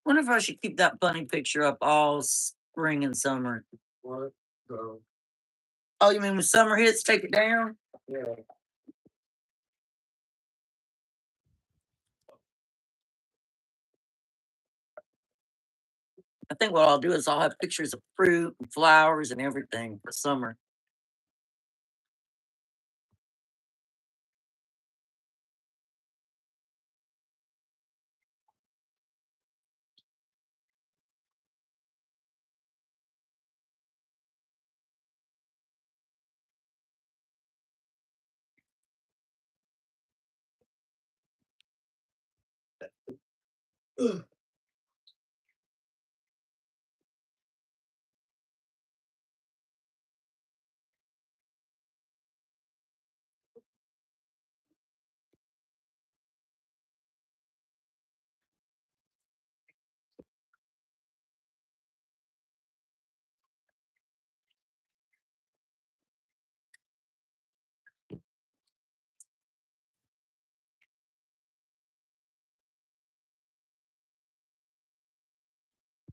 Wonder if I should keep that bunny picture up all spring and summer. What? So, Oh, you mean when summer hits, take it down? yeah. I think what I'll do is I'll have pictures of fruit and flowers and everything for summer.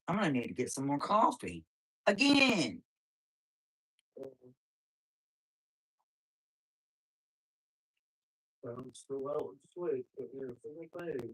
I'm gonna need to get some more coffee. Again. I'm still out with sleep, but you're full thing.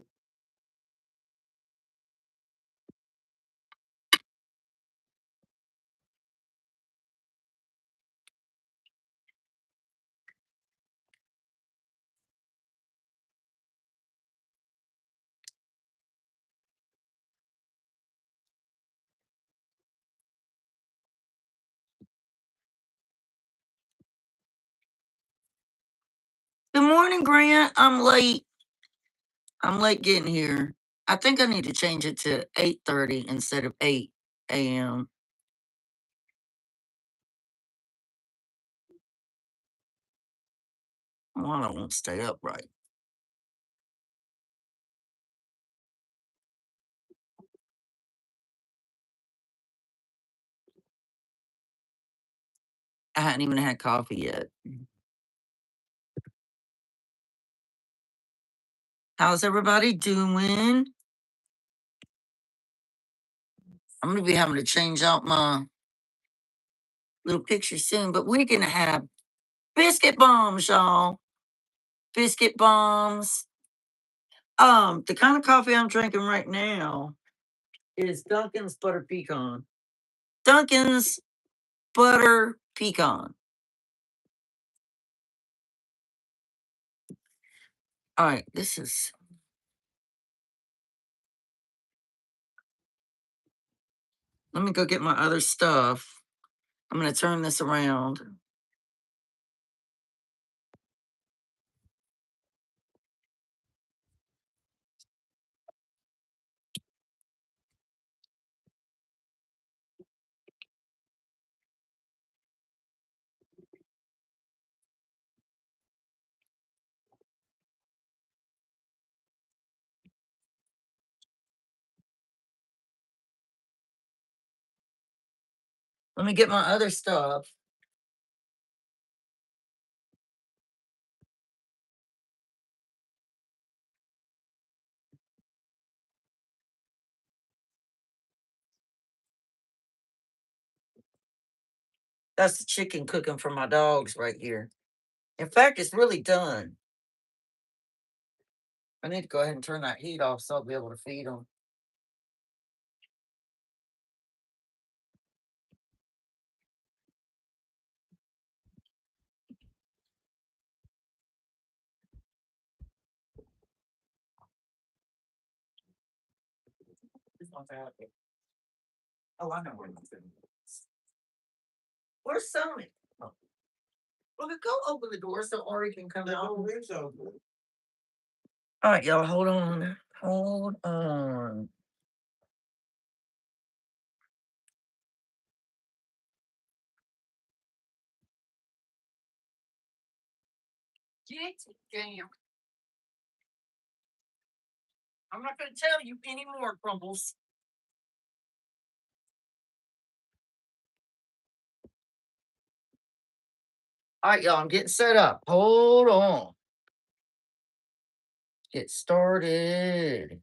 Good morning, Grant. I'm late. I'm late getting here. I think I need to change it to 8:30 instead of 8 a.m. Well, I won't stay up right. I hadn't even had coffee yet. How's everybody doing? I'm gonna be having to change out my little picture soon, but we're gonna have biscuit bombs, y'all. Biscuit bombs. The kind of coffee I'm drinking right now is Dunkin's butter pecan. Dunkin's butter pecan. All right, this is. Let me go get my other stuff. I'm gonna turn this around. Let me get my other stuff. That's the chicken cooking for my dogs right here. In fact, it's really done. I need to go ahead and turn that heat off so I'll be able to feed them. Oh, I know where it's going. Where's Sony? Oh. Well, go open the door so Ori can come out. Open. All right, y'all, hold on. Hold on. Damn. I'm not going to tell you any more, Crumbles. All right, y'all, I'm getting set up. Hold on. Get started.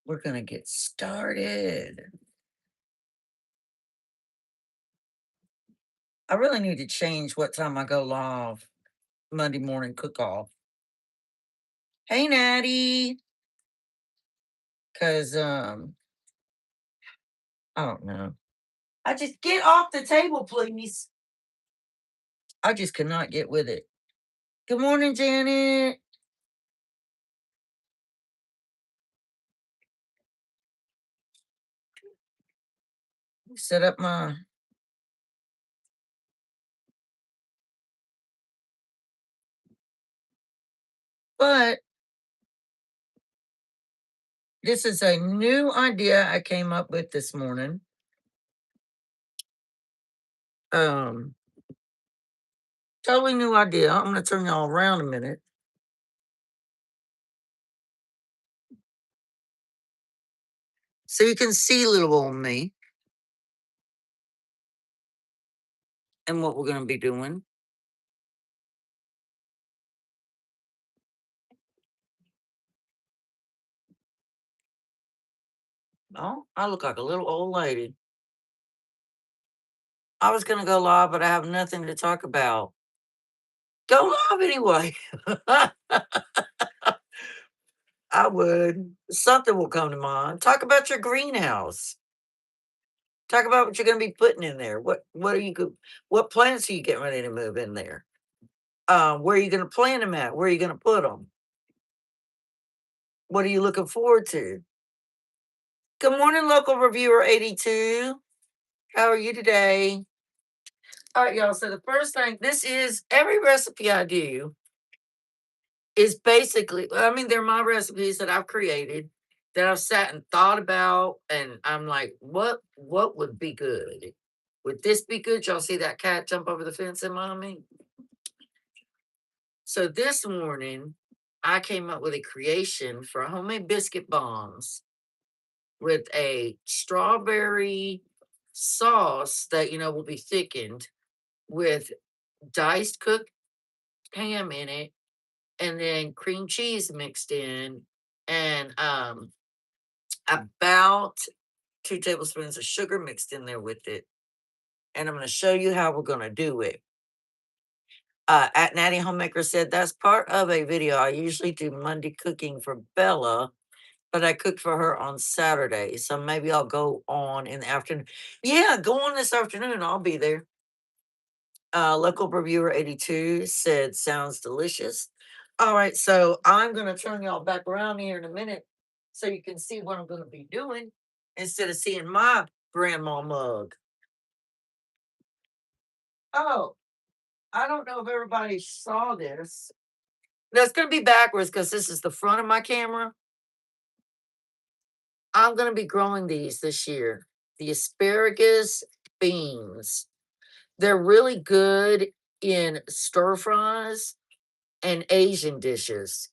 we're going to get started. I really need to change what time I go live Monday morning cook off. Hey, Natty. Because, I don't know. I just get off the table, please. I just cannot get with it. Good morning, Janet. Set up my. But this is a new idea I came up with this morning. Totally new idea. I'm going to turn y'all around a minute. So you can see little old me and what we're going to be doing. Oh, I look like a little old lady. I was going to go live, but I have nothing to talk about. Go live anyway. I would. Something will come to mind. Talk about your greenhouse. Talk about what you're going to be putting in there. What plants are you getting ready to move in there? Where are you going to plant them at? Where are you going to put them? What are you looking forward to? Good morning, local reviewer 82. How are you today? All right, y'all. So the first thing, this is every recipe I do is basically, I mean, they're my recipes that I've created that I've sat and thought about, and I'm like, what would be good? Would this be good? Y'all see that cat jump over the fence in mommy? So this morning, I came up with a creation for homemade biscuit bombs with a strawberry sauce that will be thickened with diced cooked ham in it, and then cream cheese mixed in, and about 2 tablespoons of sugar mixed in there with it. And I'm going to show you how we're going to do it. At Natty Homemaker said that's part of a video. I usually do Monday cooking for Bella, but I cooked for her on Saturday. So maybe I'll go on in the afternoon. Yeah, go on this afternoon. I'll be there. Local reviewer 82 said sounds delicious. All right, so I'm going to turn y'all back around here in a minute so you can see what I'm going to be doing instead of seeing my grandma mug. Oh, I don't know if everybody saw this. No, it's going to be backwards because this is the front of my camera. I'm going to be growing these this year. The asparagus beans. They're really good in stir fries and Asian dishes.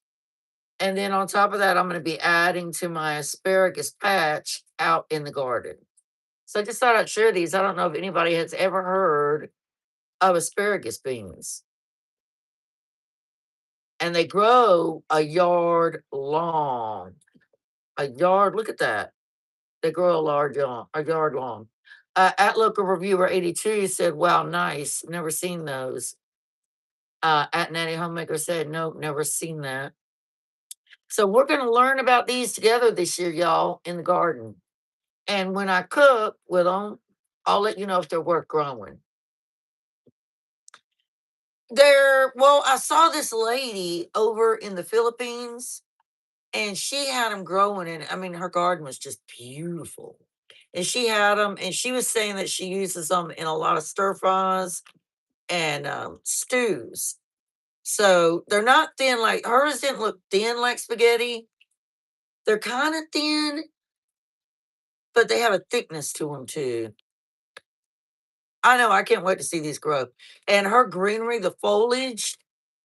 And then on top of that, I'm going to be adding to my asparagus patch out in the garden. So I just thought I'd share these. I don't know if anybody has ever heard of asparagus beans. And they grow a yard long. A yard, look at that. They grow a yard long. At Local Reviewer 82 said, wow, nice. Never seen those. At Natty Homemaker said, nope, never seen that. So we're going to learn about these together this year, y'all, in the garden. And when I cook with them, I'll let you know if they're worth growing. I saw this lady over in the Philippines, and she had them growing, and I mean, her garden was just beautiful. And she had them, and she was saying that she uses them in a lot of stir fries and stews. So they're not thin like hers. Didn't look thin like spaghetti. They're kind of thin, but they have a thickness to them too. I know. I can't wait to see these grow. And her greenery, the foliage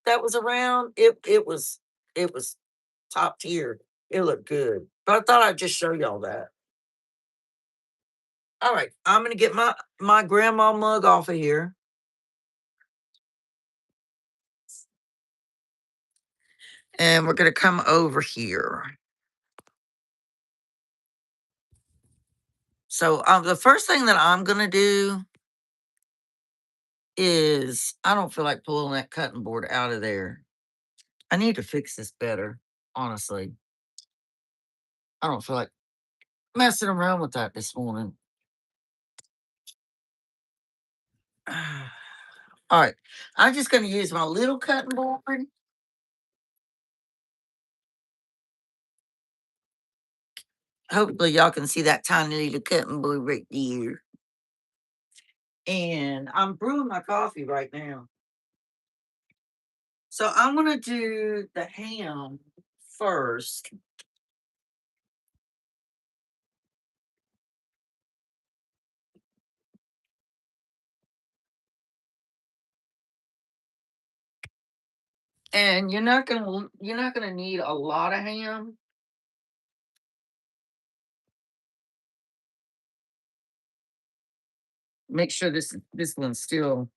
that was around, it was top tier. It looked good. But I thought I'd just show y'all that. All right, I'm gonna get my grandma mug off of here. And we're gonna come over here. So the first thing that I'm gonna do is I don't feel like pulling that cutting board out of there. I need to fix this better, honestly. I don't feel like messing around with that this morning. All right. I'm just going to use my little cutting board. Hopefully, y'all can see that tiny little cutting board right there. And I'm brewing my coffee right now. So I'm going to do the ham first. And you're not gonna need a lot of ham. Make sure this one's still.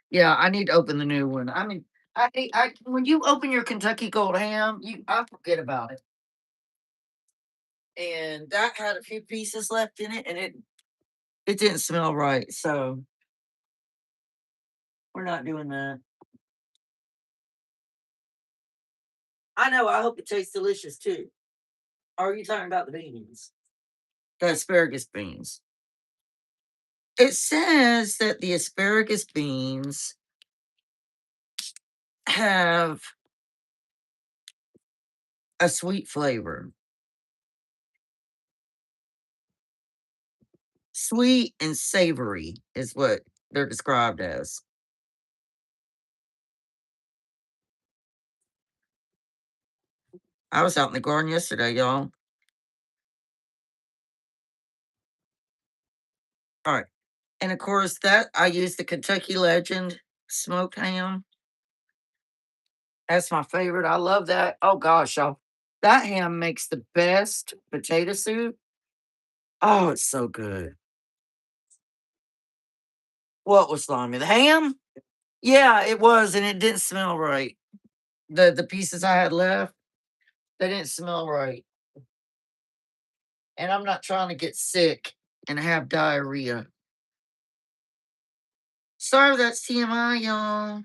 Yeah, I need to open the new one. I mean, I when you open your Kentucky Gold ham, I forget about it. And that had a few pieces left in it, and it didn't smell right. So we're not doing that. I know. I hope it tastes delicious too. Or are you talking about the beans? The asparagus beans. It says that the asparagus beans have a sweet flavor. Sweet and savory is what they're described as. I was out in the garden yesterday, y'all. All right. And of course, that I use the Kentucky Legend smoked ham. That's my favorite. I love that. Oh gosh, y'all. That ham makes the best potato soup. Oh, it's so good. What was slimy? The ham? Yeah, it was, and it didn't smell right. The pieces I had left, they didn't smell right. And I'm not trying to get sick and have diarrhea. Sorry, that's TMI, y'all.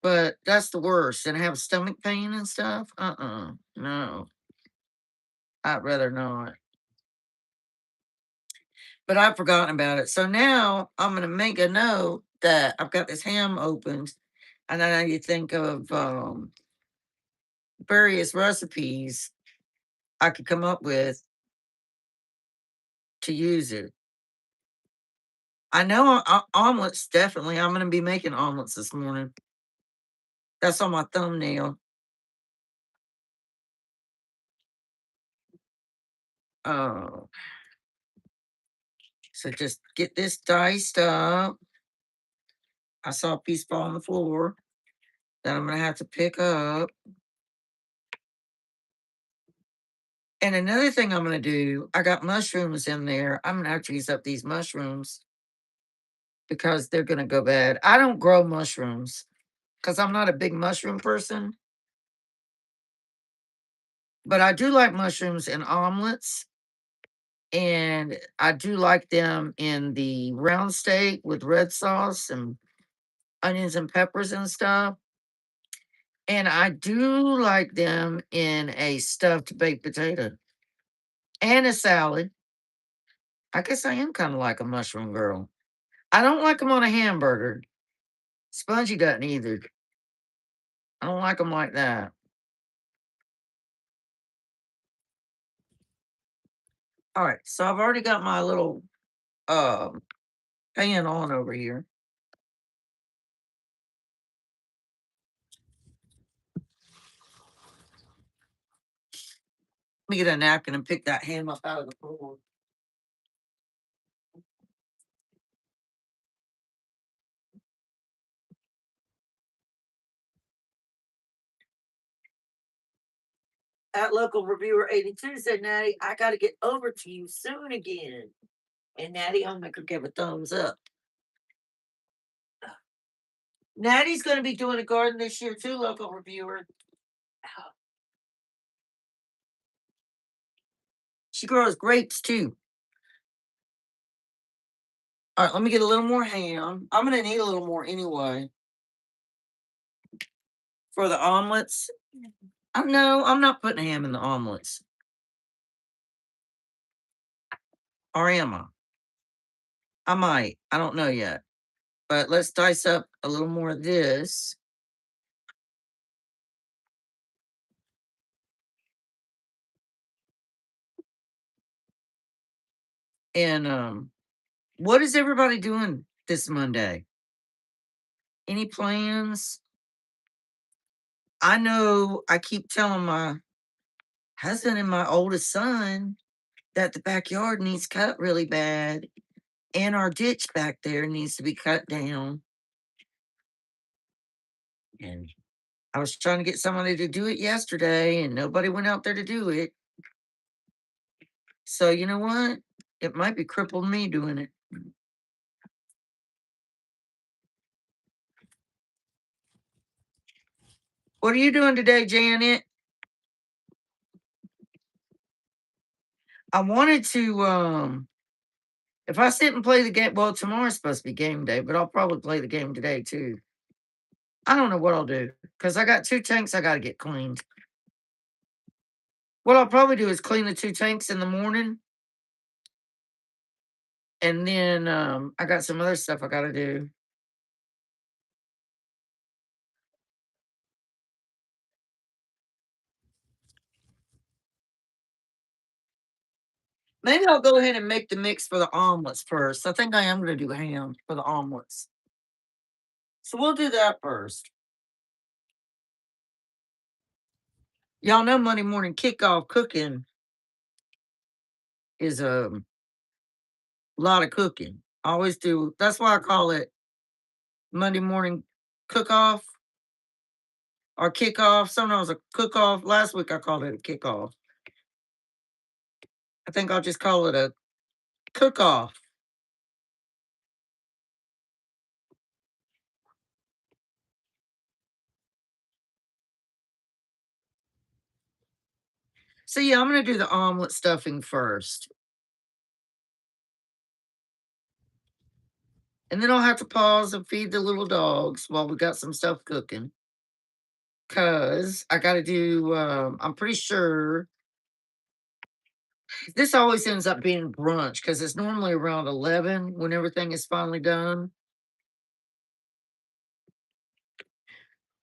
But that's the worst. And have stomach pain and stuff. No. I'd rather not. But I've forgotten about it. So now I'm gonna make a note that I've got this ham opened, and then I need to think of various recipes I could come up with to use it. I know omelets definitely. I'm gonna be making omelets this morning. That's on my thumbnail. Oh, so just get this diced up. I saw a piece fall on the floor that I'm gonna have to pick up. And another thing I'm gonna do, I got mushrooms in there. I'm gonna have to use up these mushrooms because they're gonna go bad. I don't grow mushrooms because I'm not a big mushroom person, but I do like mushrooms in omelets. And I do like them in the round steak with red sauce and onions and peppers and stuff. And I do like them in a stuffed baked potato and a salad. I guess I am kind of like a mushroom girl. I don't like them on a hamburger. Spongy doesn't either. I don't like them like that. All right, so I've already got my little um pan on over here. Let me get a napkin and pick that ham up out of the floor. At local reviewer 82 said, Natty, I got to get over to you soon again. And Natty Homemaker gave a thumbs up. Natty's going to be doing a garden this year too, local reviewer. She grows grapes too. All right, let me get a little more ham. I'm gonna need a little more anyway for the omelets. No, I'm not putting ham in the omelets. Or am I? I might. I don't know yet. But let's dice up a little more of this. And what is everybody doing this Monday? Any plans? I know I keep telling my husband and my oldest son that the backyard needs cut really bad, and our ditch back there needs to be cut down. And I was trying to get somebody to do it yesterday, and nobody went out there to do it. So you know what? It might be crippled me doing it. What are you doing today, Janet? I wanted to if I sit and play the game, well, tomorrow's supposed to be game day, but I'll probably play the game today too. I don't know what I'll do because I got 2 tanks I got to get cleaned. What I'll probably do is clean the 2 tanks in the morning, and then I got some other stuff I got to do. Maybe I'll go ahead and make the mix for the omelets first. I think I am going to do ham for the omelets. So we'll do that first. Y'all know Monday morning kickoff cooking is a lot of cooking. I always do. That's why I call it Monday morning cook off or kickoff. Sometimes a cook off. Last week I called it a kickoff. I think I'll just call it a cook off. So yeah, I'm gonna do the omelet stuffing first. And then I'll have to pause and feed the little dogs while we got some stuff cooking. Cause I gotta do I'm pretty sure this always ends up being brunch because it's normally around 11 when everything is finally done.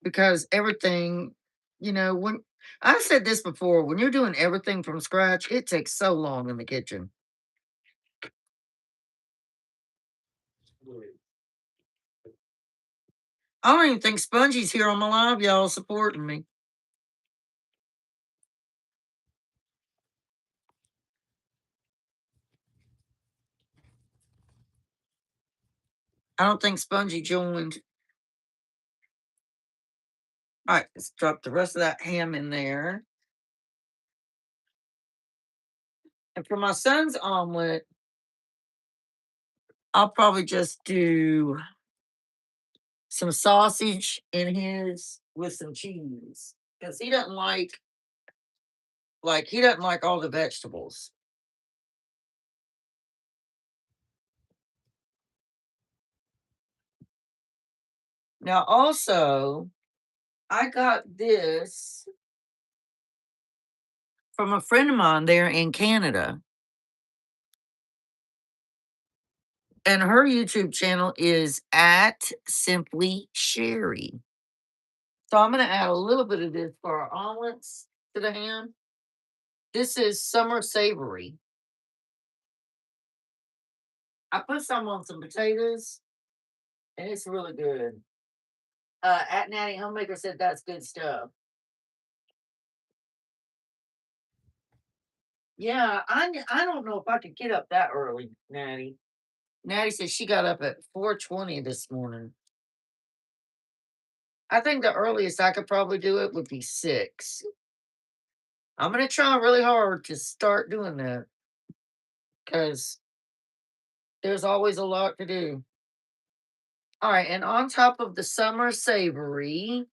Because everything, when I said this before, when you're doing everything from scratch, it takes so long in the kitchen. I don't even think Spongy's here on my live, y'all, supporting me. I don't think Spongy joined. All right, let's drop the rest of that ham in there. And for my son's omelet, I'll probably just do some sausage in his with some cheese because he doesn't like he doesn't like all the vegetables. Now, also, I got this from a friend of mine there in Canada. And her YouTube channel is at Simply Sherry. So I'm going to add a little bit of this for our omelets to the ham. This is summer savory. I put some on some potatoes, and it's really good. At Natty Homemaker said that's good stuff. Yeah, I don't know if I could get up that early, Natty. Natty said she got up at 4:20 this morning. I think the earliest I could probably do it would be 6. I'm gonna try really hard to start doing that because there's always a lot to do. All right, and on top of the summer savory,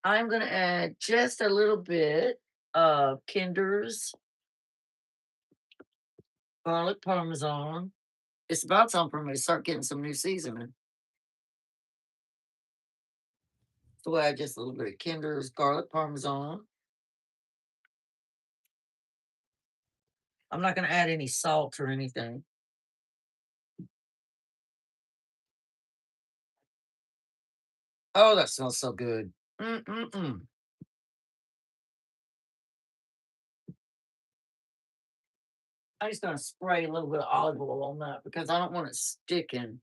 I'm gonna add just a little bit of Kinder's garlic parmesan. It's about time for me to start getting some new seasoning. So I add just a little bit of Kinder's garlic parmesan. I'm not going to add any salt or anything. Oh, that smells so good. Mm-mm-mm. I'm just going to spray a little bit of olive oil on that because I don't want it sticking.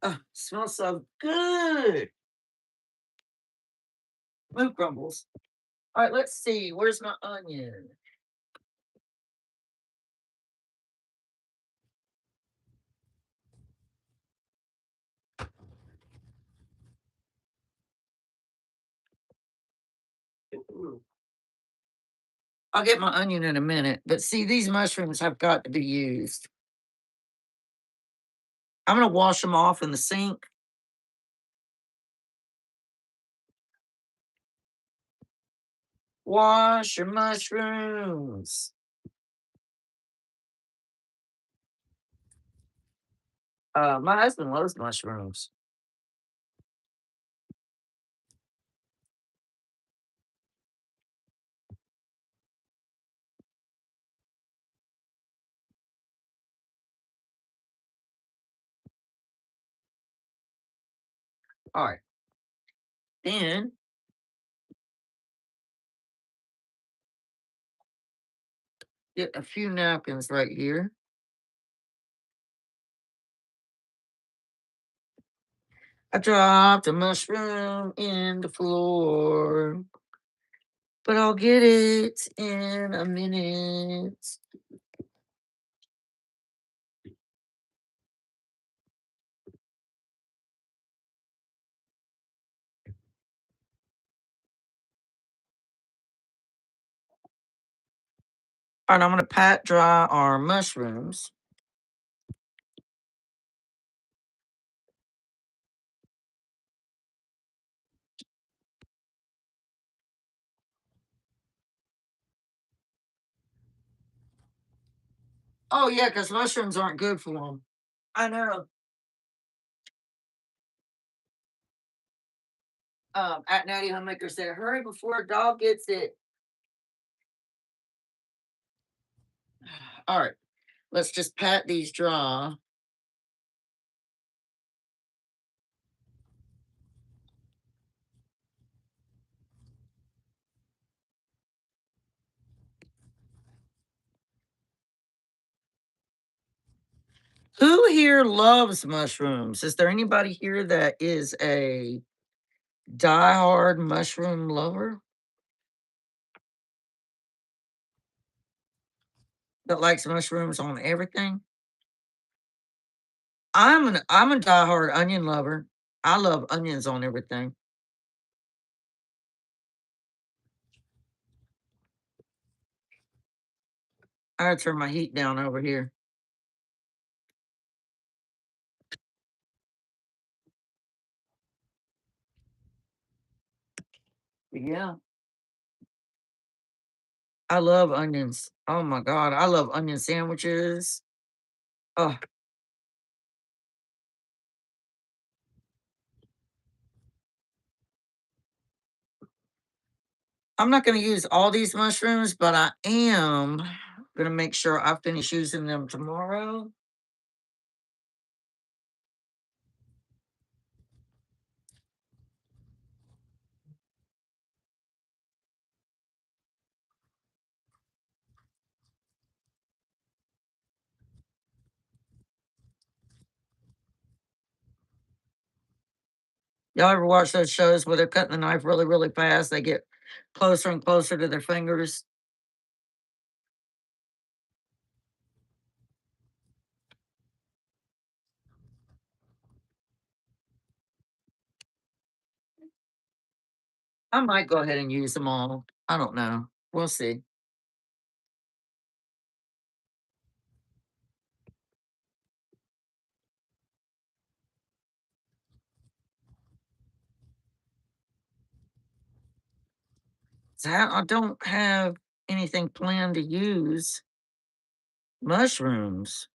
Oh, smells so good. Move crumbles. All right, let's see. Where's my onion? Ooh. I'll get my onion in a minute. But see, these mushrooms have got to be used. I'm going to wash them off in the sink. Wash your mushrooms. My husband loves mushrooms. All right. Then get a few napkins right here. I dropped a mushroom in the floor, but I'll get it in a minute. All right, I'm going to pat dry our mushrooms. Oh, yeah, because mushrooms aren't good for them. I know. At Natty Homemaker said, hurry before a dog gets it. All right, let's just pat these dry. Who here loves mushrooms? Is there anybody here that is a diehard mushroom lover that likes mushrooms on everything? I'm a diehard onion lover. I love onions on everything. I gotta turn my heat down over here. Yeah, I love onions. Oh my god, I love onion sandwiches. Oh, I'm not gonna use all these mushrooms, but I am gonna make sure I finish using them tomorrow. Y'all ever watch those shows where they're cutting the knife really, really fast? They get closer and closer to their fingers. I might go ahead and use them all. I don't know. We'll see. I don't have anything planned to use mushrooms.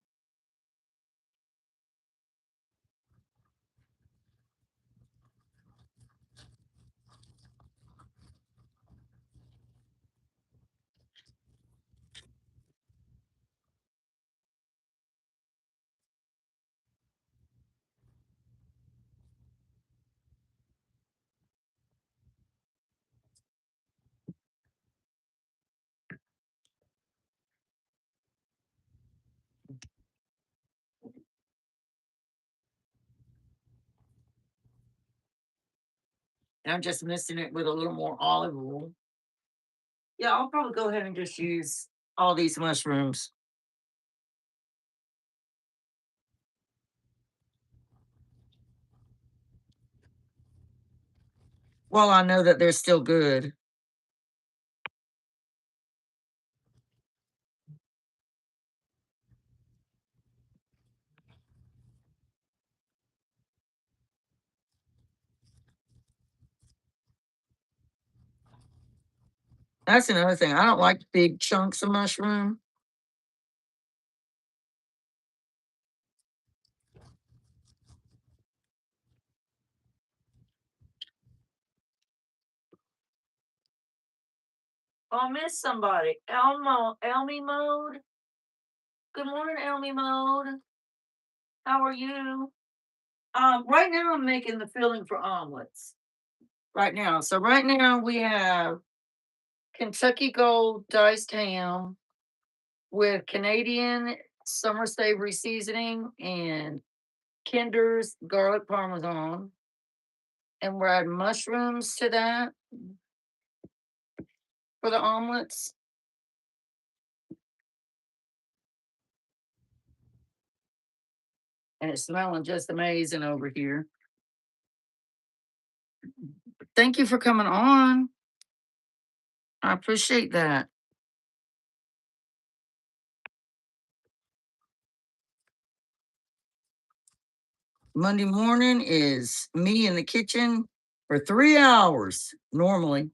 I'm just mixing it with a little more olive oil. Yeah, I'll probably go ahead and just use all these mushrooms. While I know that they're still good. That's another thing. I don't like big chunks of mushroom. Oh, I missed somebody. Elmy mode. Good morning, Elmy mode. How are you? Right now I'm making the filling for omelets. Right now. So right now we have Kentucky Gold diced ham with Canadian summer savory seasoning and Kinder's garlic parmesan. And we're adding mushrooms to that for the omelets. And it's smelling just amazing over here. Thank you for coming on. I appreciate that. Monday morning is me in the kitchen for 3 hours normally.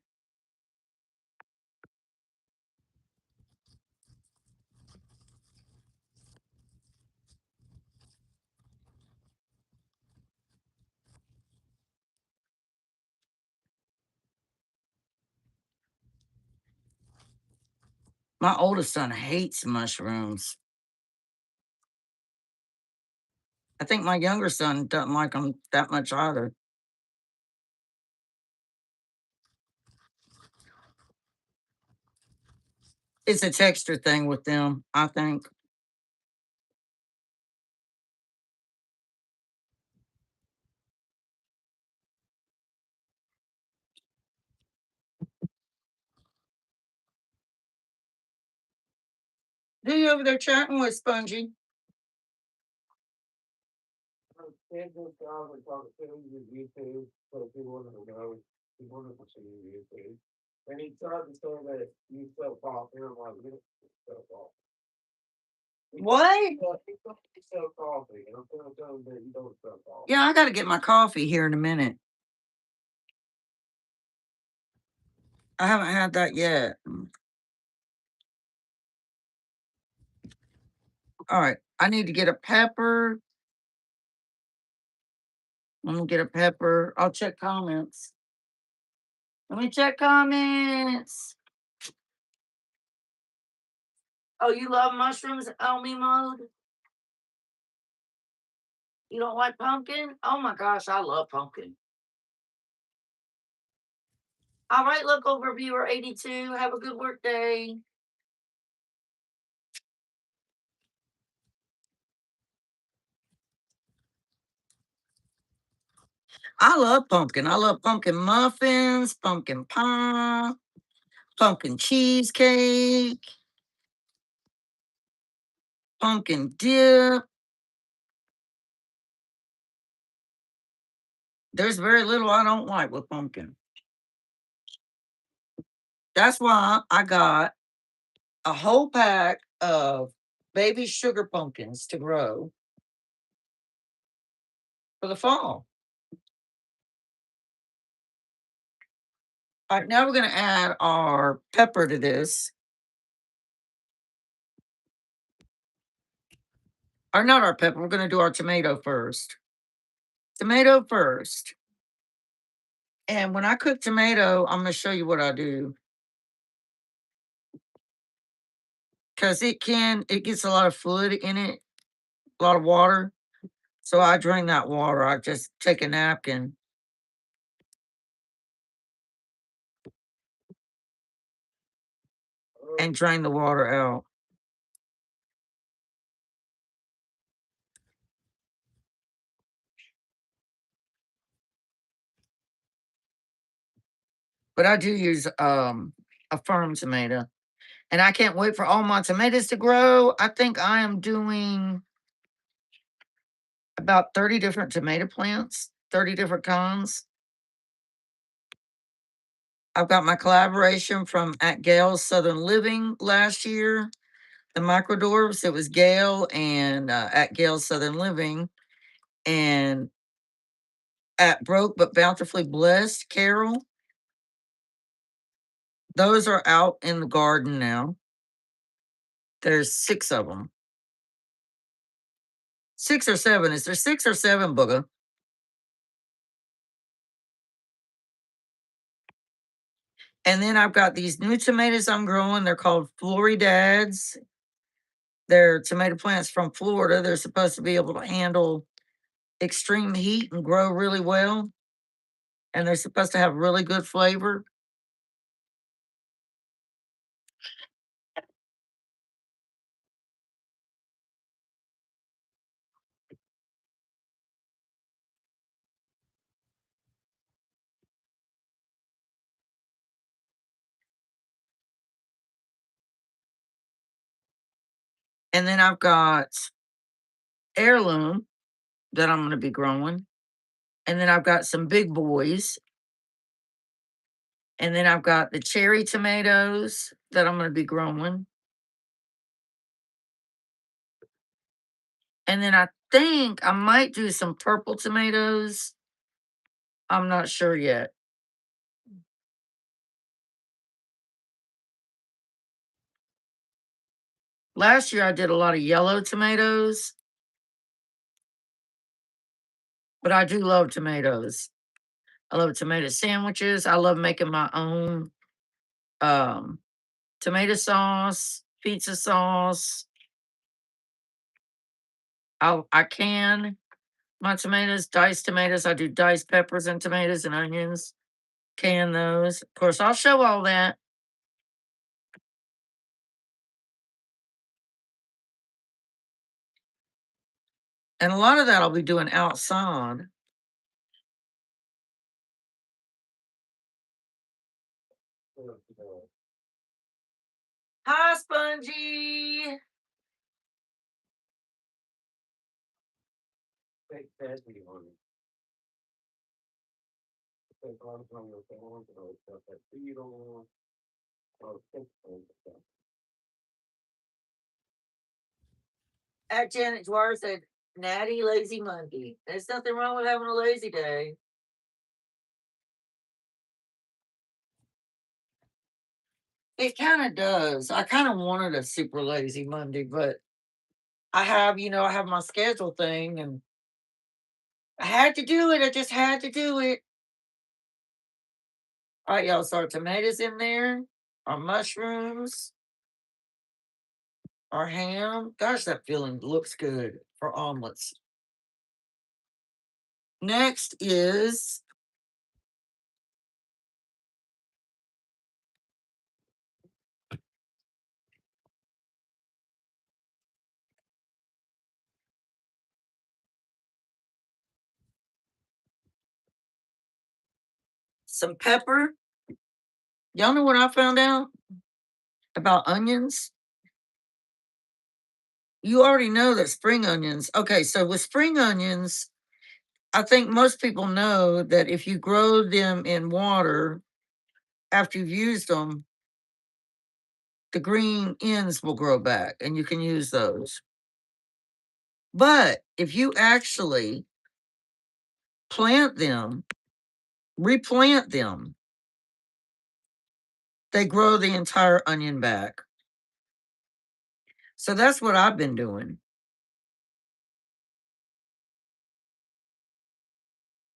My oldest son hates mushrooms. I think my younger son doesn't like them that much either. It's a texture thing with them, I think. Who you over there chatting with, Spongy? Can't go down and talk to him with YouTube, so if you want to know, he wanted to see YouTube. And he tried to say that you sell coffee, and I'm like, you don't sell coffee. What? But he told me you sell coffee, and I'm gonna tell him that you don't sell coffee. Yeah, I got to get my coffee here in a minute. I haven't had that yet. All right. I need to get a pepper. Let me get a pepper. I'll check comments. Let me check comments. Oh, you love mushrooms, Elmy mode? You don't like pumpkin? Oh my gosh, I love pumpkin. All right, look over viewer 82. Have a good work day. I love pumpkin. I love pumpkin muffins, pumpkin pie, pumpkin cheesecake, pumpkin dip. There's very little I don't like with pumpkin. That's why I got a whole pack of baby sugar pumpkins to grow for the fall. All right, now we're going to add our pepper to this. Or not our pepper. We're going to do our tomato first. Tomato first. And when I cook tomato, I'm going to show you what I do. Because it gets a lot of fluid in it, a lot of water. So I drain that water. I just take a napkin and drain the water out. But I do use a firm tomato. And I can't wait for all my tomatoes to grow. I think I am doing about 30 different tomato plants, 30 different kinds. I've got my collaboration from at Gail's Southern Living last year, the microdwarfs. It was Gail and at Gail's Southern Living, and at Broke but Bountifully Blessed, Carol. Those are out in the garden now. There's 6 of them. 6 or 7. Is there 6 or 7, Booga? And then I've got these new tomatoes I'm growing. They're called Floridads. They're tomato plants from Florida. They're supposed to be able to handle extreme heat and grow really well. And they're supposed to have really good flavor. And then I've got heirloom that I'm going to be growing. And then I've got some big boys. And then I've got the cherry tomatoes that I'm going to be growing. And then I think I might do some purple tomatoes. I'm not sure yet. Last year I did a lot of yellow tomatoes. But I do love tomatoes. I love tomato sandwiches. I love making my own um, tomato sauce, pizza sauce. I can my tomatoes, diced tomatoes. I do diced peppers and tomatoes and onions. Can those. Of course, I'll show all that. And a lot of that I'll be doing outside. Hi, Spongy. Take Cassie on it. Take a lot of time with the ones and all stuff that feed on. Stuff. At Janet Dwyer said, Natty lazy monkey. There's nothing wrong with having a lazy day. It kind of does. I kind of wanted a super lazy Monday, but I have my schedule thing and I had to do it. I just had to do it. All right, y'all. So our tomatoes in there, our mushrooms, our ham. Gosh, that feeling looks good for omelets. Next is some pepper. Y'all know what I found out about onions? You already know that spring onions. Okay, so with spring onions, I think most people know that if you grow them in water after you've used them, the green ends will grow back and you can use those. But if you actually plant them, replant them, they grow the entire onion back. So that's what I've been doing.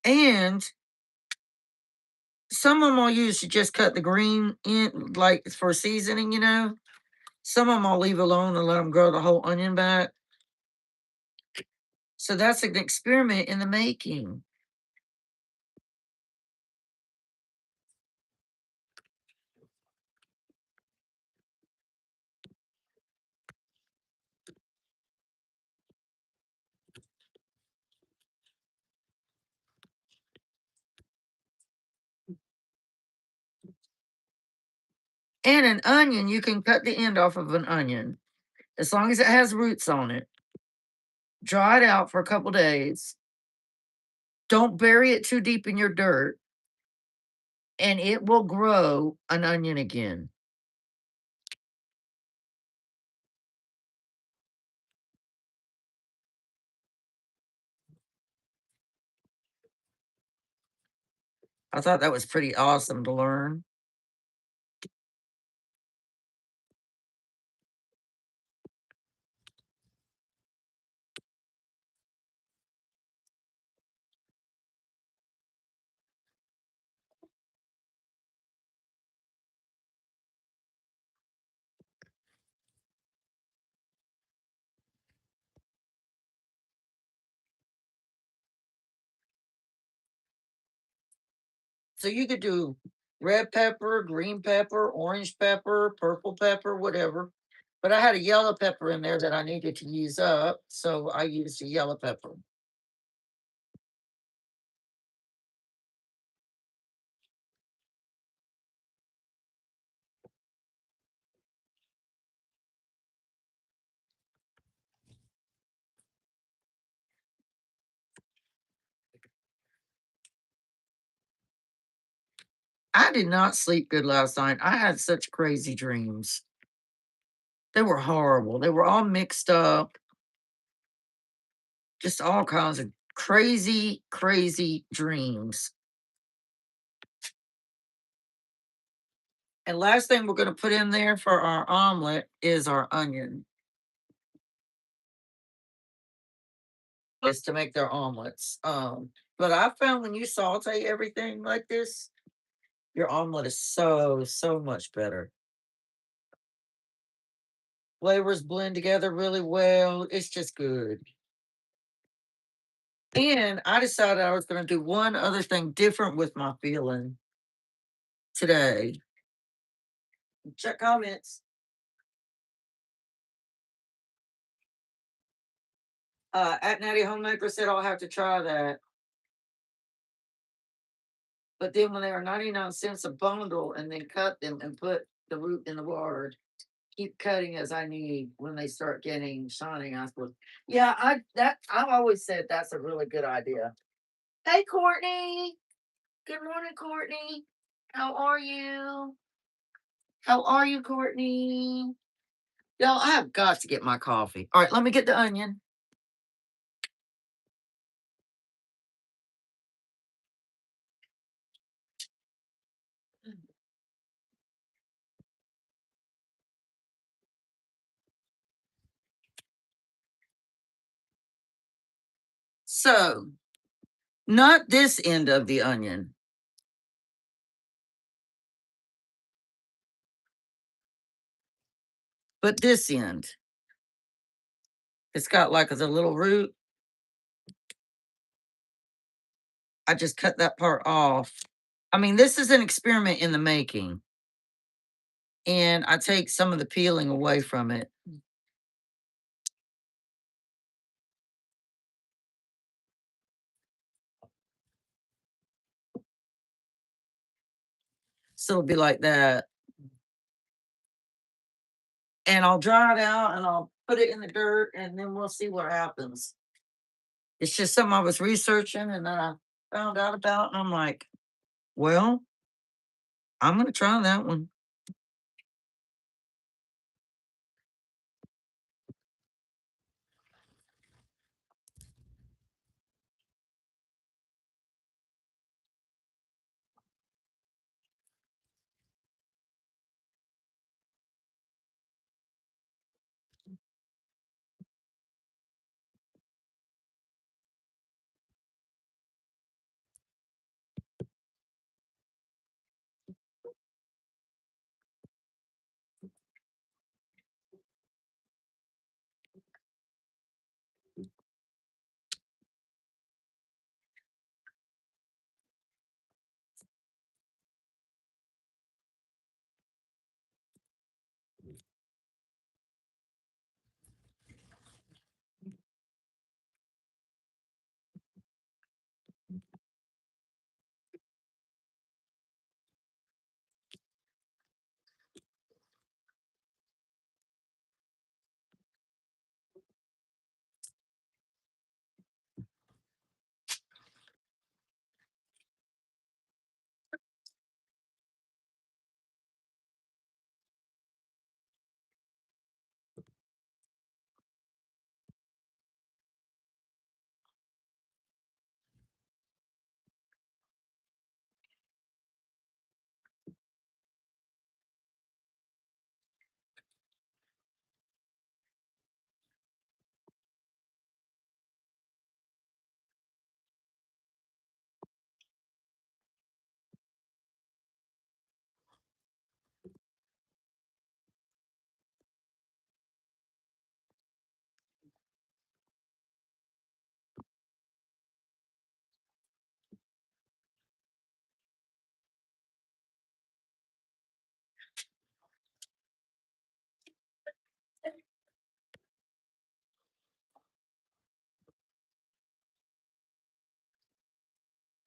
And some of them I'll use to just cut the green in, like for seasoning, you know. Some of them I'll leave alone and let them grow the whole onion back. So that's an experiment in the making. And an onion, you can cut the end off of an onion as long as it has roots on it. Dry it out for a couple days. Don't bury it too deep in your dirt, and it will grow an onion again. I thought that was pretty awesome to learn. So you could do red pepper, green pepper, orange pepper, purple pepper, whatever. But I had a yellow pepper in there that I needed to use up, so I used a yellow pepper. I did not sleep good last night. I had such crazy dreams. They were horrible. They were all mixed up, just all kinds of crazy, crazy dreams. And last thing we're going to put in there for our omelet is our onion. Is to make their omelets. But I found when you saute everything like this, your omelet is so much better. Flavors blend together really well. It's just good. And I decided I was going to do one other thing different with my feeling today. Check comments. At Natty Homemaker said I'll have to try that. But then when they are 99 cents a bundle and then cut them and put the root in the water, keep cutting as I need when they start getting shining. I suppose. Yeah, I've always said that's a really good idea. Hey Courtney. Good morning, Courtney. How are you? How are you, Courtney? Y'all, I have got to get my coffee. All right, let me get the onion. So, not this end of the onion. But this end. It's got like a little root. I just cut that part off. I mean, this is an experiment in the making. And I take some of the peeling away from it. So it'll be like that. And I'll dry it out and I'll put it in the dirt and then we'll see what happens. It's just something I was researching and then I found out about and I'm like, well, I'm going to try that one.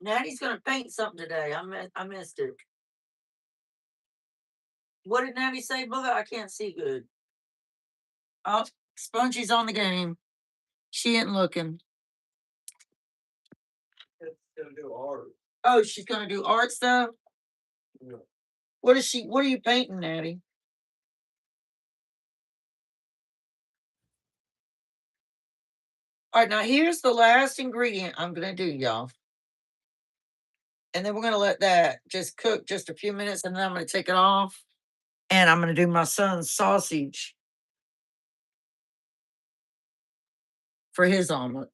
Natty's gonna paint something today. I missed it. What did Natty say, Booger? I can't see good. Oh, Spongy's on the game. She ain't looking. It's gonna do art. Oh, she's gonna do art stuff. Yeah. What is she? What are you painting, Natty? All right, now here's the last ingredient I'm gonna do, y'all. And then we're gonna let that just cook just a few minutes, and then I'm gonna take it off. And I'm gonna do my son's sausage for his omelet.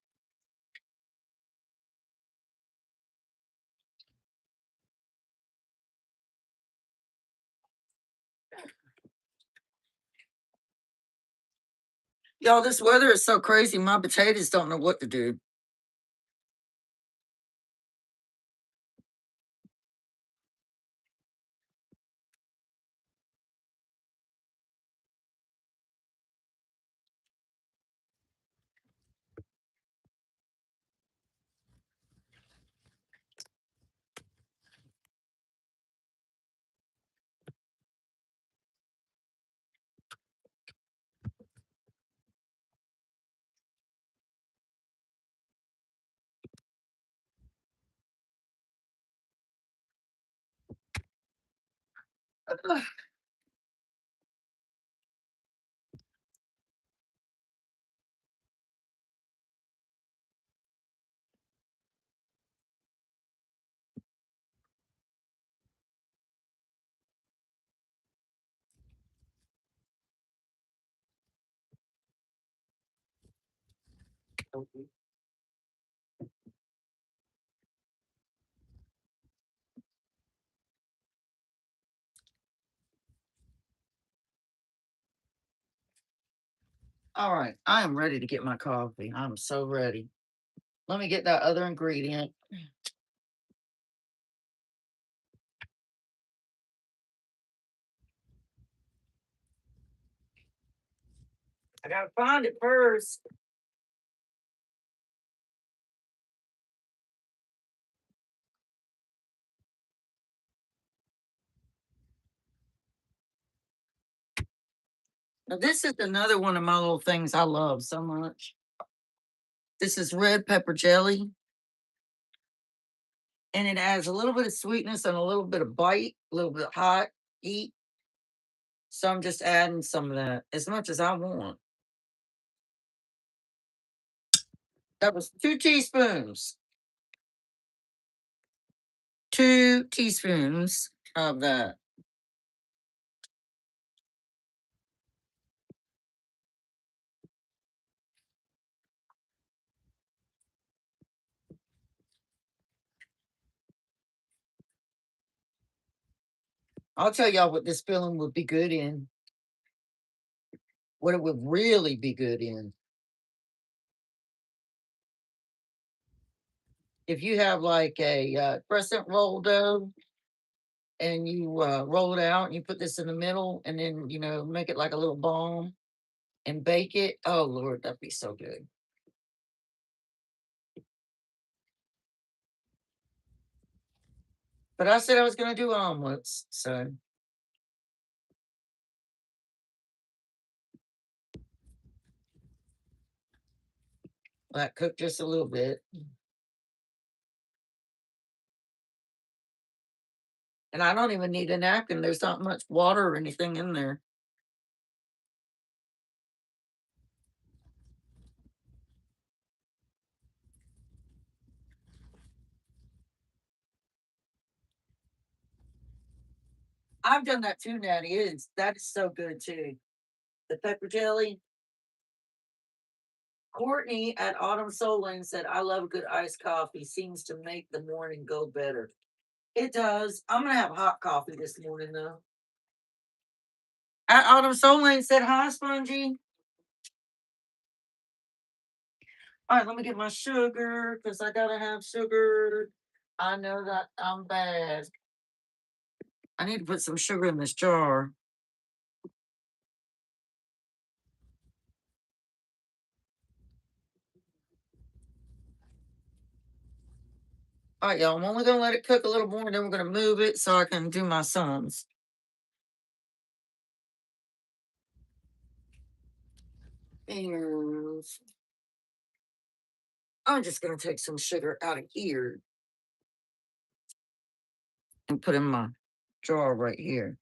Y'all, this weather is so crazy. My potatoes don't know what to do. Okay. All right, I am ready to get my coffee. I'm so ready. Let me get that other ingredient. I gotta find it first. Now, this is another one of my little things I love so much. This is red pepper jelly, and it adds a little bit of sweetness and a little bit of bite, a little bit of hot heat. So I'm just adding some of that as much as I want. That was 2 teaspoons. 2 teaspoons of that. I'll tell y'all what this filling would be good in. What it would really be good in. If you have like a crescent roll dough and you roll it out and you put this in the middle and then, make it like a little bomb and bake it. Oh, Lord, that'd be so good. But I said I was going to do omelets. So that cooked just a little bit. And I don't even need a napkin. There's not much water or anything in there. I've done that too, Natty. That is so good too. The pepper jelly. Courtney at Autumn Soul Lane said, I love a good iced coffee. Seems to make the morning go better. It does. I'm gonna have hot coffee this morning though. At Autumn Soul Lane said, hi, Spongy. All right, let me get my sugar because I gotta have sugar. I know that I'm bad. I need to put some sugar in this jar. All right, y'all. I'm only gonna let it cook a little more, and then we're gonna move it so I can do my son's. And I'm just gonna take some sugar out of here and put in my jar right here.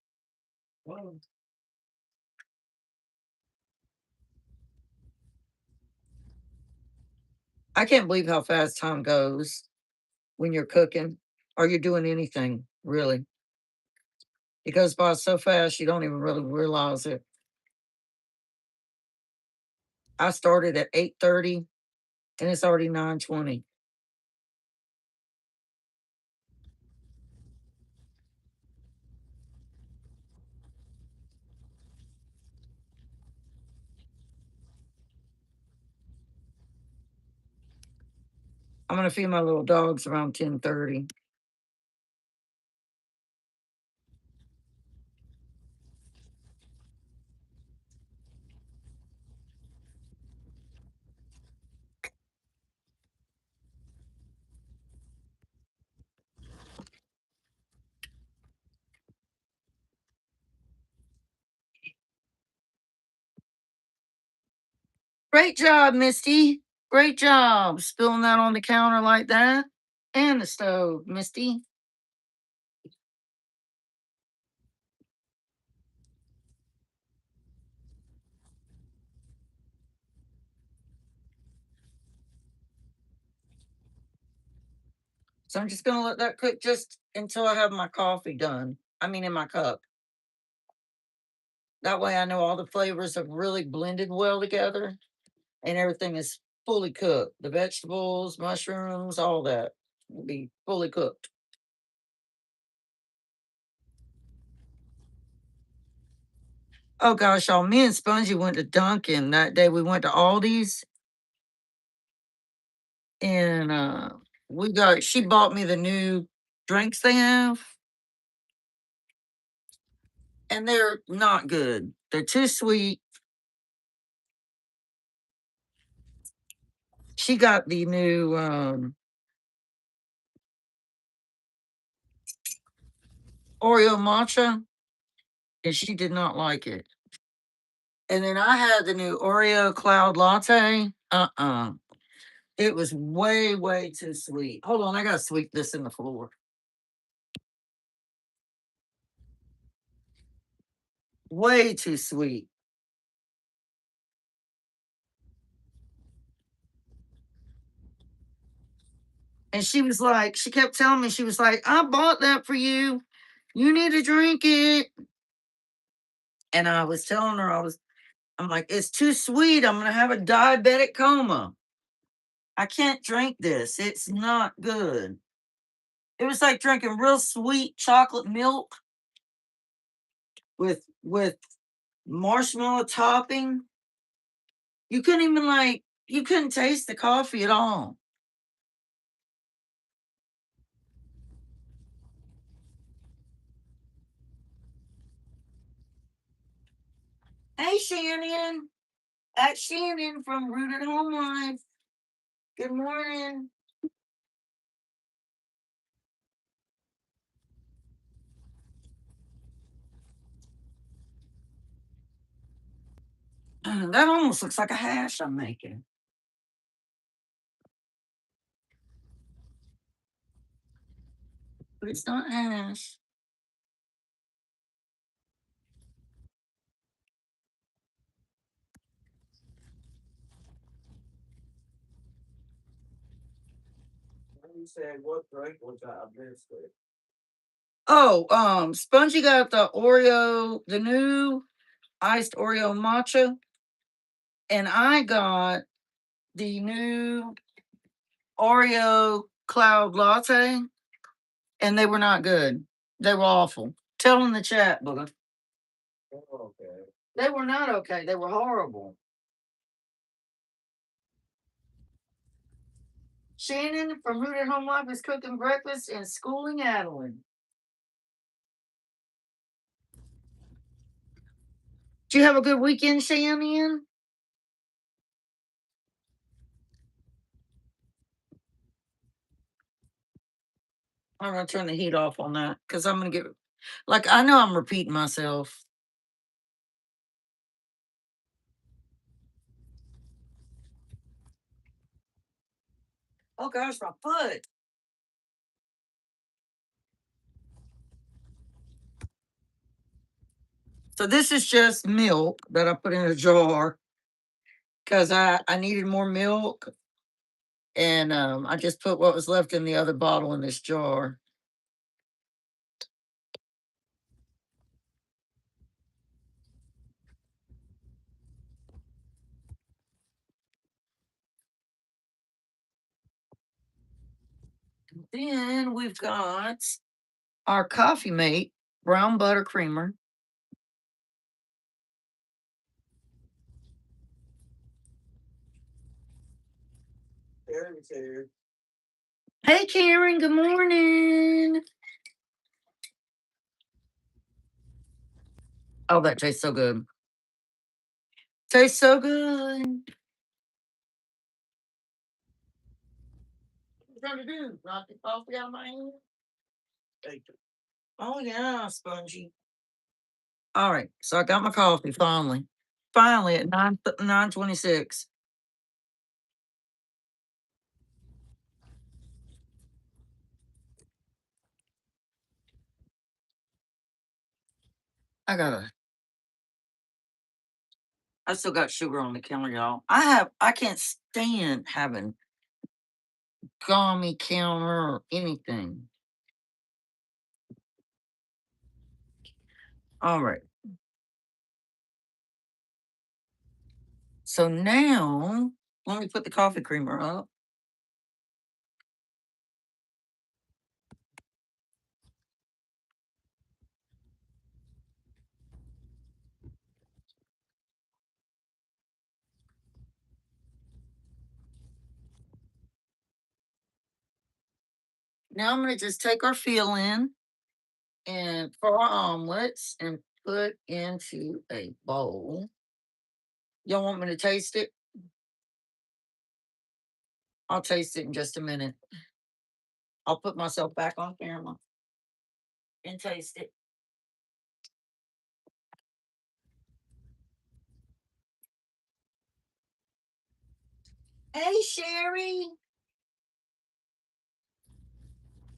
I can't believe how fast time goes when you're cooking or you're doing anything, really. It goes by so fast you don't even really realize it. I started at 8:30 and it's already 9:20. I'm gonna feed my little dogs around 10:30. Great job, Misty. Great job spilling that on the counter like that. And the stove, Misty. So I'm just gonna let that cook just until I have my coffee done. I mean, in my cup. That way I know all the flavors have really blended well together and everything is fully cooked. The vegetables, mushrooms, all that will be fully cooked. Oh gosh, y'all, me and Spongy went to Dunkin' that day. We went to Aldi's and she bought me the new drinks they have, and they're not good. They're too sweet. She got the new Oreo matcha, and she did not like it. And then I had the new Oreo cloud latte. It was way, way too sweet. Hold on, I gotta sweep this in the floor. Way too sweet. And she kept telling me, she was like, I bought that for you. You need to drink it. And I was telling her, I'm like, it's too sweet. I'm gonna have a diabetic coma. I can't drink this. It's not good. It was like drinking real sweet chocolate milk with marshmallow topping. You couldn't taste the coffee at all. Hey Shannon. That's Shannon from Rooted Home Life. Good morning. That almost looks like a hash I'm making. But it's not hash. You said what drink was that? I missed it. Oh, Spongy got the new iced Oreo matcha, and I got the new Oreo cloud latte, and they were not good. They were awful. Tell in the chat, Booger. Oh, okay. They were not okay. They were horrible. Shannon from Rooted Home Life is cooking breakfast and schooling Adeline. Did you have a good weekend, Shannon? I'm gonna turn the heat off on that because I'm gonna get like I know I'm repeating myself. Oh gosh, my foot. So this is just milk that I put in a jar because I needed more milk, and I just put what was left in the other bottle in this jar. Then we've got our coffee mate brown butter creamer. Karen's here. Hey Karen, good morning. Oh, that tastes so good. Tastes so good. What you trying to do? Knock the coffee out of my hand? Thank you. Oh yeah, spongy. All right, so I got my coffee finally. Finally at 9:26. I gotta. I still got sugar on the counter, y'all. I can't stand having gummy counter or anything. All right. So now let me put the coffee creamer up. Now I'm gonna just take our fill in and for our omelets and put into a bowl. Y'all want me to taste it? I'll taste it in just a minute. I'll put myself back on camera and taste it. Hey, Sherry.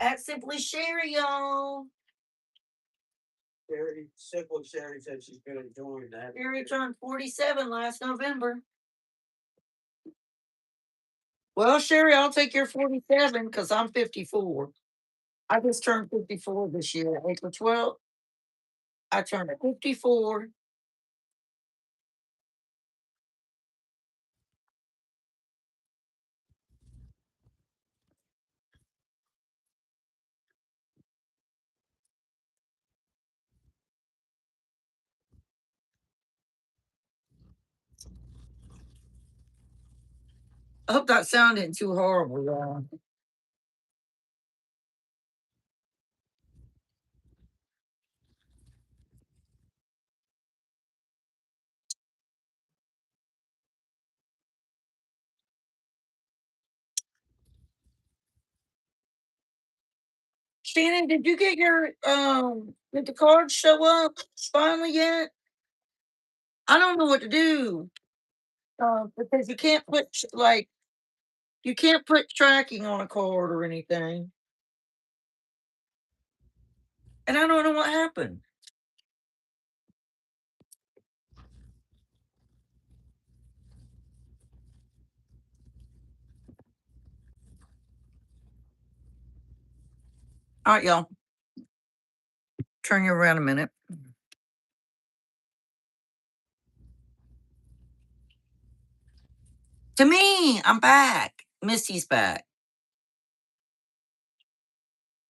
At Simply Sherry, y'all. Sherry said she's been enjoying that. Sherry turned 47 last November. Well, Sherry, I'll take your 47 because I'm 54. I just turned 54 this year, April 12th. I turned 54. I hope that sounded too horrible, y'all. Shannon, did you get your did the cards show up finally yet? I don't know what to do. Because you can't put like you can't put tracking on a card or anything. And I don't know what happened. All right, y'all. Turn you around a minute. To me, I'm back. Misty's back.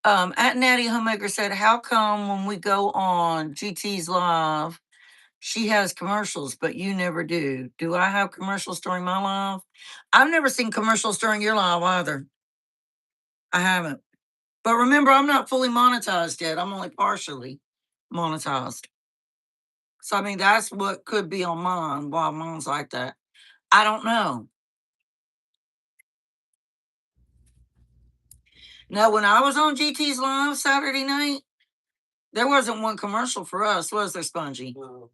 At Natty Homemaker said, how come when we go on GT's live, she has commercials, but you never do? Do I have commercials during my live? I've never seen commercials during your live either. I haven't. But remember, I'm not fully monetized yet. I'm only partially monetized. So I mean, that's what could be on mine. Why mine's like that? I don't know. Now, when I was on GT's Live Saturday night, there wasn't one commercial for us, was there, Spongy? No.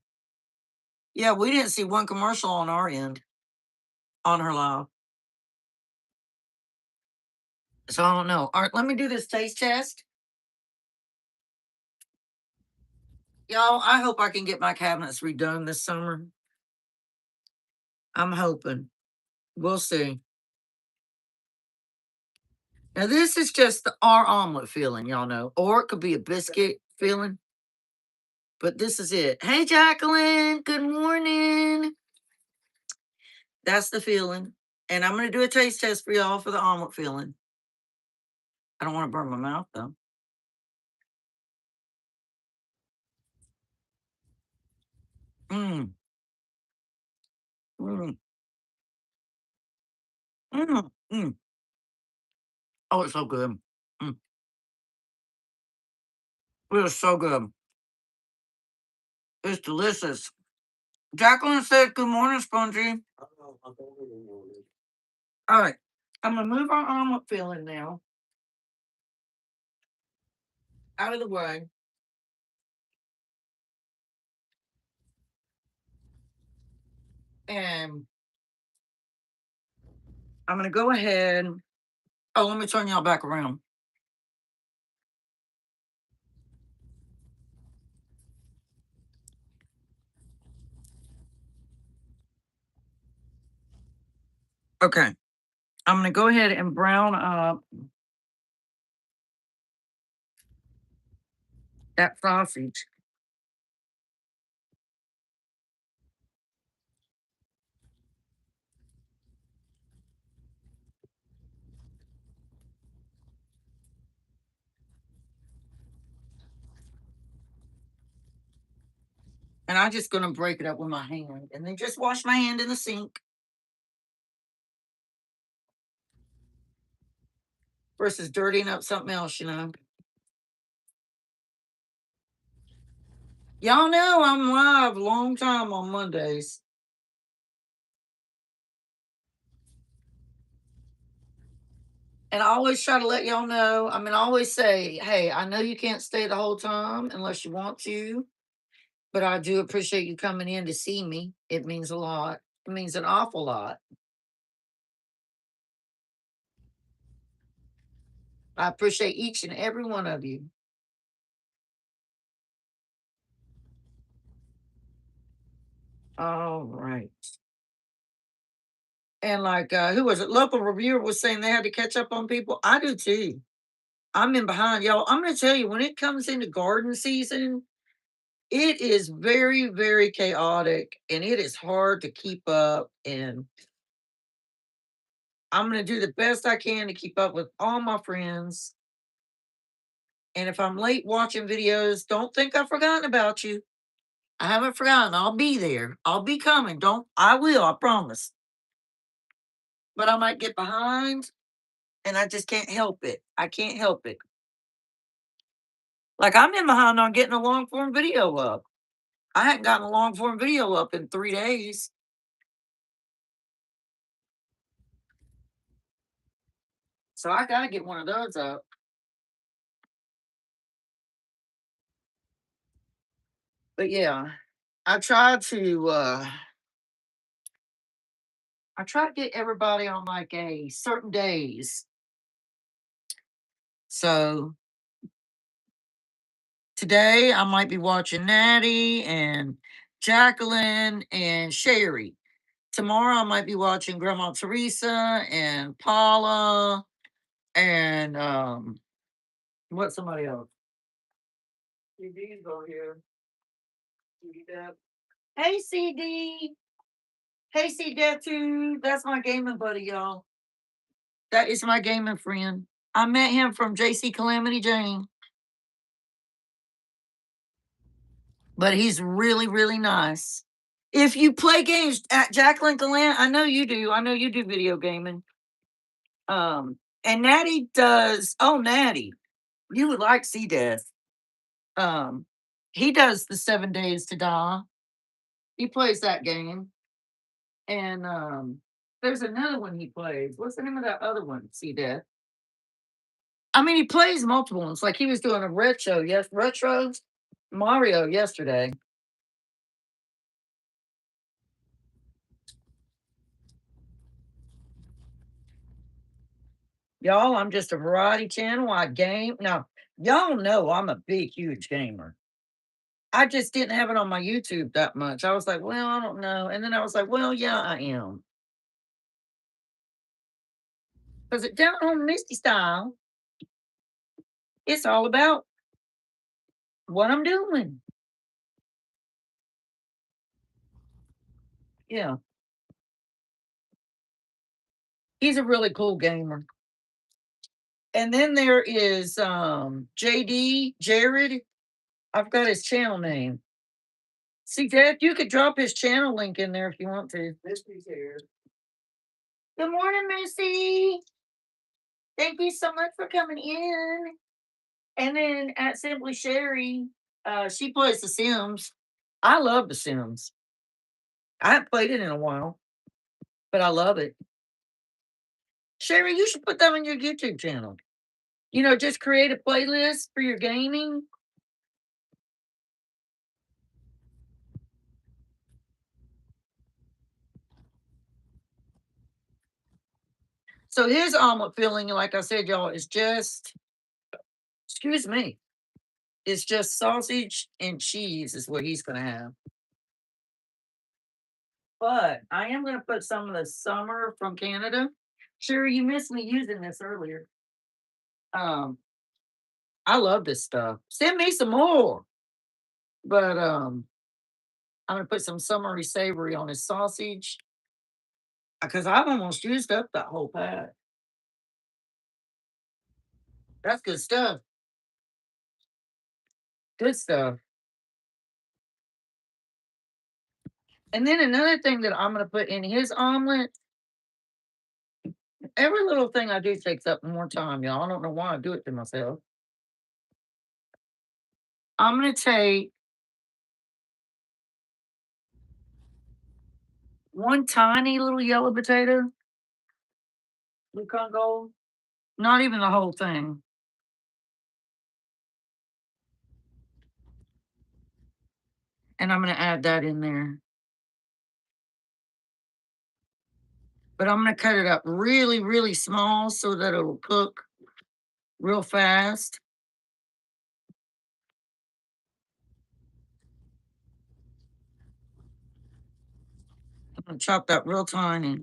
Yeah, we didn't see one commercial on our end on her live. So I don't know. All right, let me do this taste test. Y'all, I hope I can get my cabinets redone this summer. I'm hoping. We'll see. Now, this is just our omelet filling, y'all know. Or it could be a biscuit filling. But this is it. Hey, Jacqueline. Good morning. That's the filling. And I'm going to do a taste test for y'all for the omelet filling. I don't want to burn my mouth, though. Mmm. Mmm. Mmm. Mmm. Oh, it's so good. Mm. It is so good. It's delicious. Jacqueline said, "Good morning, Spongy." All right. I'm going to move our omelet filling now out of the way. And I'm going to go ahead. Oh, let me turn y'all back around. Okay. I'm going to go ahead and brown up that sausage. And I'm just going to break it up with my hand and then just wash my hand in the sink versus dirtying up something else, you know. Y'all know I'm live a long time on Mondays. And I always try to let y'all know. I mean, I always say, hey, I know you can't stay the whole time unless you want to, but I do appreciate you coming in to see me. It means a lot. It means an awful lot. I appreciate each and every one of you. All right. And like, who was it? Local reviewer was saying they had to catch up on people. I do too. I'm in behind, y'all. I'm going to tell you, when it comes into garden season, it is very, very chaotic and it is hard to keep up. And I'm going to do the best I can to keep up with all my friends. And if I'm late watching videos, don't think I've forgotten about you. I haven't forgotten. I'll be there. I'll be coming. I will, I promise. But I might get behind and I just can't help it. I can't help it. Like, I'm in behind on getting a long form video up. I hadn't gotten a long form video up in 3 days. So I got to get one of those up. But yeah, I try to get everybody on like a certain days. So today I might be watching Natty and Jacqueline and Sherry. Tomorrow I might be watching Grandma Teresa and Paula and what's somebody else? CD's on here. CD Deb. Hey CD. Hey C Deb too. That's my gaming buddy, y'all. That is my gaming friend. I met him from JC Calamity Jane. But he's really, really nice. If you play games at Jacqueline Galan, I know you do. I know you do video gaming. And Natty does. Oh, Natty, you would like C Death. Um, he does the 7 Days to Die. He plays that game. And there's another one he plays. What's the name of that other one? C Death. I mean, he plays multiple ones. Like he was doing a retro Mario yesterday. Y'all, I'm just a variety channel. I game. Now, y'all know I'm a big, huge gamer. I just didn't have it on my YouTube that much. I was like, well, I don't know. And then I was like, well, yeah, I am. Because it down home Misty style, it's all about what I'm doing. Yeah. He's a really cool gamer. And then there is JD Jared. I've got his channel name. See, Dad, you could drop his channel link in there if you want to. Biscuit's here. Good morning, Missy. Thank you so much for coming in. And then at Simply Sherry, she plays The Sims. I love The Sims. I haven't played it in a while, but I love it. Sherry, you should put that on your YouTube channel. You know, just create a playlist for your gaming. So his omelet filling, like I said, y'all, is just, excuse me, it's just sausage and cheese is what he's gonna have. But I am gonna put some of the summer from Canada. Sherry, you missed me using this earlier. Um, I love this stuff. Send me some more. But I'm gonna put some summery savory on his sausage because I've almost used up that whole pack. That's good stuff. Good stuff. And then another thing that I'm gonna put in his omelet, every little thing I do takes up more time, y'all. I don't know why I do it to myself. I'm gonna take one tiny little yellow potato, Yukon Gold, not even the whole thing. And I'm gonna add that in there. But I'm gonna cut it up really, really small so that it'll cook real fast. I'm gonna chop that real tiny.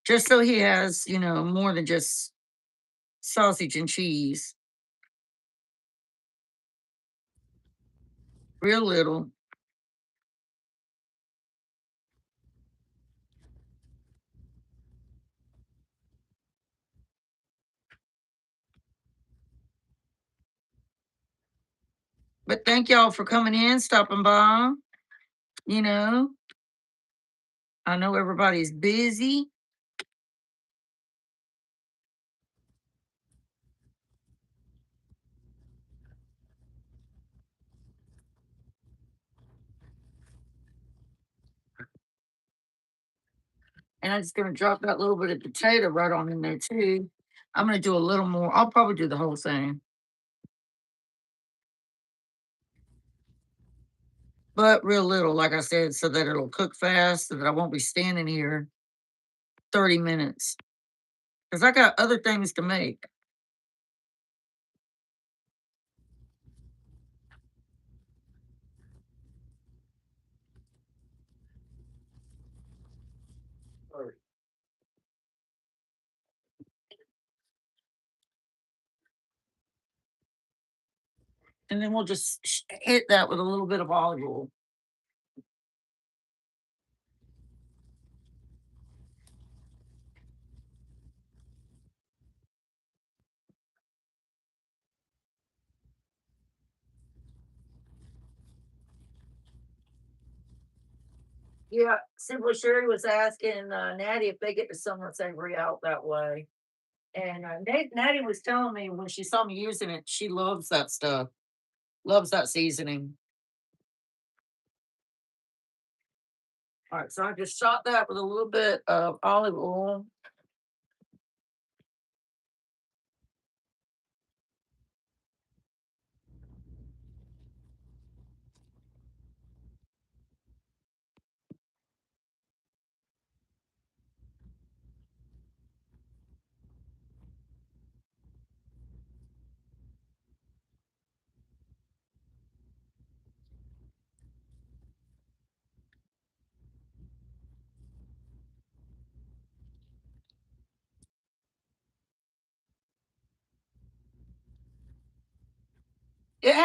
Just so he has, you know, more than just sausage and cheese. Real little. But thank y'all for coming in, stopping by. You know, I know everybody's busy. And I'm just gonna drop that little bit of potato right on in there too. I'm gonna do a little more. I'll probably do the whole thing. But real little, like I said, so that it'll cook fast, so that I won't be standing here 30 minutes. Because I got other things to make. Sorry. And then we'll just hit that with a little bit of olive oil. Yeah, Simple Sherry was asking Natty if they get the summer savory out that way. And Natty was telling me when she saw me using it, she loves that stuff, loves that seasoning. All right, so I just shot that with a little bit of olive oil.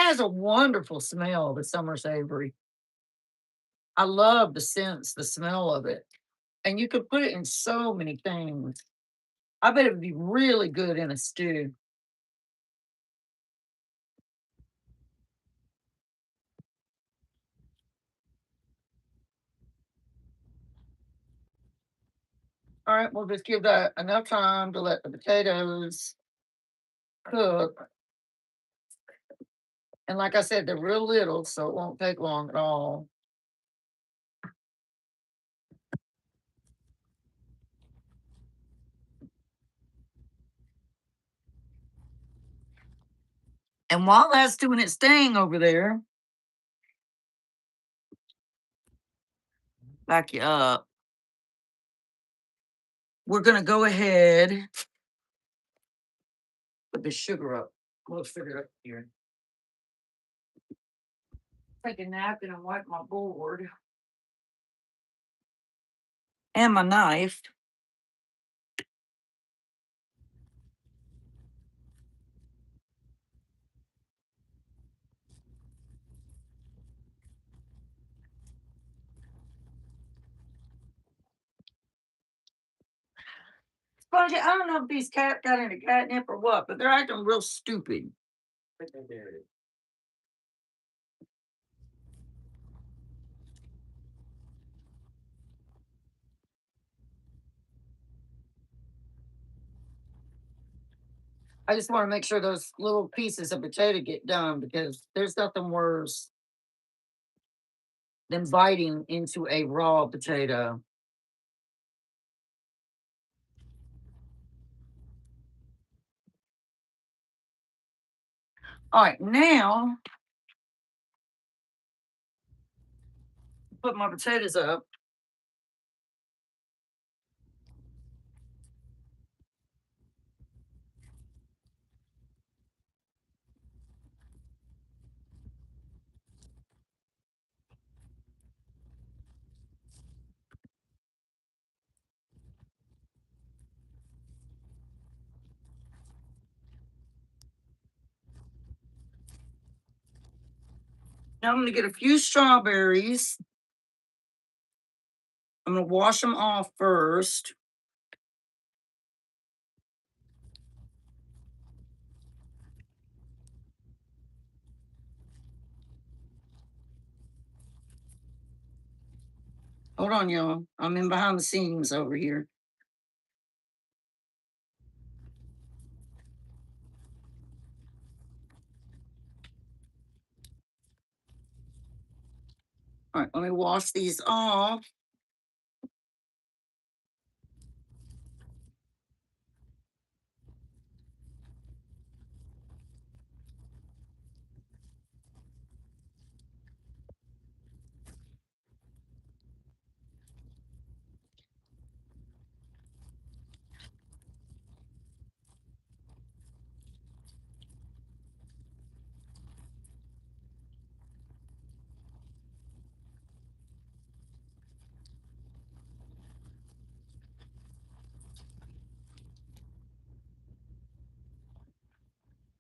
has a wonderful smell, the summer savory. I love the scents, the smell of it. And you could put it in so many things. I bet it would be really good in a stew. All right, we'll just give that enough time to let the potatoes cook. And like I said, they're real little, so it won't take long at all. And while that's doing its thing over there, back you up. We're gonna go ahead, put the sugar up. We'll figure it up here. Take a napkin and wipe my board and my knife. Spongy, I don't know if these cats got into catnip or what, but they're acting real stupid. I think they did. I just want to make sure those little pieces of potato get done because there's nothing worse than biting into a raw potato. All right, now put my potatoes up. Now I'm going to get a few strawberries. I'm going to wash them off first. Hold on, y'all. I'm in behind the scenes over here. All right, let me wash these off.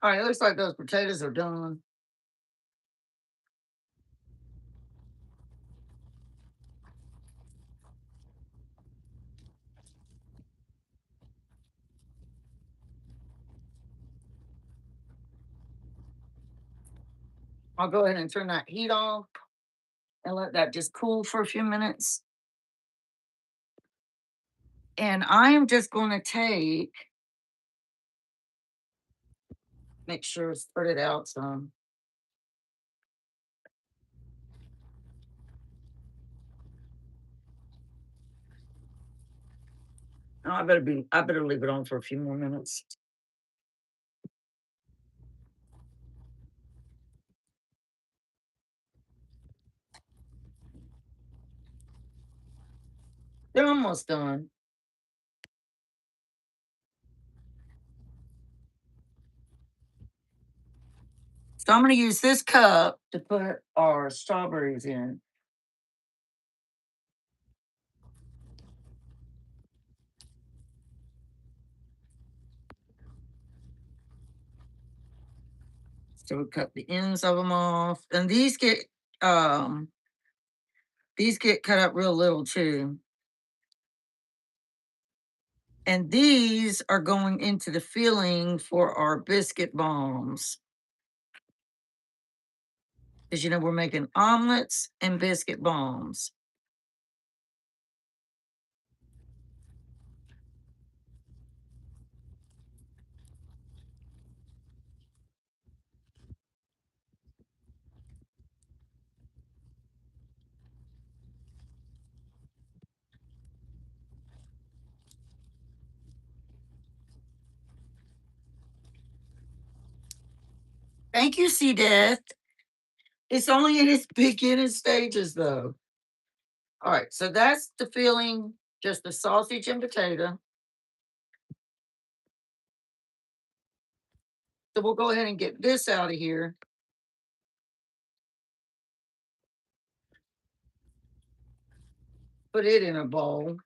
All right, it looks like those potatoes are done. I'll go ahead and turn that heat off and let that just cool for a few minutes. And I am just going to make sure it's spread it out some. Oh, I better leave it on for a few more minutes. They're almost done. So I'm going to use this cup to put our strawberries in. So we cut the ends of them off, and these get cut up real little too. And these are going into the filling for our biscuit bombs. Because we're making omelets and biscuit bombs. Thank you, C Death. It's only in its beginning stages though. All right, so that's the filling, just the sausage and potato. So we'll go ahead and get this out of here. Put it in a bowl.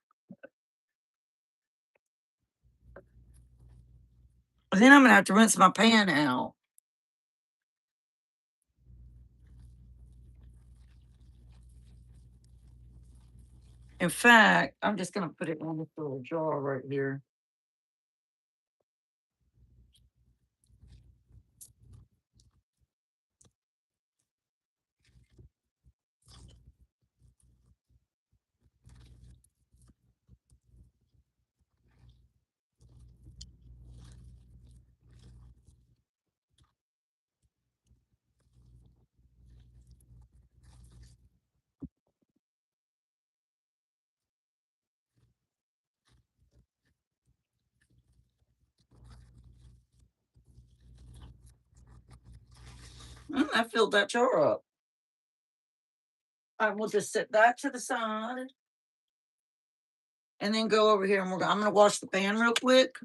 And then I'm gonna have to rinse my pan out. In fact, I'm just gonna put it in this little jar right here. I filled that jar up. I will just set that to the side. And then go over here and I'm gonna wash the pan real quick.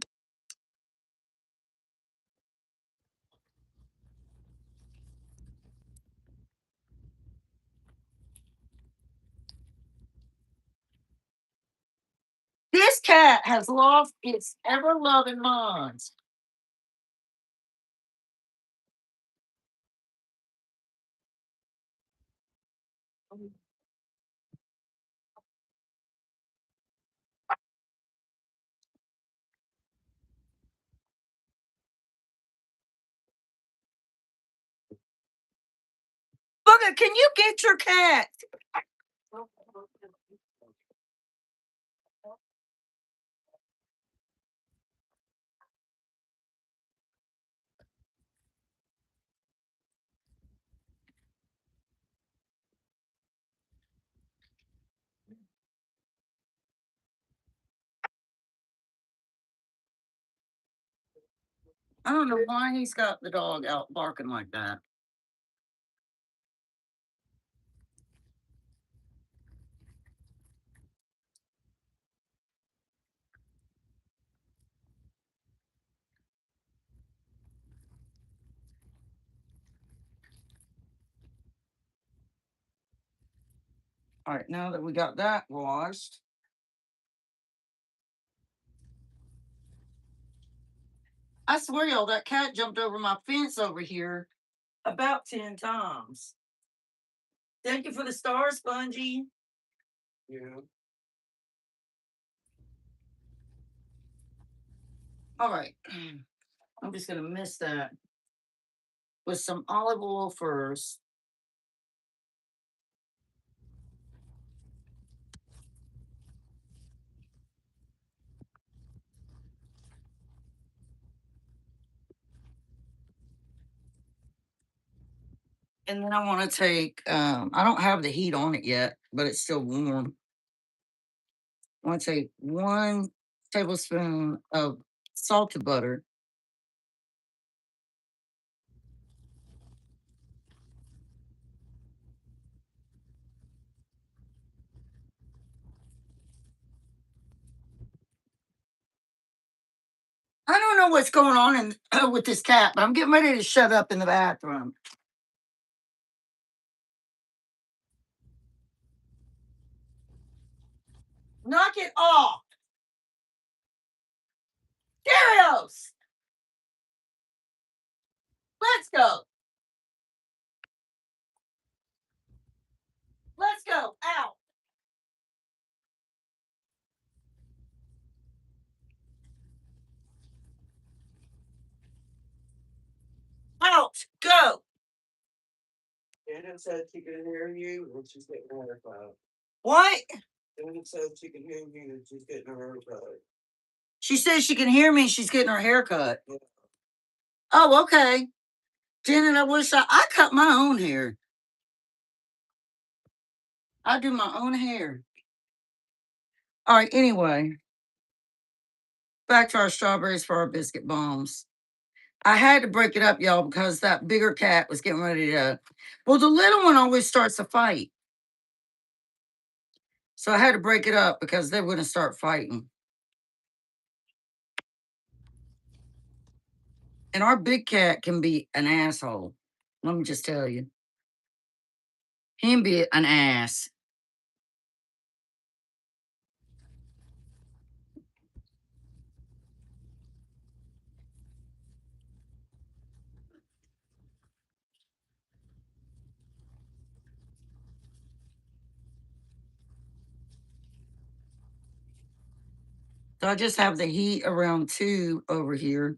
This cat has lost its ever loving mind. Booger, can you get your cat? I don't know why he's got the dog out barking like that. All right, now that we got that washed, I swear y'all, that cat jumped over my fence over here about 10 times. Thank you for the star, Spongy. Yeah. All right. I'm just gonna mix that with some olive oil first. And then I want to take, I don't have the heat on it yet, but it's still warm. I want to take 1 tablespoon of salted butter. I don't know what's going on with this cat, but I'm getting ready to shut up in the bathroom. Knock it off. Darius, let's go. Shannon said she can hear you when she's getting her haircut. What? Shannon said she can hear you when she's getting her haircut. She says she can hear me. She's getting her hair cut. Yeah. Oh, okay. Janet, I wish I cut my own hair. I do my own hair. All right, anyway, back to our strawberries for our biscuit bombs. I had to break it up, y'all, because that bigger cat was getting ready to. Well, the little one always starts a fight. So I had to break it up because they were going to start fighting. And our big cat can be an asshole. Let me just tell you. He can be an ass. So I just have the heat around 2 over here.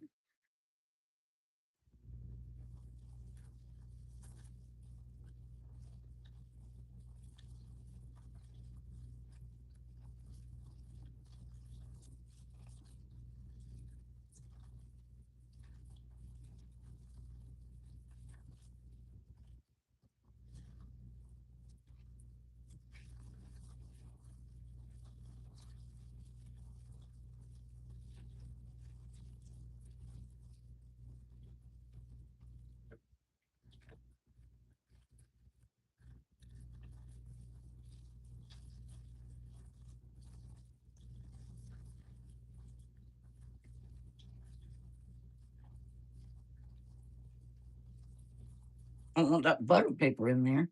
I don't want that butter paper in there.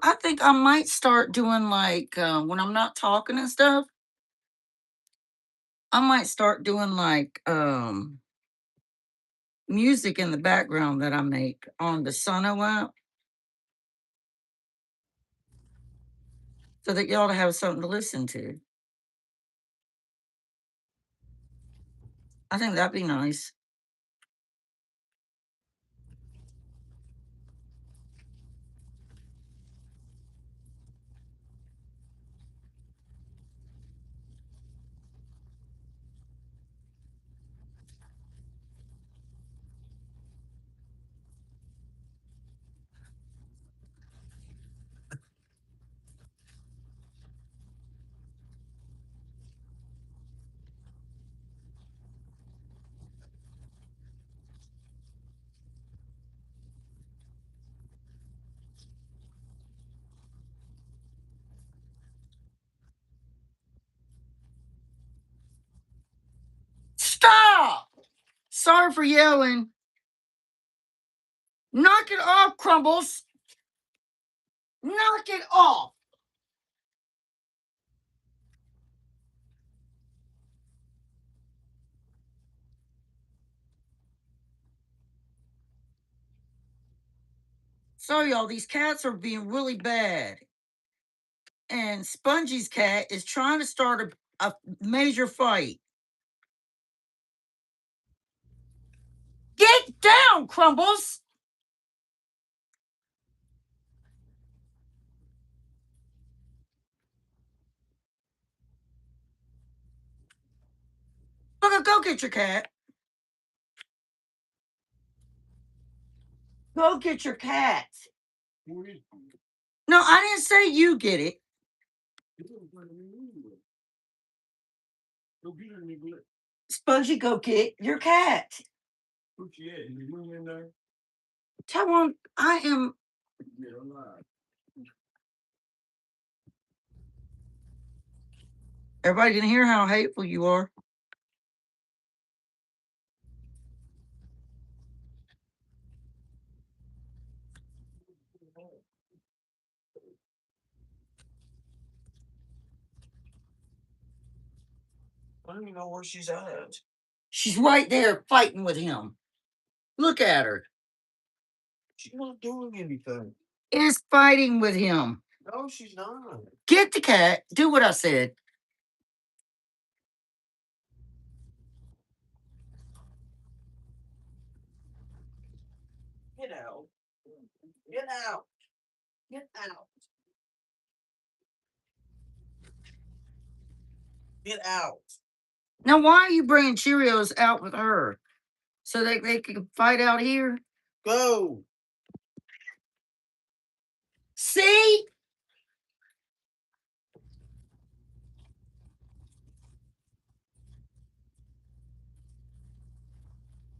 I think I might start doing like when I'm not talking and stuff. I might start doing like music in the background that I make on the Sono app, so that y'all have something to listen to. I think that'd be nice. Stop! Sorry for yelling. Knock it off, Crumbles. Knock it off. Sorry, y'all. These cats are being really bad. And Spongy's cat is trying to start a major fight. Get down, Crumbles. Look, go get your cat. Go get your cat. No, I didn't say you get it. Spongy, go get your cat. Tell him I am. Everybody can hear how hateful you are. I don't even know where she's at. She's right there fighting with him. Look at her. She's not doing anything. Is fighting with him. No, she's not. Get the cat. Do what I said. out. Get out. Get out. Get out. Now, why are you bringing Cheerios out with her? So they could fight out here? Go. See?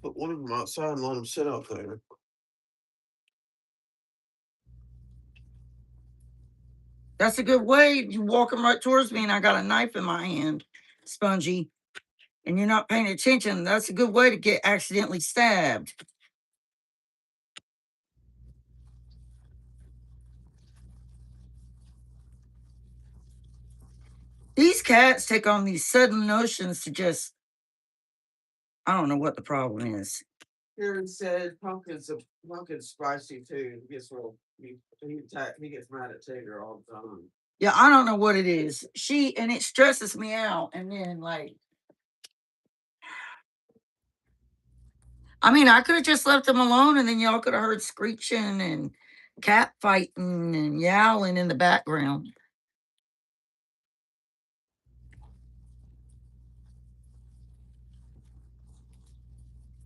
Put one of them outside and let them sit out there. That's a good way. You walking right towards me and I got a knife in my hand, Spongy, and you're not paying attention. That's a good way to get accidentally stabbed. These cats take on these sudden notions to just, I don't know what the problem is. Here said pumpkin's spicy too. He gets real. He gets mad at Tigger all the time. Yeah, I don't know what it is. And it stresses me out. And then, like, I mean, I could have just left them alone and then y'all could have heard screeching and cat fighting and yowling in the background.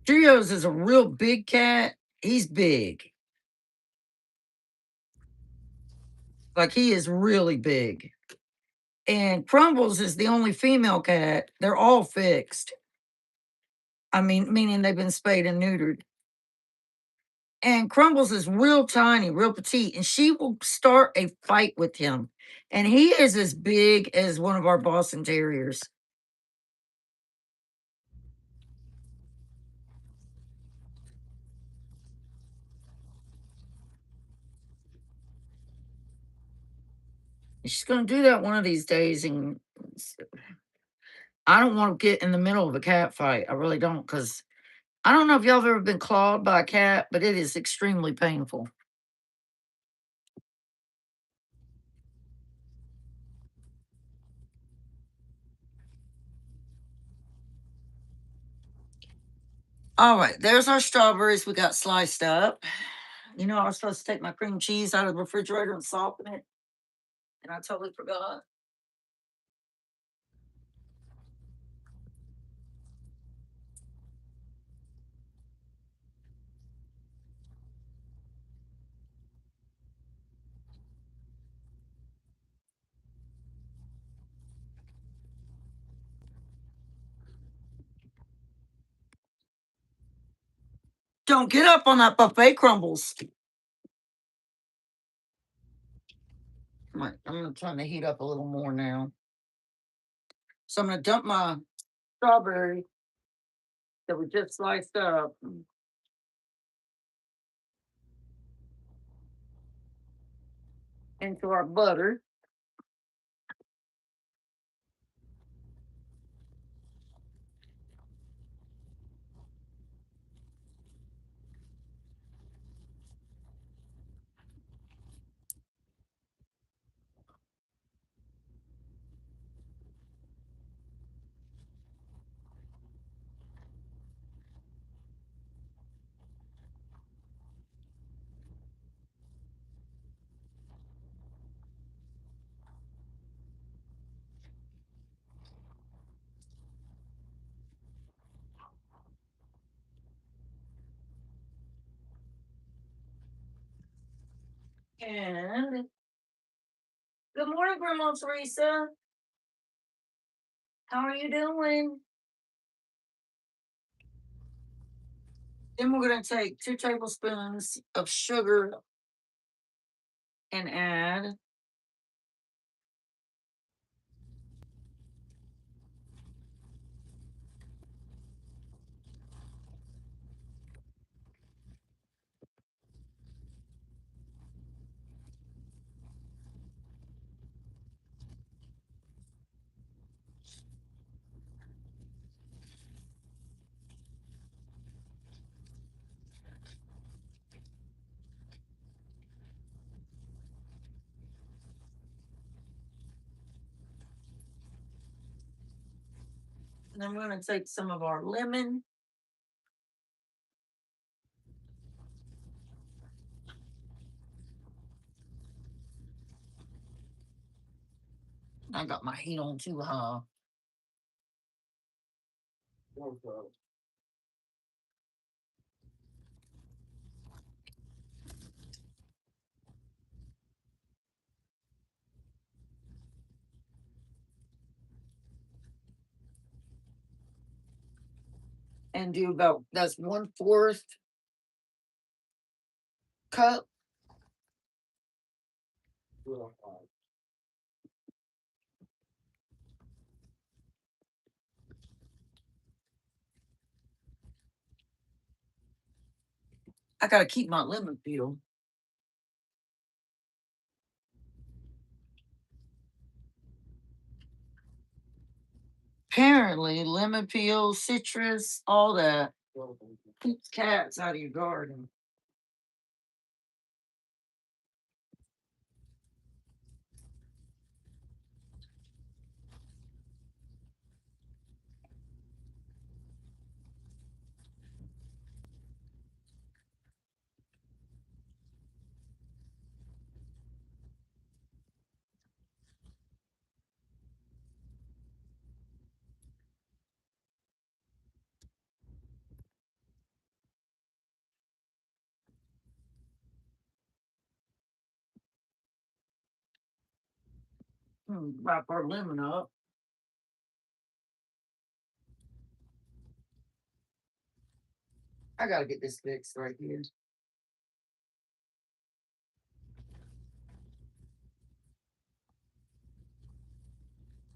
Cheerios is a real big cat. He's big. Like, he is really big. And Crumbles is the only female cat. They're all fixed. I mean, meaning they've been spayed and neutered. And Crumbles is real tiny, real petite, and she will start a fight with him. And he is as big as one of our Boston Terriers. She's going to do that one of these days. And I don't want to get in the middle of a cat fight. I really don't, because I don't know if y'all have ever been clawed by a cat, but it is extremely painful. All right, there's our strawberries we got sliced up. You know, I was supposed to take my cream cheese out of the refrigerator and soften it, and I totally forgot. Don't get up on that buffet, Crumbles. I'm going to turn the heat up a little more now. So I'm going to dump my strawberry that we just sliced up into our butter. And good morning, Grandma Teresa. How are you doing? Then we're going to take 2 tablespoons of sugar and add and then we're going to take some of our lemon. I got my heat on too high. Okay. And do about that's 1/4 cup. Yeah. I gotta keep my lemon peel. Apparently, lemon peel, citrus, all that keeps cats out of your garden. Wrap our lemon up. I gotta get this fixed right here.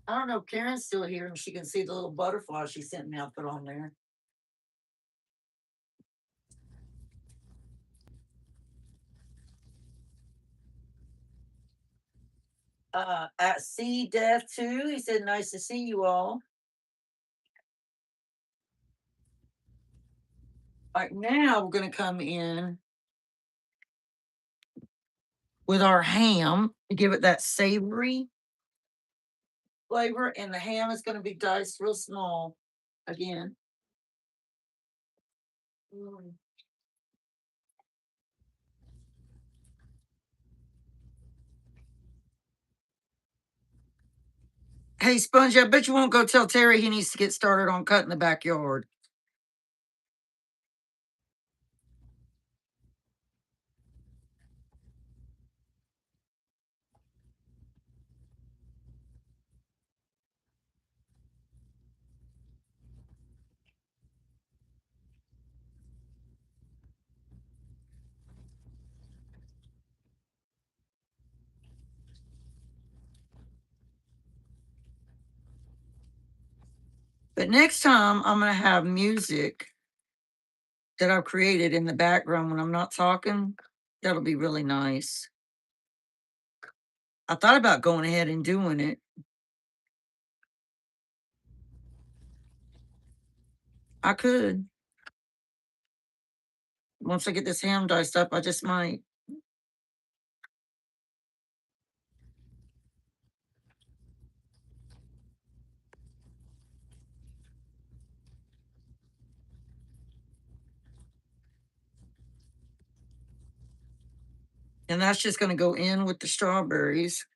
I don't know if Karen's still here and she can see the little butterfly she sent me. I'll put on there. At C Def 2, he said, nice to see you all. All right, now we're gonna come in with our ham to give it that savory flavor, and the ham is gonna be diced real small again. Hey, Spongy, I bet you won't go tell Terry he needs to get started on cutting the backyard. But next time, I'm going to have music that I've created in the background when I'm not talking. That'll be really nice. I thought about going ahead and doing it. I could. Once I get this ham diced up, I just might. And that's just going to go in with the strawberries.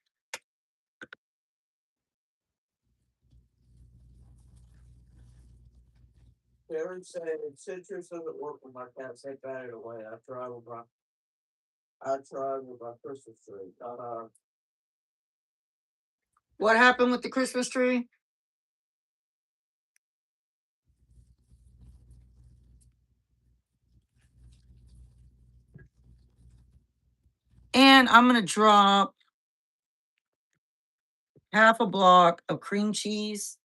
Terry said citrus doesn't work with my cats. They bat it away. I tried with my Christmas tree. What happened with the Christmas tree? And I'm going to drop half a block of cream cheese,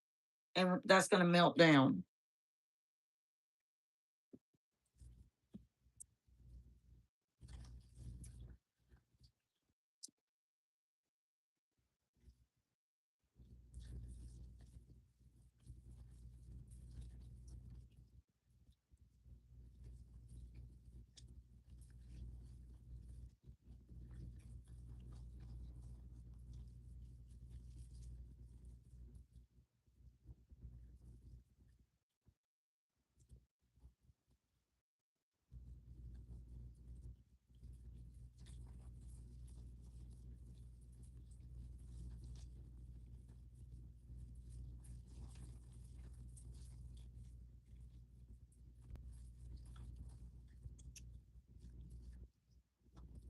and that's going to melt down.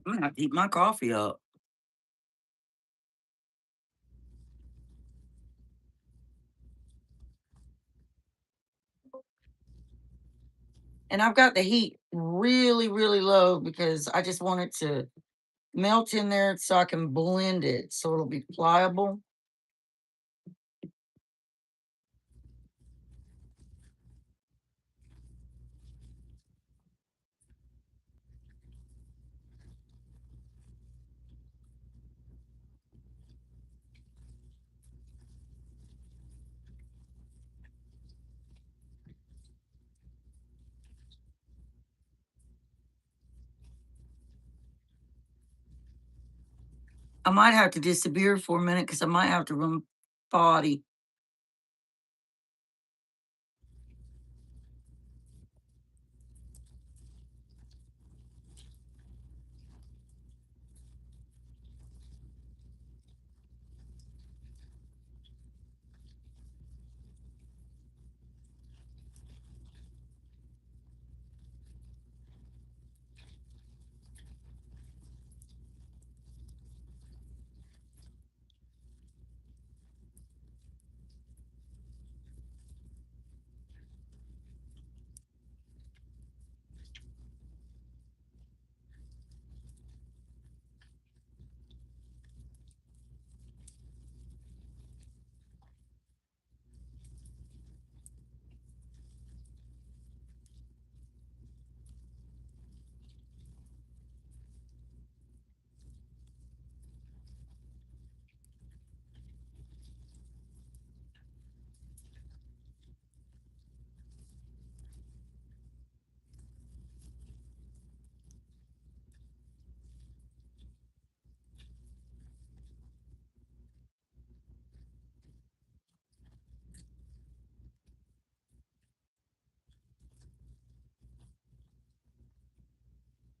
I'm gonna have to eat my coffee up. And I've got the heat really, really low because I just want it to melt in there so I can blend it so it'll be pliable. I might have to disappear for a minute because I might have to run body.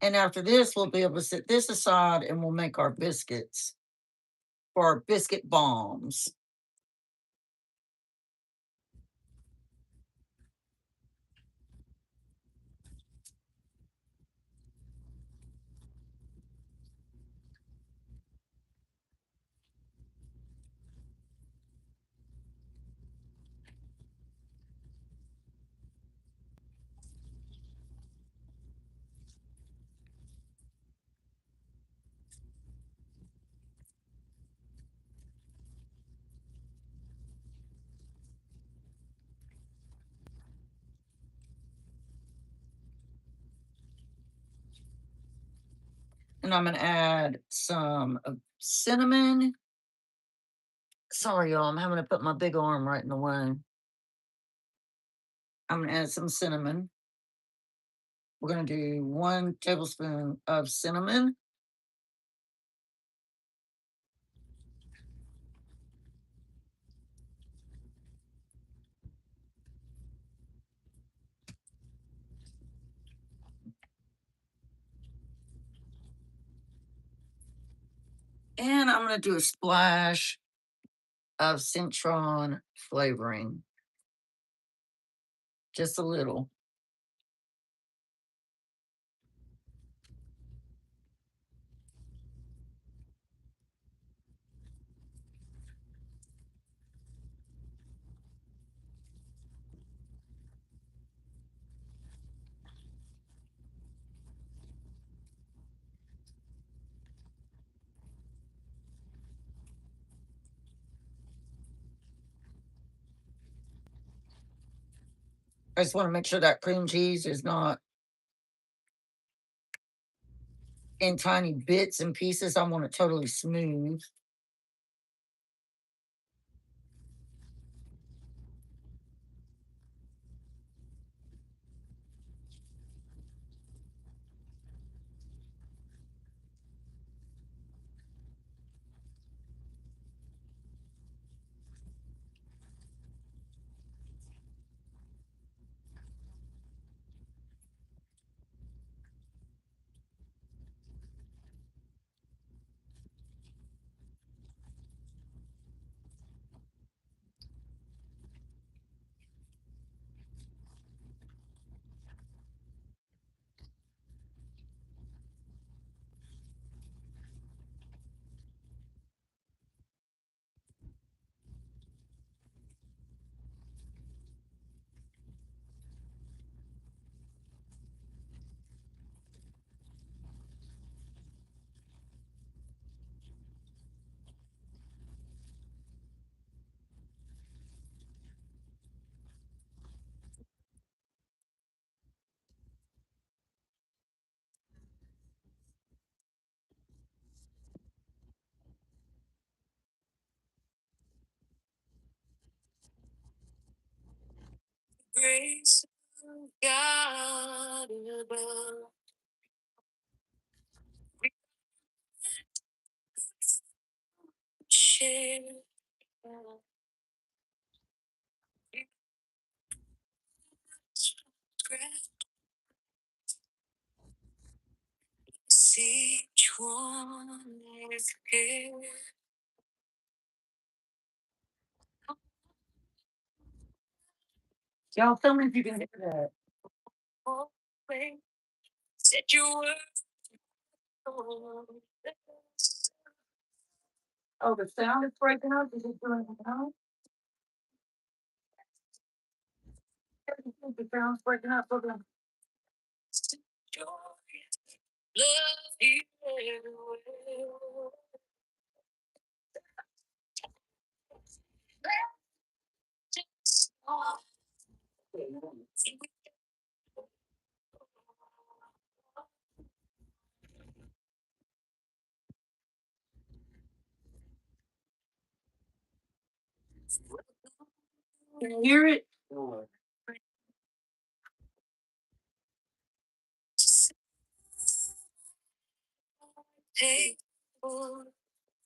And after this, we'll be able to set this aside and we'll make our biscuits for our biscuit bombs. And I'm going to add some cinnamon. Sorry, y'all, I'm having to put my big arm right in the way. I'm going to add some cinnamon. We're going to do 1 tablespoon of cinnamon. And I'm going to do a splash of citron flavoring. Just a little. I just want to make sure that cream cheese is not in tiny bits and pieces. I want it totally smooth. Grace of God above. Share. See which one is good. Y'all tell me if you can hear that. Oh, wait. Said you were. Oh, the sound is breaking up. Is it doing it now? The sound's breaking up. Hold on. Love you. Can you hear it?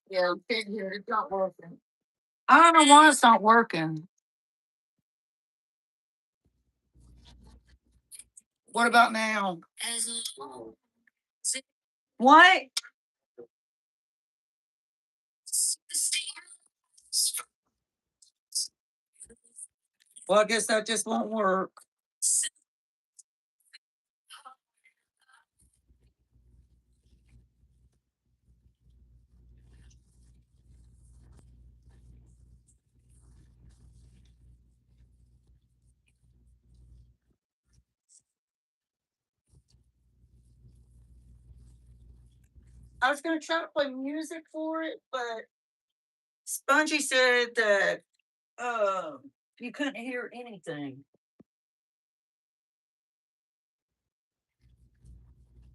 Yeah, I can't hear it. It's not working. I don't know why it's not working. What about now? What? Well, I guess that just won't work. I was gonna try to play music for it, but Spongy said that you couldn't hear anything.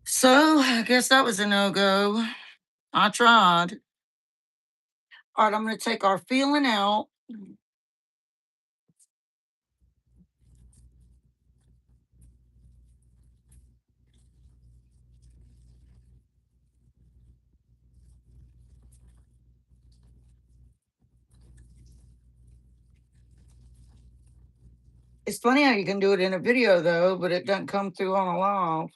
So I guess that was a no-go. I tried. All right, I'm gonna take our feeling out. It's funny how you can do it in a video though, but it doesn't come through on a live.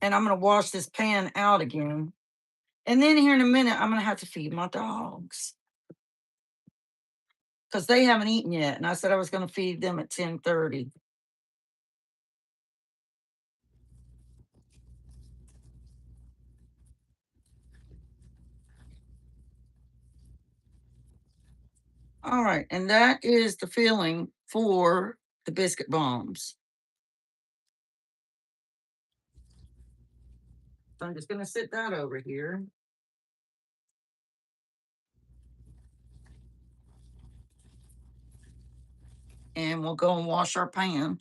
And I'm gonna wash this pan out again. And then here in a minute, I'm gonna have to feed my dogs. Because they haven't eaten yet. And I said I was gonna feed them at 10:30. All right, and that is the filling for the biscuit bombs. So I'm just gonna sit that over here. And we'll go and wash our pan.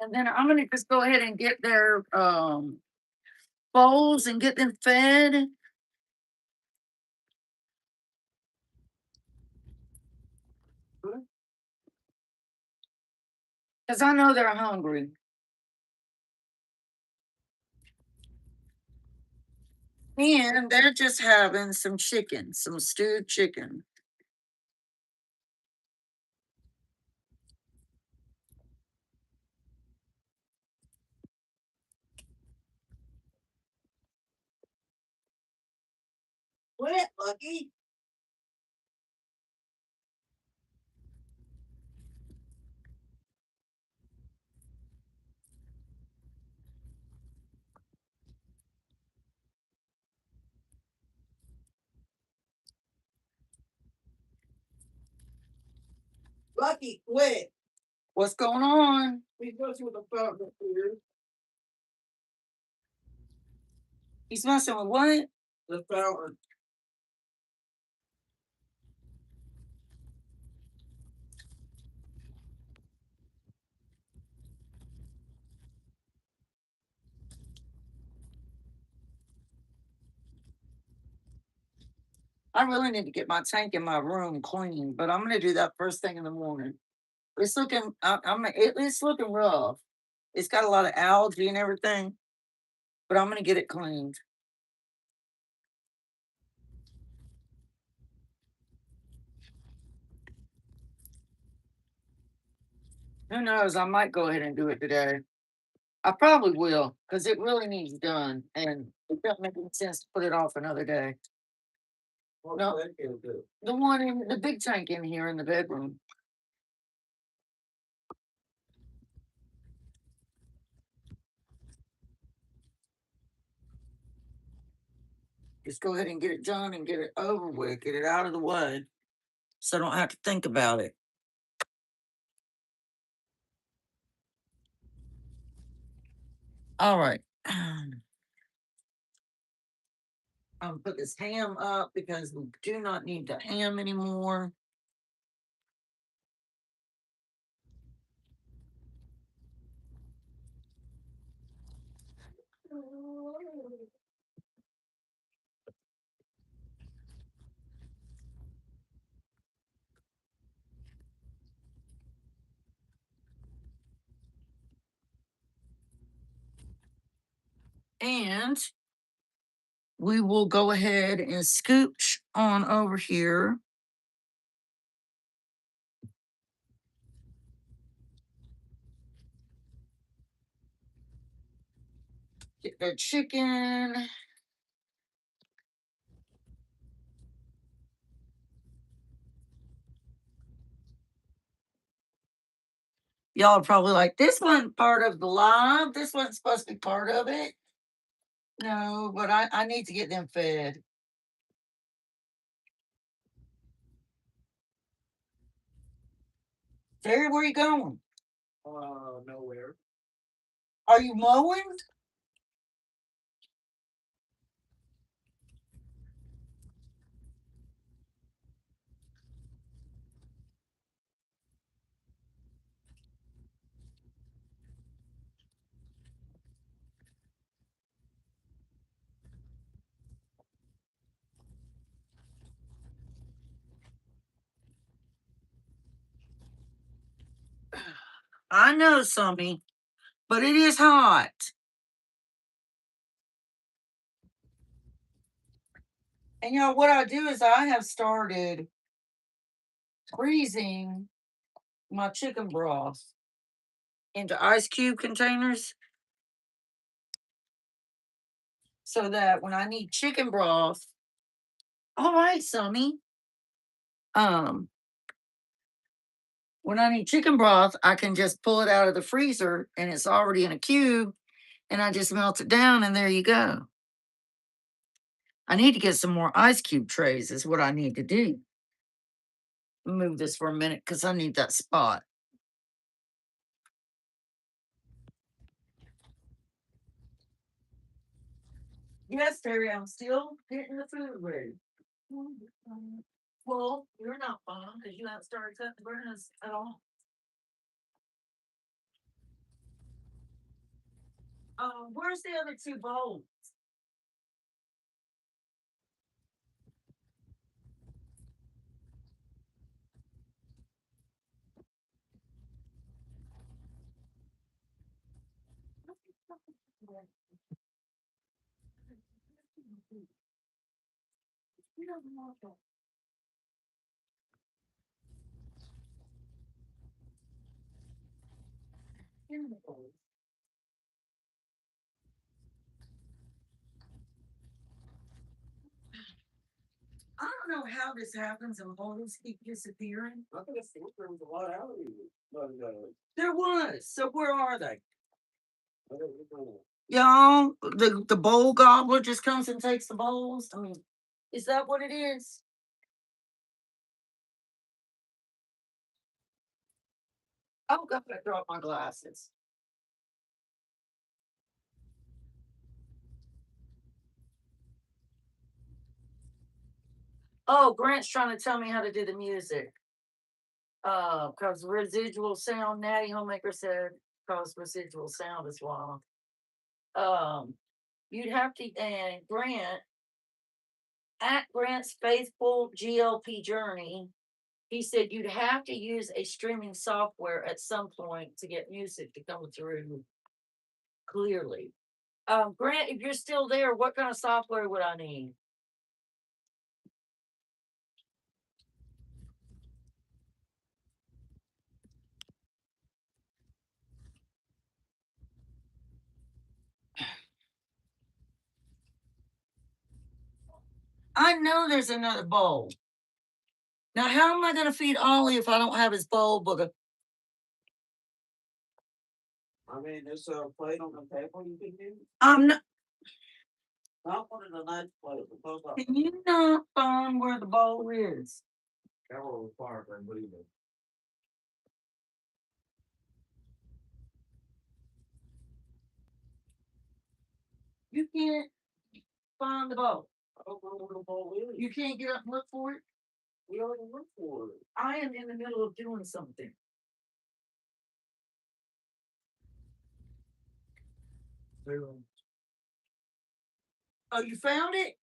And then I'm gonna just go ahead and get their bowls and get them fed. Because I know they're hungry. And they're just having some chicken, some stewed chicken. What, Lucky? Bucky, quit. What's going on? He goes with the fountain up here. He's messing with what? The fountain. I really need to get my tank in my room clean, but I'm gonna do that first thing in the morning. It's looking, it's looking rough. It's got a lot of algae and everything, but I'm gonna get it cleaned. Who knows? I might go ahead and do it today. I probably will because it really needs done, and it doesn't make any sense to put it off another day. What No. tank is it? The one in the big tank in here in the bedroom. Just go ahead and get it done and get it over with, get it out of the way, so I don't have to think about it. All right. I'm gonna put this ham up because we do not need the ham anymore. And we will go ahead and scooch on over here. Get the chicken. Y'all are probably like, this wasn't part of the live. This wasn't supposed to be part of it. No, but I need to get them fed. Terry, where you going? Nowhere. Are you mowing? I know, Sommy, but it is hot. And you know what I do is I have started freezing my chicken broth into ice cube containers so that when I need chicken broth, all right, Sommy. When I need chicken broth, I can just pull it out of the freezer and it's already in a cube and I just melt it down and there you go. I need to get some more ice cube trays, is what I need to do. Move this for a minute because I need that spot. Yes, Terry, I'm still getting the food ready. Well, you're not fun because you haven't started cutting the grass at all. Where's the other two bowls? I don't know how this happens and bowls keep disappearing. I think there was a lot out of you. But, There was. So where are they? I don't know. Y'all, the bowl gobbler just comes and takes the bowls. I mean, is that what it is? Oh, God, I dropped my glasses. Oh, Grant's trying to tell me how to do the music. Because residual sound, Natty Homemaker said, because residual sound is wrong. You'd have to, and Grant, at Grant's Faithful GLP Journey, he said you'd have to use a streaming software at some point to get music to come through clearly. Grant, if you're still there, what kind of software would I need? I know there's another bowl. Now, how am I going to feed Ollie if I don't have his bowl? I mean, there's a plate on the table you can use. I'm not. Not one of the nice plates. Can you not find where the bowl is? That will require them leaving. You can't find the bowl. I don't know where the bowl is. You can't get up and look for it. We already looked for it. I am in the middle of doing something. Oh, you found it?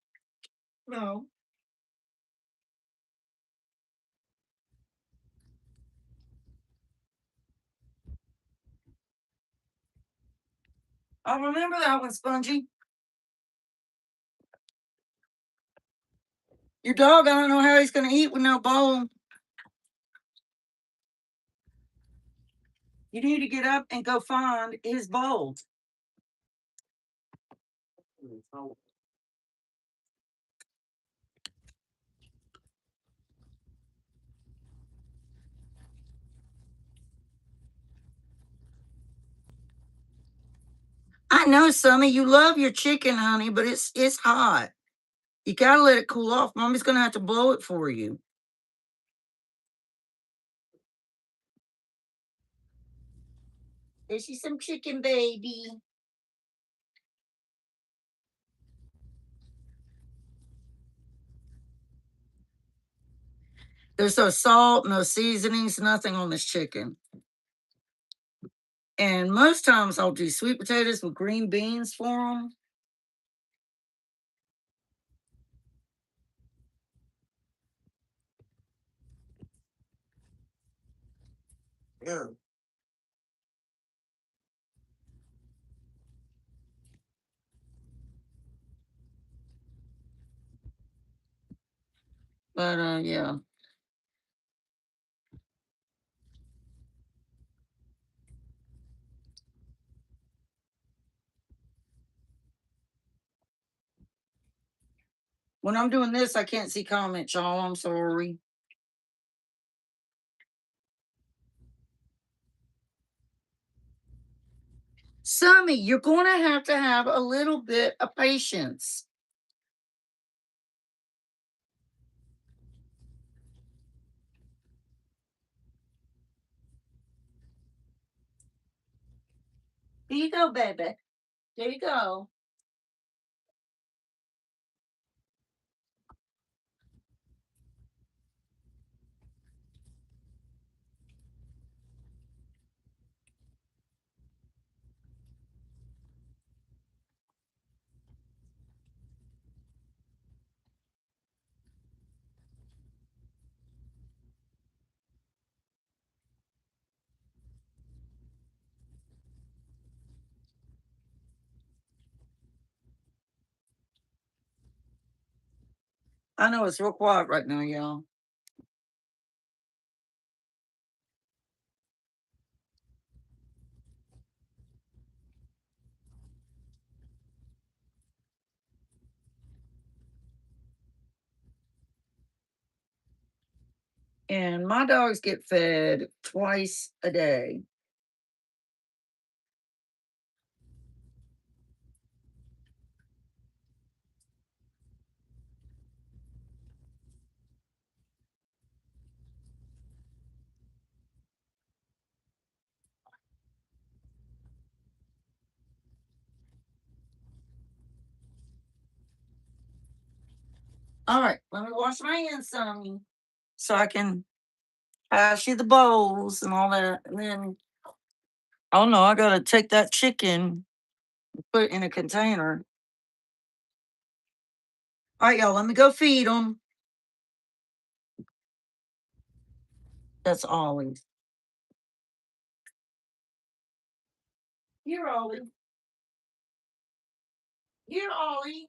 No. I remember that one, Spongy. Your dog, I don't know how he's going to eat with no bowl. You need to get up and go find his bowl. I know, Summer, you love your chicken, honey, but it's hot. You gotta let it cool off. Mommy's gonna have to blow it for you. This is some chicken, baby. There's no salt, no seasonings, nothing on this chicken. And most times I'll do sweet potatoes with green beans for them. Yeah. But yeah. When I'm doing this, I can't see comments, y'all. I'm sorry. Sammy, you're going to have a little bit of patience. Here you go, baby. There you go. I know it's real quiet right now, y'all. And my dogs get fed twice a day. All right, let me wash my hands some so I can pass you the bowls and all that. And then, oh no, I gotta take that chicken, put it in a container. All right, y'all, let me go feed them. That's Ollie. Here, Ollie. Here, Ollie.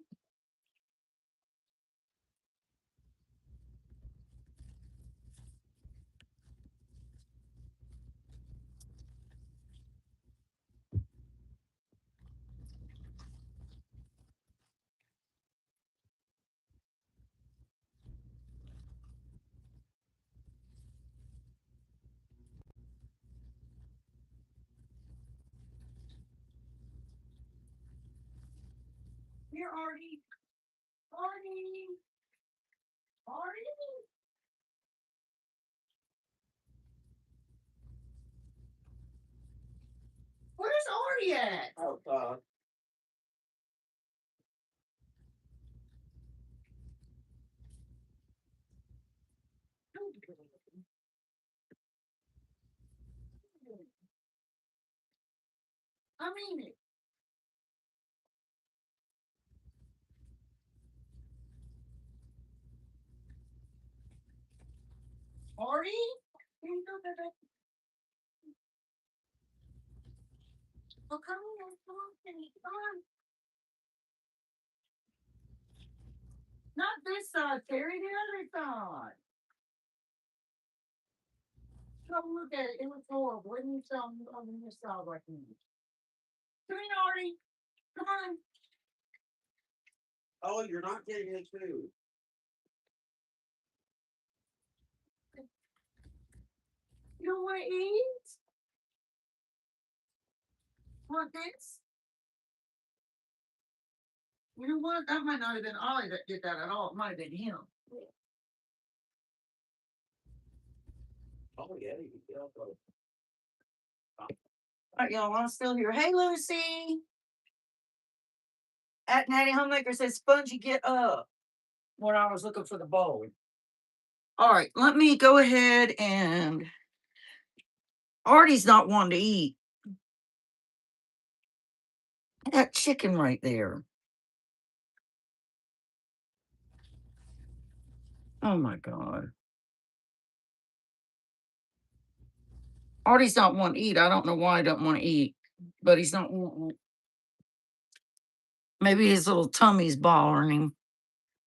Here, Artie. Artie. Artie. Where's Artie at? Outside. I mean it. Artie? Oh, come on, come on, Kenny, come on. Not this side, Terry, the other side. Come look at it. It was horrible. What didn't you tell me on this side like me? Come here, Artie. Come on. Oh, you're not getting his food. You don't want to eat? Want this? You know what? That might not have been Ollie that did that at all. It might have been him. Oh, yeah, you can tell. All right, y'all. I'm still here. Hey, Lucy. At Natty Homemaker says, Spongy, get up. When I was looking for the bowl. All right, let me go ahead and Artie's not wanting to eat. That chicken right there. Oh my God. Artie's not wanting to eat. I don't know why he doesn't want to eat, but he's not wanting. Maybe his little tummy's bothering him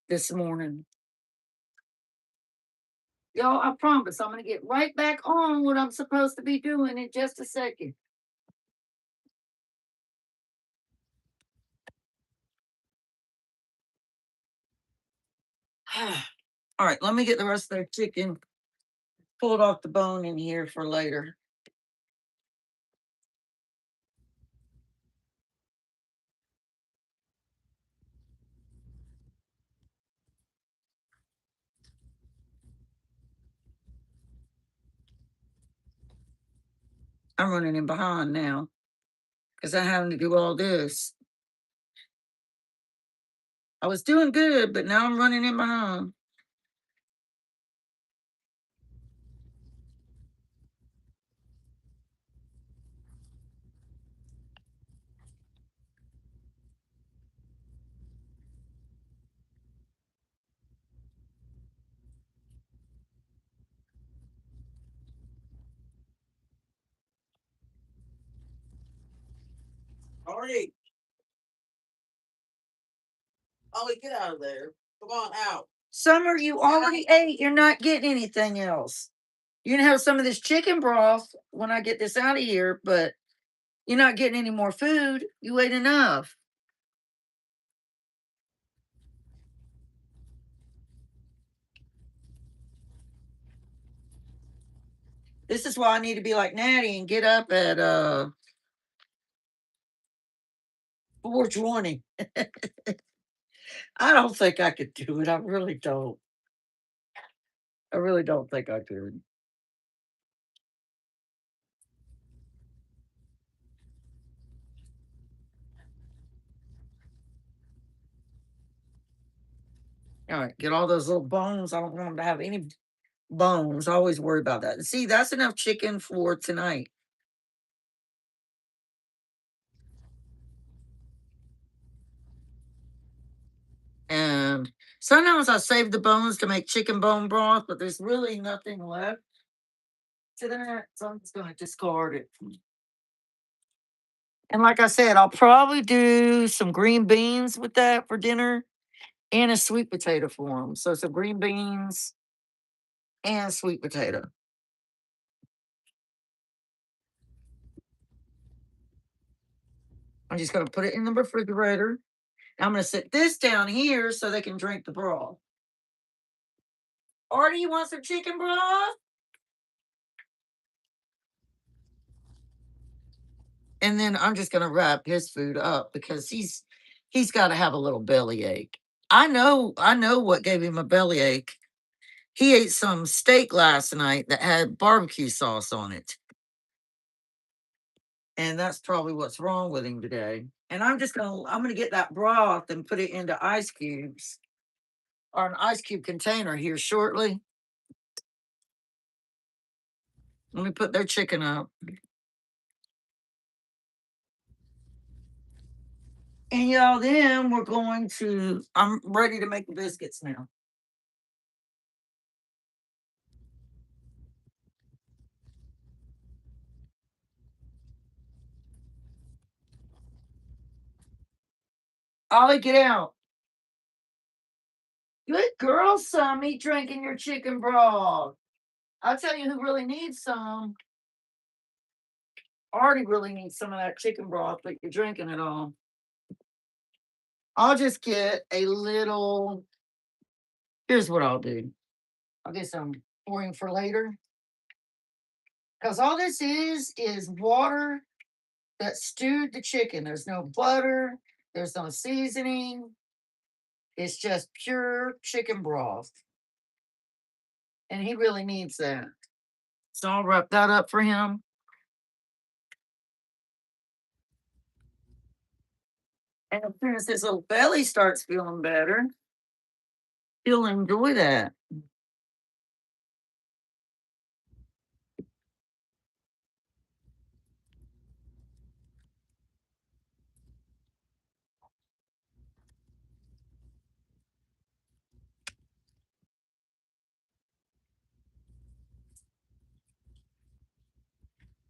this morning. Y'all, I promise I'm going to get right back on what I'm supposed to be doing in just a second. All right, let me get the rest of their chicken pulled off the bone in here for later. I'm running in behind now because I'm having to do all this. I was doing good, but now I'm running in behind. Artie! Ollie, get out of there. Come on out. Summer, you already ate. You're not getting anything else. You can have some of this chicken broth when I get this out of here, but you're not getting any more food. You ate enough. This is why I need to be like Natty and get up at 4:20. I don't think I could do it. I really don't. I really don't think I could. All right, get all those little bones. I don't want them to have any bones. I always worry about that. See, that's enough chicken for tonight. And sometimes I save the bones to make chicken bone broth, but there's really nothing left to that, so I'm just gonna discard it. And like I said, I'll probably do some green beans with that for dinner and a sweet potato for them. So some green beans and sweet potato. I'm just gonna put it in the refrigerator. I'm gonna sit this down here so they can drink the broth. Or do you want some chicken broth? And then I'm just gonna wrap his food up because he's got to have a little belly ache. I know what gave him a belly ache. He ate some steak last night that had barbecue sauce on it. And that's probably what's wrong with him today. And I'm gonna get that broth and put it into ice cubes or an ice cube container here shortly. Let me put their chicken up. And y'all, then we're going to, I'm ready to make the biscuits now. Ollie, get out. Good girl, Sammy, drinking your chicken broth. I'll tell you who really needs some. Artie really needs some of that chicken broth, but you're drinking it all. I'll just get a little. Here's what I'll do. I'll get some pouring for later. Because all this is water that stewed the chicken. There's no butter, there's no seasoning. It's just pure chicken broth. And he really needs that. So I'll wrap that up for him. And as soon as his little belly starts feeling better, he'll enjoy that.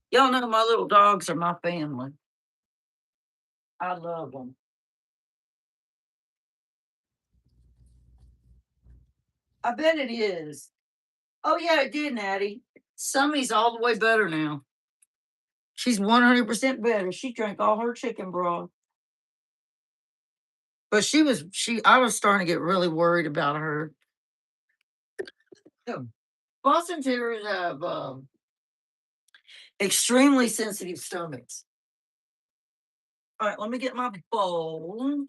Y'all know my little dogs are my family. I love them. I bet it is. Oh, yeah, it did, Natty. Summy's all the way better now. She's 100% better. She drank all her chicken broth. But I was starting to get really worried about her. So, Boston Terriers have extremely sensitive stomachs. All right, let me get my bowl.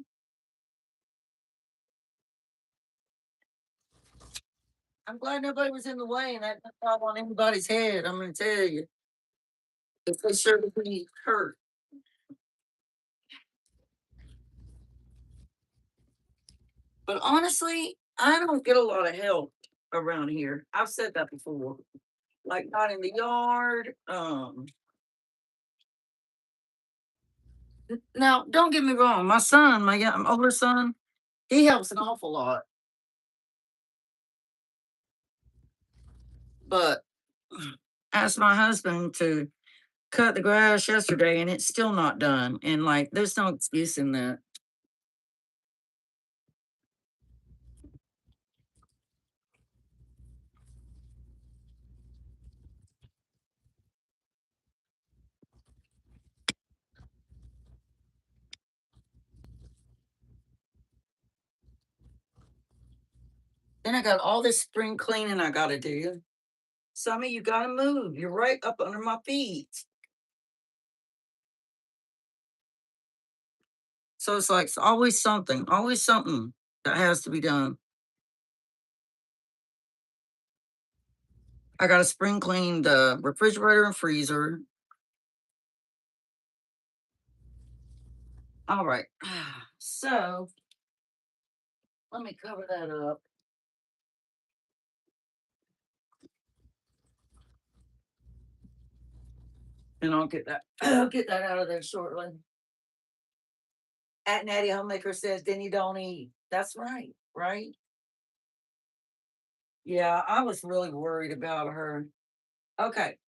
I'm glad nobody was in the way and that fell on anybody's head. I'm going to tell you. If they sure would be hurt. But honestly, I don't get a lot of help around here. I've said that before. Like not in the yard. Now don't get me wrong. My son, my older son, he helps an awful lot. But asked my husband to cut the grass yesterday and it's still not done. And like there's no excuse in that. Then I got all this spring cleaning I gotta do. Some of you gotta move. You're right up under my feet. So it's always something that has to be done. I gotta spring clean the refrigerator and freezer. All right. So Let me cover that up. And I'll get that I'll get that out of there shortly. At Natty Homemaker says, then you don't eat. That's right, right? Yeah, I was really worried about her. Okay.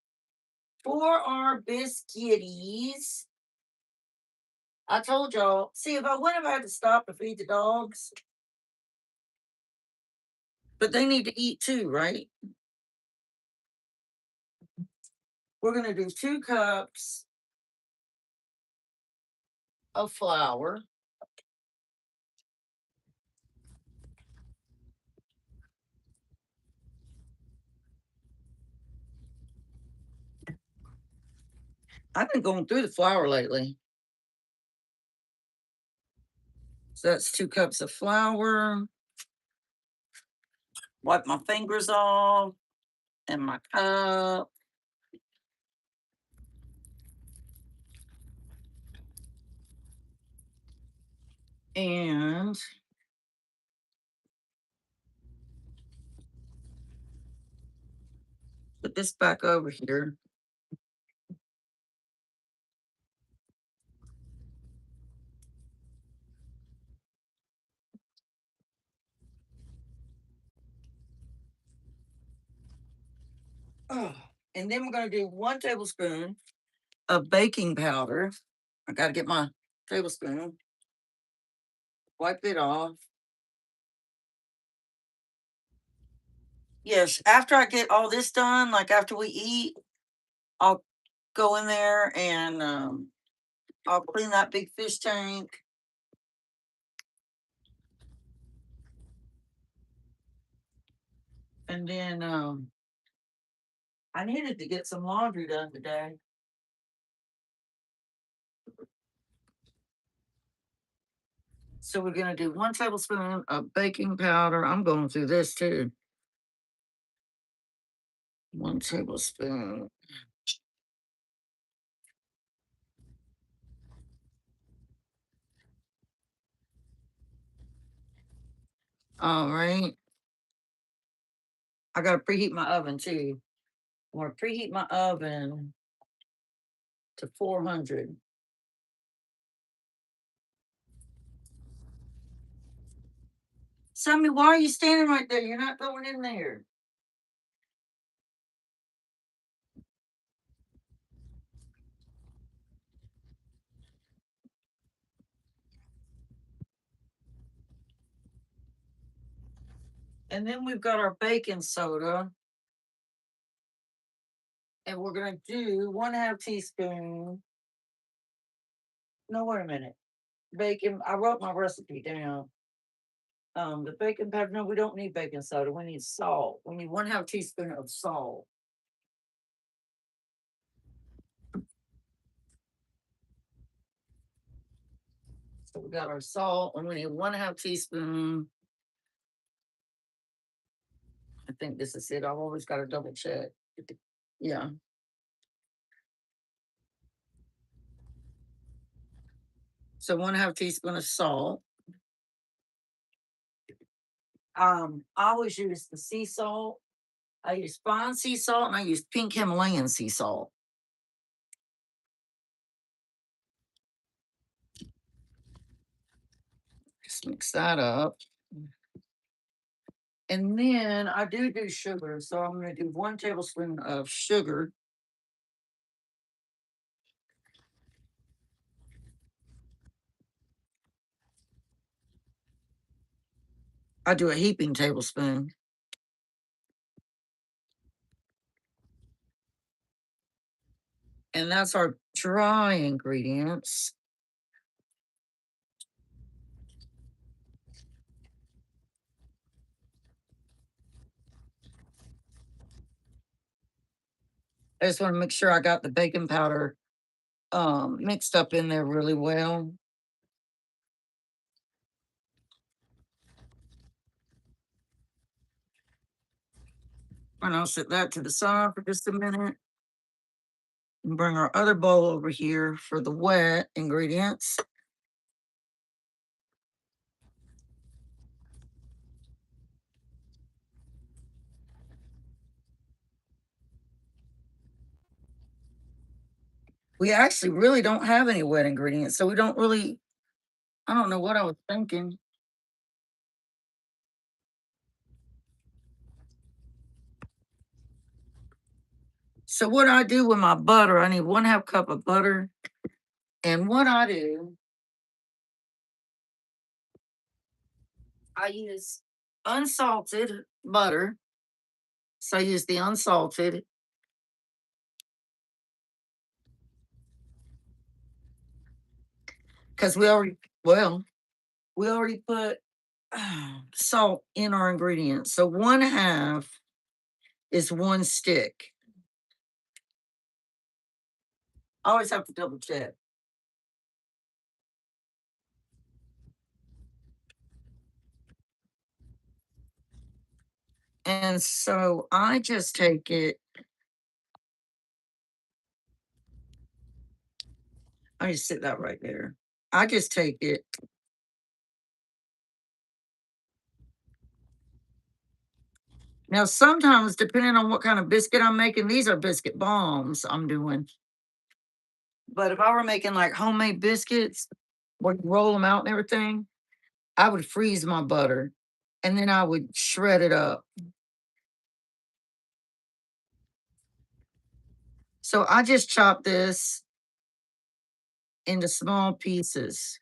For our biscuities, I told y'all, see, if I wouldn't have had to stop to feed the dogs, but they need to eat too, right? We're going to do 2 cups of flour. I've been going through the flour lately. So that's 2 cups of flour. Wipe my fingers off and my cup. And put this back over here. Oh, and then we're going to do 1 tablespoon of baking powder. I got to get my tablespoon. Wipe it off. Yes, after I get all this done, like after we eat, I'll go in there and I'll clean that big fish tank. And then I needed to get some laundry done today. So we're going to do 1 tablespoon of baking powder. I'm going through this too. 1 tablespoon. All right. I got to preheat my oven too. I'm going to preheat my oven to 400. Sammy, why are you standing right there? You're not going in there. And then we've got our baking soda. And we're going to do 1/2 teaspoon. No, wait a minute. Bacon. I wrote my recipe down. The baking powder. No, we don't need baking soda. We need salt. We need 1/2 teaspoon of salt. So we got our salt, and we need 1/2 teaspoon. I think this is it. I've always got to double check. Yeah. So 1/2 teaspoon of salt. I always use the sea salt. I use fine sea salt and I use pink Himalayan sea salt. Just mix that up. And then I do sugar. So I'm going to do 1 tablespoon of sugar. I do a heaping tablespoon. And that's our dry ingredients. I just want to make sure I got the baking powder mixed up in there really well. And I'll set that to the side for just a minute. And bring our other bowl over here for the wet ingredients. We actually really don't have any wet ingredients, so we don't really. I don't know what I was thinking. So what I do with my butter, I need 1/2 cup of butter, and what I do, I use unsalted butter. So I use the unsalted because we already put salt in our ingredients. So 1/2 is 1 stick. I always have to double check. And so I just take it, I just sit that right there. I just take it. Now, sometimes, depending on what kind of biscuit I'm making, these are biscuit bombs I'm doing. But if I were making like homemade biscuits, where you roll them out and everything, I would freeze my butter and then I would shred it up. So I just chop this into small pieces.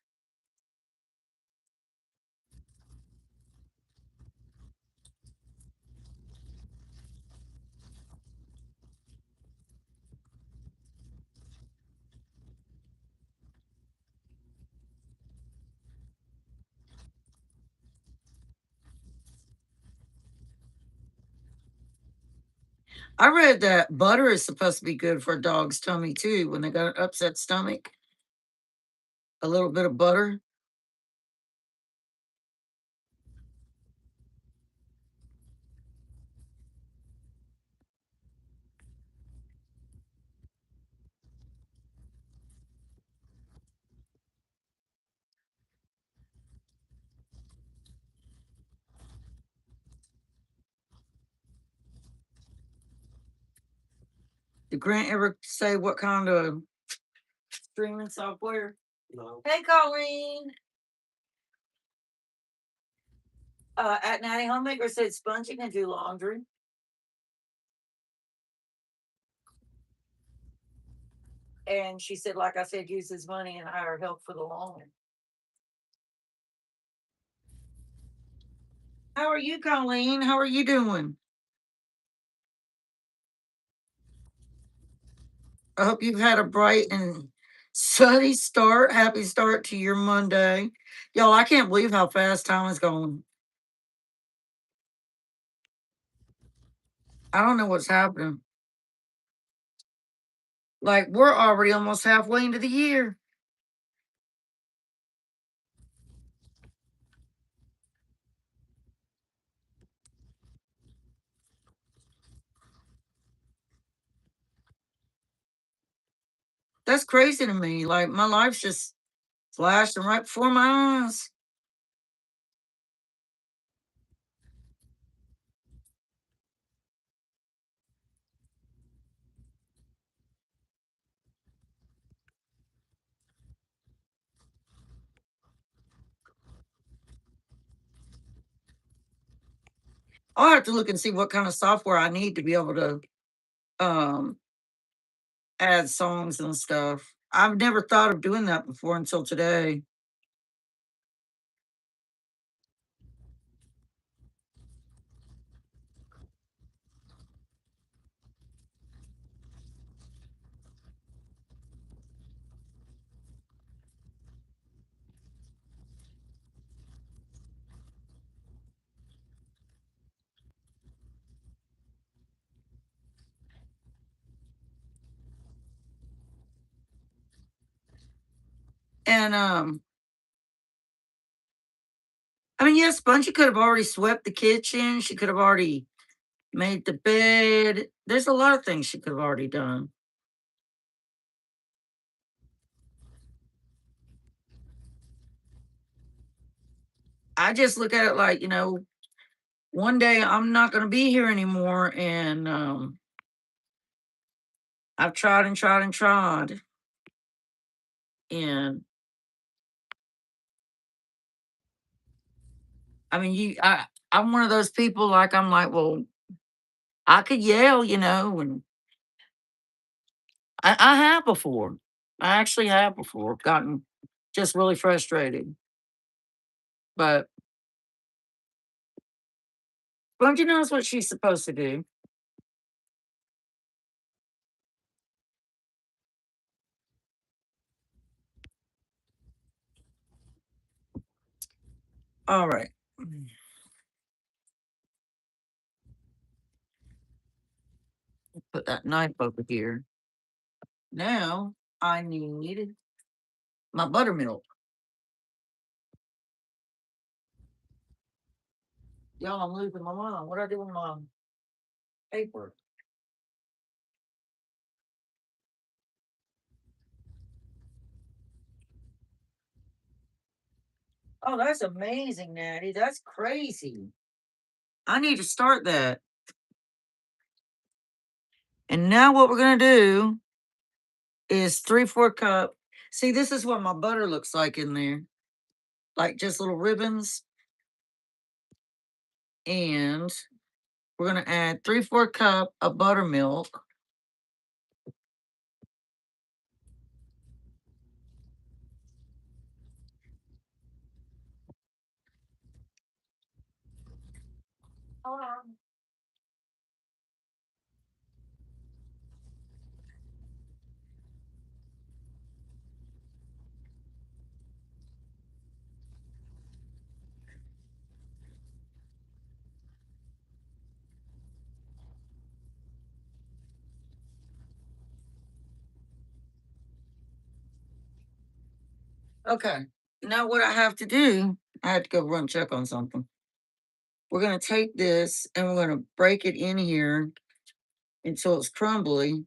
I read that butter is supposed to be good for a dog's tummy too when they got an upset stomach. A little bit of butter. Did Grant ever say what kind of streaming software? No. Hey, Colleen. At Natty Homemaker said Spongy can do laundry. And she said, like I said, use his money and hire help for the lawn. How are you, Colleen? How are you doing? I hope you've had a bright and sunny start. Happy start to your Monday. Y'all, I can't believe how fast time is going. I don't know what's happening. Like, we're already almost halfway into the year. That's crazy to me. Like, my life's just flashing right before my eyes. I'll have to look and see what kind of software I need to be able to um add songs and stuff. I've never thought of doing that before until today. And I mean, yes, Spongy could have already swept the kitchen. She could have already made the bed. There's a lot of things she could have already done. I just look at it like, one day I'm not going to be here anymore. And I've tried and tried and tried. And I mean, I'm one of those people like I'm like, well, I could yell, and I have before. I actually have before gotten just really frustrated. But Bungie knows what she's supposed to do. All right. Put that knife over here. Now I need my buttermilk. Y'all, I'm losing my mind. What do I do with my paper? Oh, that's amazing, Natty. That's crazy. I need to start that. And now what we're gonna do is 3/4 cup. See, this is what my butter looks like in there. Like just little ribbons. And we're gonna add 3/4 cup of buttermilk. Hold on. Okay. Now what I have to do, I have to go run check on something. We're gonna take this and we're gonna break it in here until it's crumbly.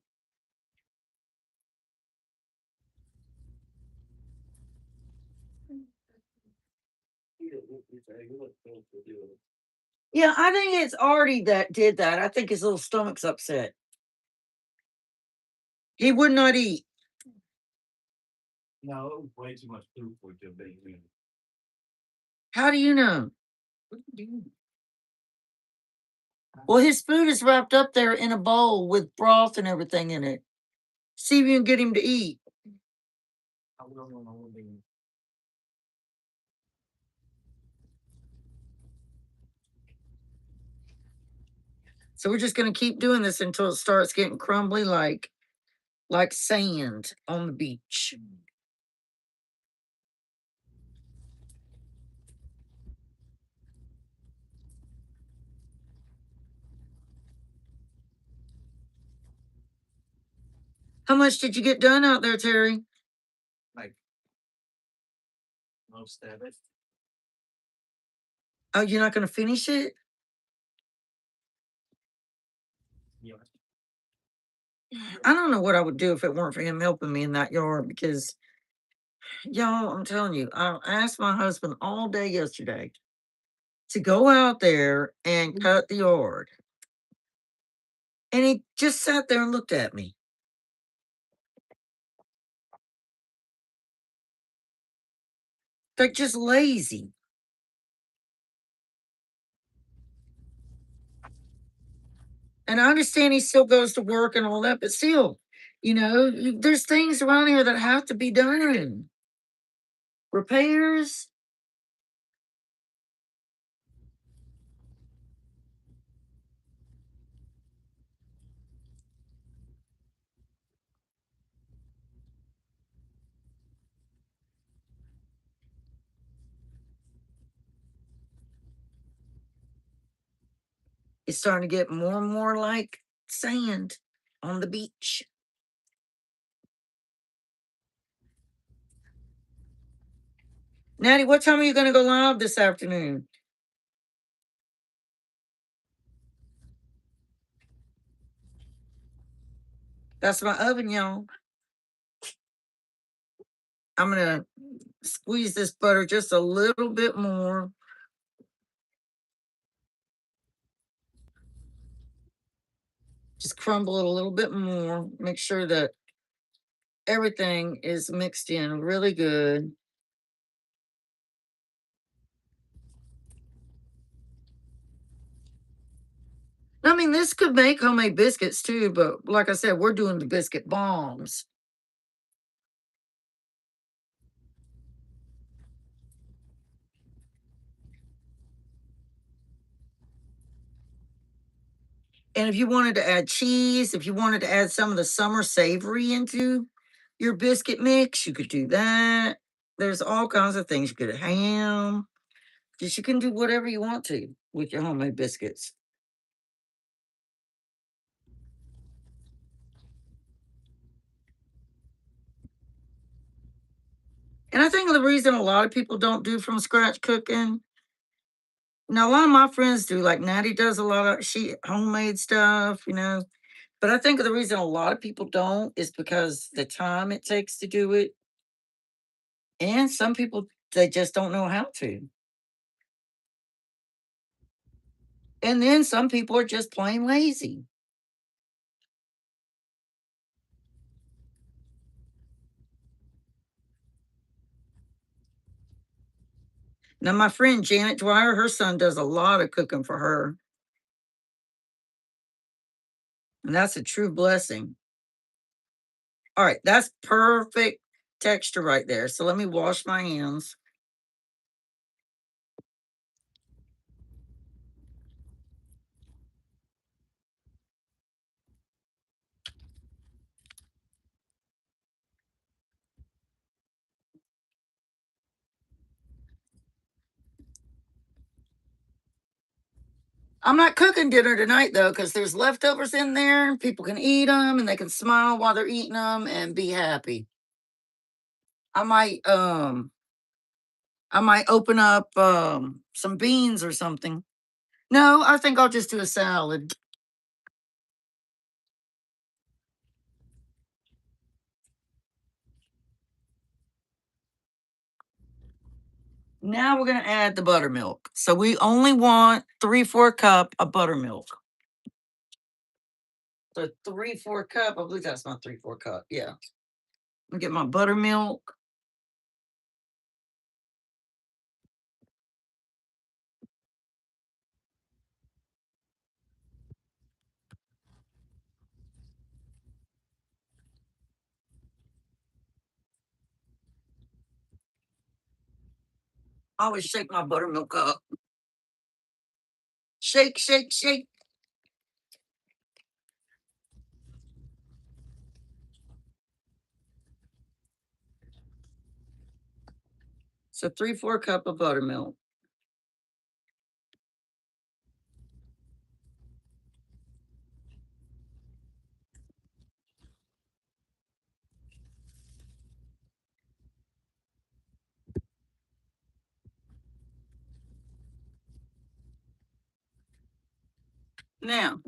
Yeah, I think it's Artie that did that. I think his little stomach's upset. He would not eat. No, it was way too much food for your baby. How do you know? Well, his food is wrapped up there in a bowl with broth and everything in it. See if you can get him to eat. I don't know. So we're just gonna keep doing this until it starts getting crumbly like sand on the beach. How much did you get done out there, Terry? Like most of it. Oh, you're not gonna finish it? Yeah. I don't know what I would do if it weren't for him helping me in that yard because y'all, I'm telling you, I asked my husband all day yesterday to go out there and cut the yard. And he just sat there and looked at me. They're just lazy. And I understand he still goes to work and all that, but still, there's things around here that have to be done. Repairs. It's starting to get more and more like sand on the beach. Natty, what time are you going to go live this afternoon? That's my oven, y'all. I'm going to squeeze this butter just a little bit more. Just crumble it a little bit more. Make sure that everything is mixed in really good. I mean, this could make homemade biscuits too, but like I said, we're doing the biscuit bombs. And if you wanted to add cheese, if you wanted to add some of the summer savory into your biscuit mix, you could do that. There's all kinds of things. You could ham. Just you can do whatever you want to with your homemade biscuits. And I think the reason a lot of people don't do from scratch cooking. Now, a lot of my friends do, like Natty does a lot of she homemade stuff, you know. But I think the reason a lot of people don't is because the time it takes to do it. And some people they just don't know how to. And then some people are just plain lazy. Now, my friend Janet Dwyer, her son does a lot of cooking for her. And that's a true blessing. All right, that's perfect texture right there. So let me wash my hands. I'm not cooking dinner tonight though, because there's leftovers in there. People can eat them and they can smile while they're eating them and be happy. I might I might open up some beans or something. No, I think I'll just do a salad. Now we're gonna add the buttermilk. So we only want 3/4 cup of buttermilk. So 3/4 cup, I believe that's not 3/4 cup. Yeah. Let me get my buttermilk. I always shake my buttermilk up. Shake, shake, shake. So 3/4 cup of buttermilk. Now,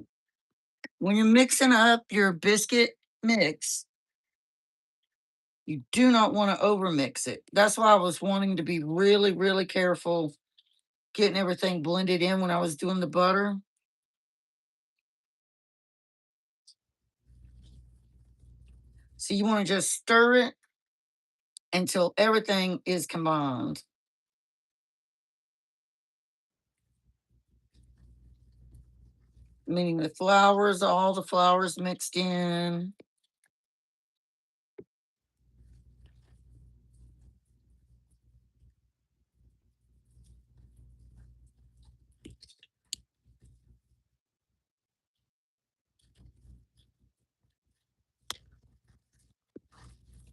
when you're mixing up your biscuit mix, you do not want to overmix it. That's why I was wanting to be really, really careful getting everything blended in when I was doing the butter. So you want to just stir it until everything is combined. Meaning the flours, all the flours mixed in.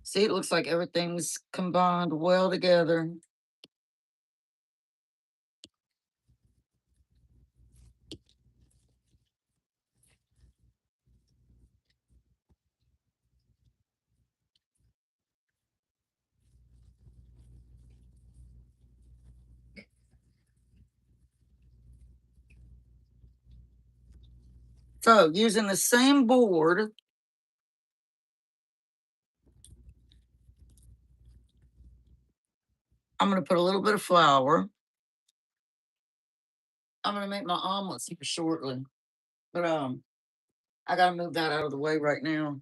See, it looks like everything's combined well together. So using the same board, I'm going to put a little bit of flour. I'm going to make my omelets here shortly, but I got to move that out of the way right now.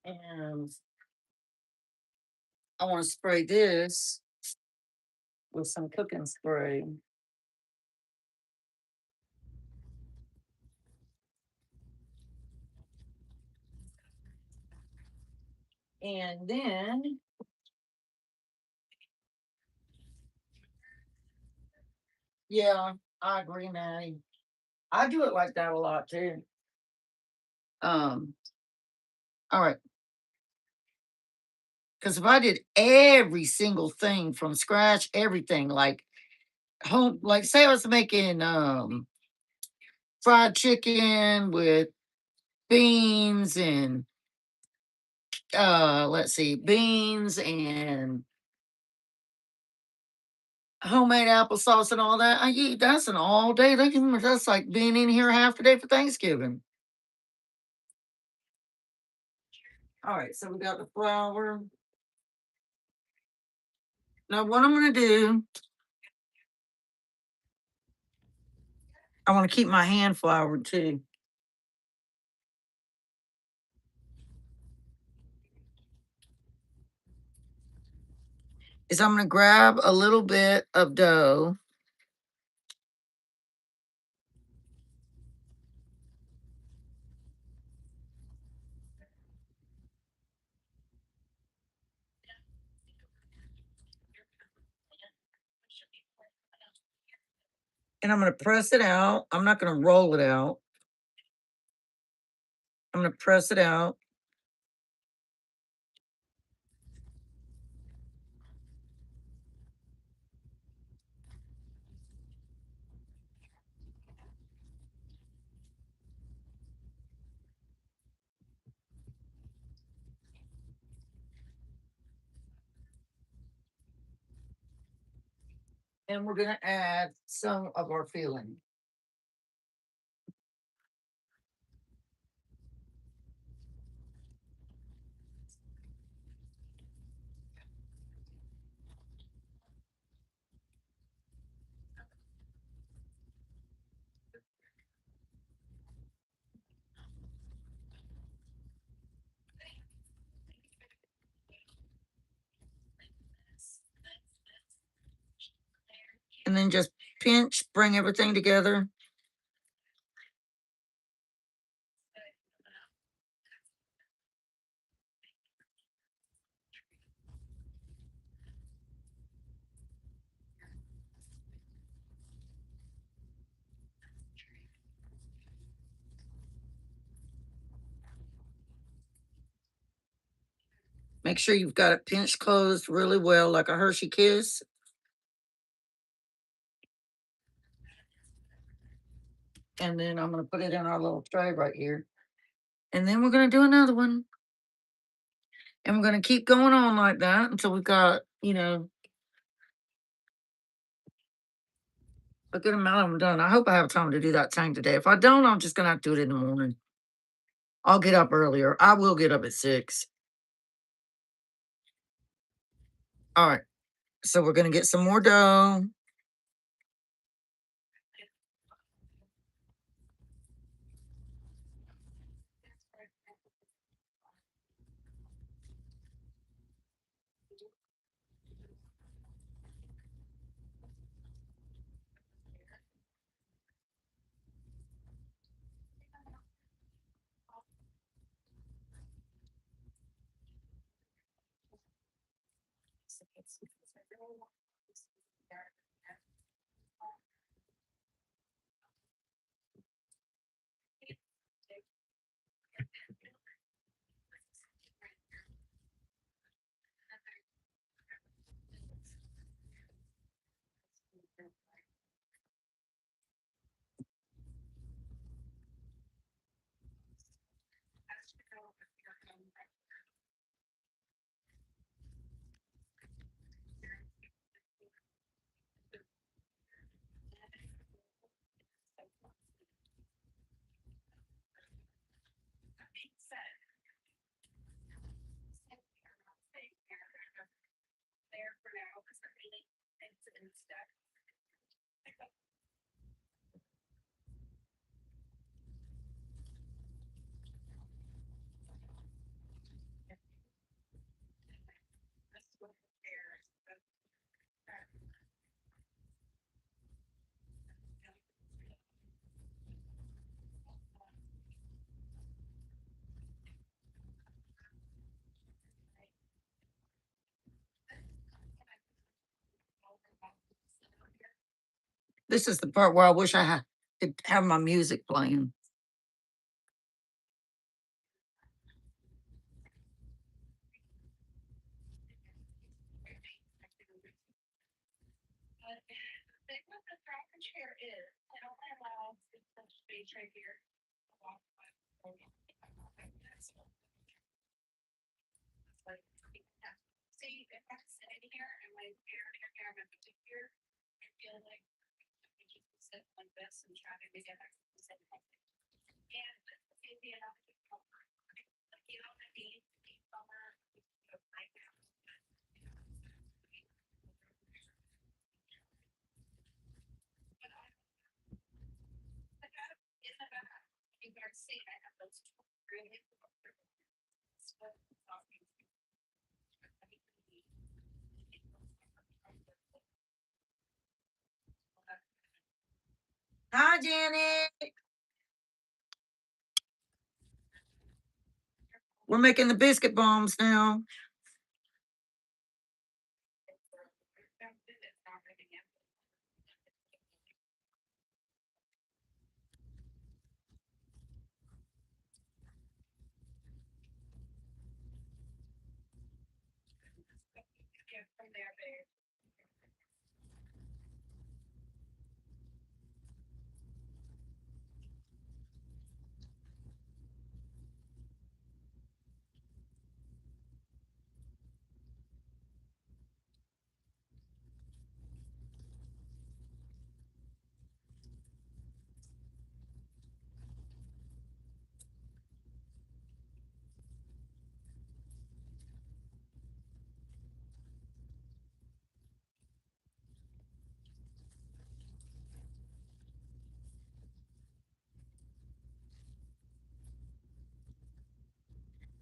And I want to spray this with some cooking spray. And then, yeah, I agree, Maddie. I do it like that a lot too. Um, all right. Because if I did every single thing from scratch, everything like home, like say I was making fried chicken with beans and let's see, beans and homemade applesauce and all that. I eat that's an all day. That's like being in here half the day for Thanksgiving. All right, so we got the flour. Now, what I'm going to do, I want to keep my hand floured too. Is I'm going to grab a little bit of dough. And I'm going to press it out. I'm not going to roll it out. I'm going to press it out. And we're going to add some of our filling. And then just pinch, bring everything together. Make sure you've got it pinched closed really well, like a Hershey kiss. And then I'm going to put it in our little tray right here. And then we're going to do another one. And we're going to keep going on like that until we've got, a good amount of them done. I hope I have time to do that tang today. If I don't, I'm just going to have to do it in the morning. I'll get up earlier. I will get up at 6. All right. So we're going to get some more dough. This is the part where I wish could have my music playing. Hi, Janet. We're making the biscuit bombs now.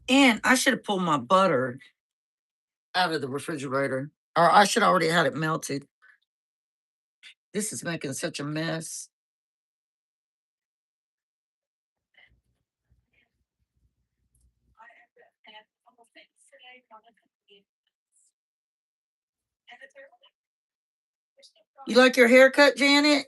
And I should have pulled my butter out of the refrigerator, or I should already had it melted. This is making such a mess. You like your haircut, Janet?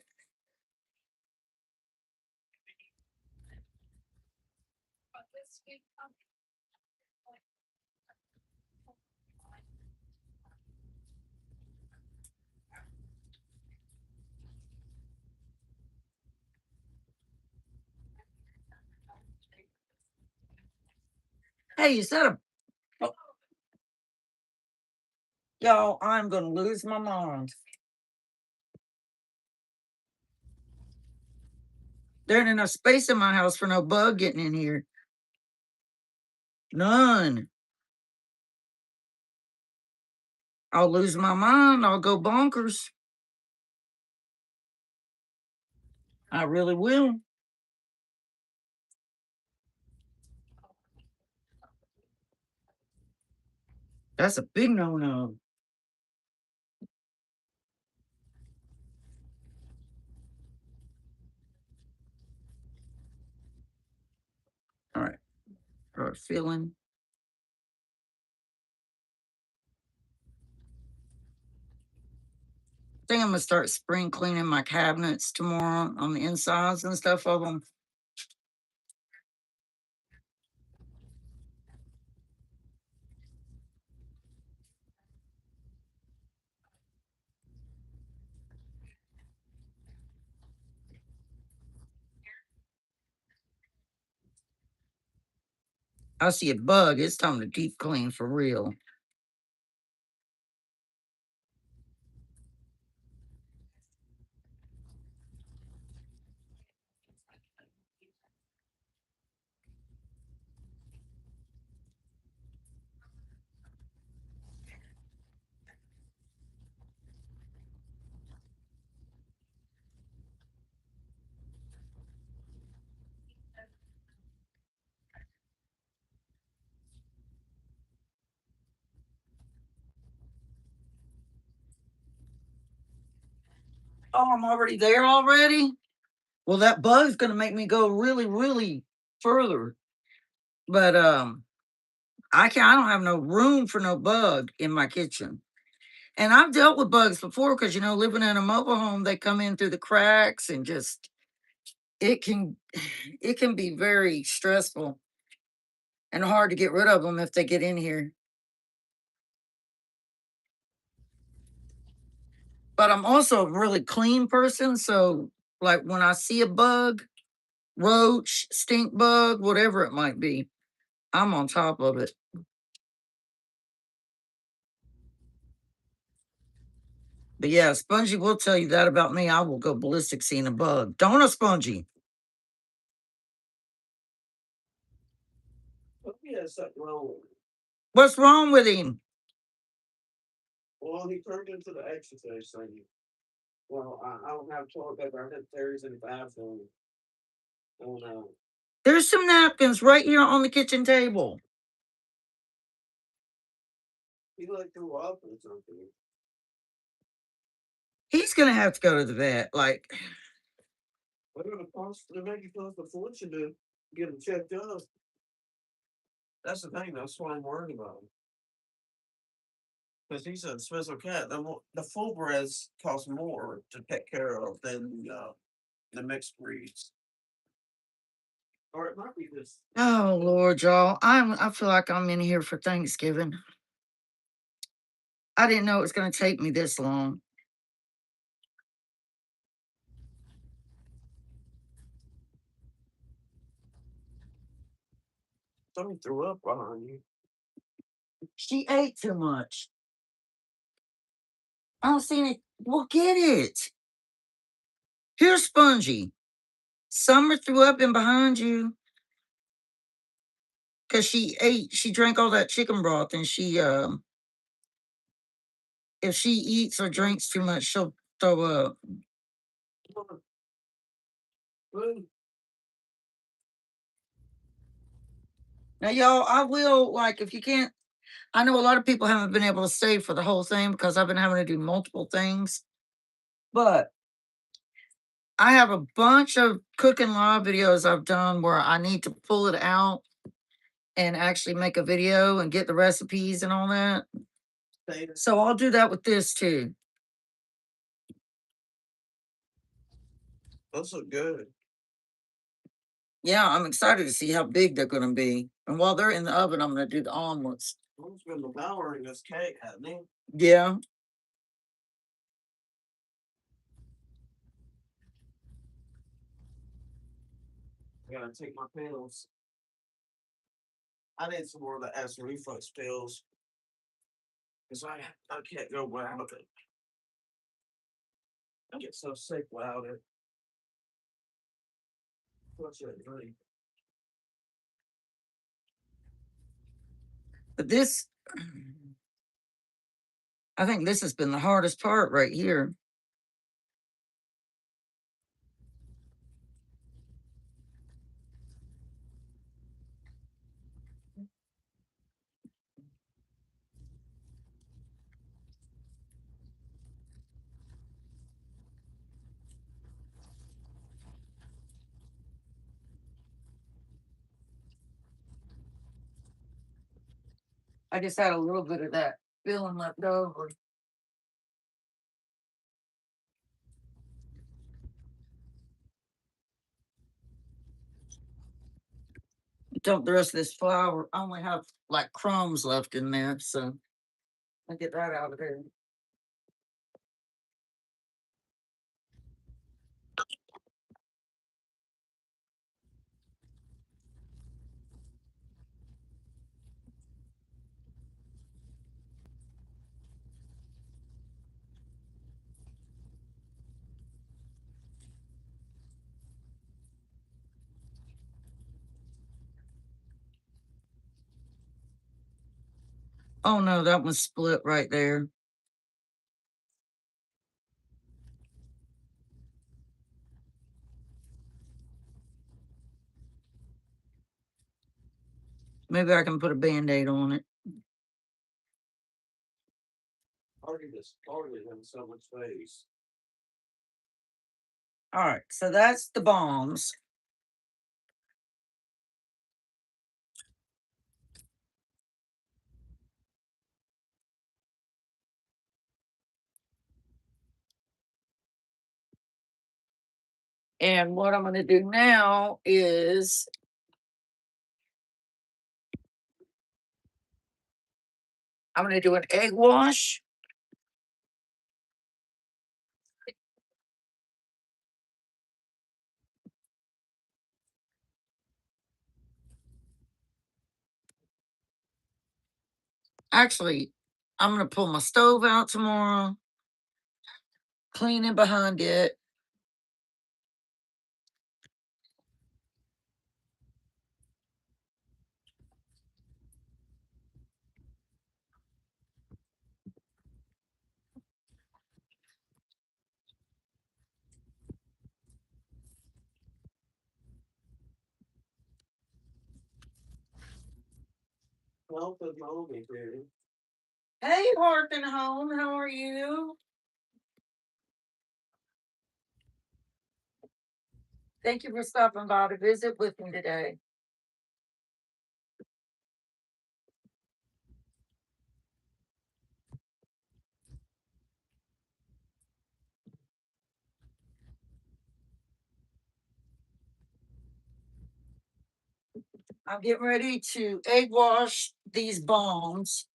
Hey, is that a oh, y'all? I'm gonna lose my mind. There ain't enough space in my house for no bug getting in here. None. I'll lose my mind. I'll go bonkers. I really will. That's a big no-no. All right. Start feeling. I think I'm gonna start spring cleaning my cabinets tomorrow on the insides and stuff of them. I see a bug. It's time to deep clean for real. Oh, I'm already there already? Well, that bug's gonna make me go really, really further. But I don't have no room for no bug in my kitchen. And I've dealt with bugs before because, living in a mobile home, they come in through the cracks and just, it can, it can be very stressful and hard to get rid of them if they get in here. But I'm also a really clean person. So, like when I see a bug, roach, stink bug, whatever it might be, I'm on top of it. But yeah, Spongy will tell you that about me. I will go ballistic seeing a bug. Don't a Spongy? He has something wrong with him. What's wrong with him? Well, he turned into the exercise thing. Well, I don't have toilet paper. I had Terry's in the bathroom. Oh no. There's some napkins right here on the kitchen table. He like threw up or something. He's gonna have to go to the vet. Like, They're gonna cost. They're making cost a fortune to get him checked up. That's the thing. That's why I'm worried about him. Because he's a special cat. The full breds cost more to take care of than the mixed breeds. Or it might be this. oh Lord, y'all, I feel like I'm in here for Thanksgiving. I didn't know it was gonna take me this long. Somebody threw up behind you. She ate too much. I don't see any. Well, get it. Here's Spongy. Summer threw up in behind you because she drank all that chicken broth, and if she eats or drinks too much, she'll throw up. Good. Now, y'all, I will, like, if you can't, I know a lot of people haven't been able to stay for the whole thing because I've been having to do multiple things, but I have a bunch of cooking live videos I've done where I need to pull it out and actually make a video and get the recipes and all that. So I'll do that with this too. Those look good. Yeah, I'm excited to see how big they're going to be. And while they're in the oven, I'm going to do the omelets. He's been devouring this cake, hasn't he? Yeah. I gotta take my pills. I need some more of the acid reflux pills. Because I can't go without it. I get so sick without it. What's that drink? But this, I think this has been the hardest part right here. I just had a little bit of that filling left over. Dump the rest of this flour. I only have like crumbs left in there, so I get that out of there. Oh no, that one's split right there. Maybe I can put a band-aid on it. Already in so much space. All right, so that's the bombs. And what I'm going to do now is I'm going to do an egg wash. Actually, I'm going to pull my stove out tomorrow, clean it behind it. Well, the moment, dude. Hey, Harkin Home, how are you? Thank you for stopping by to visit with me today. I'm getting ready to egg wash these bones.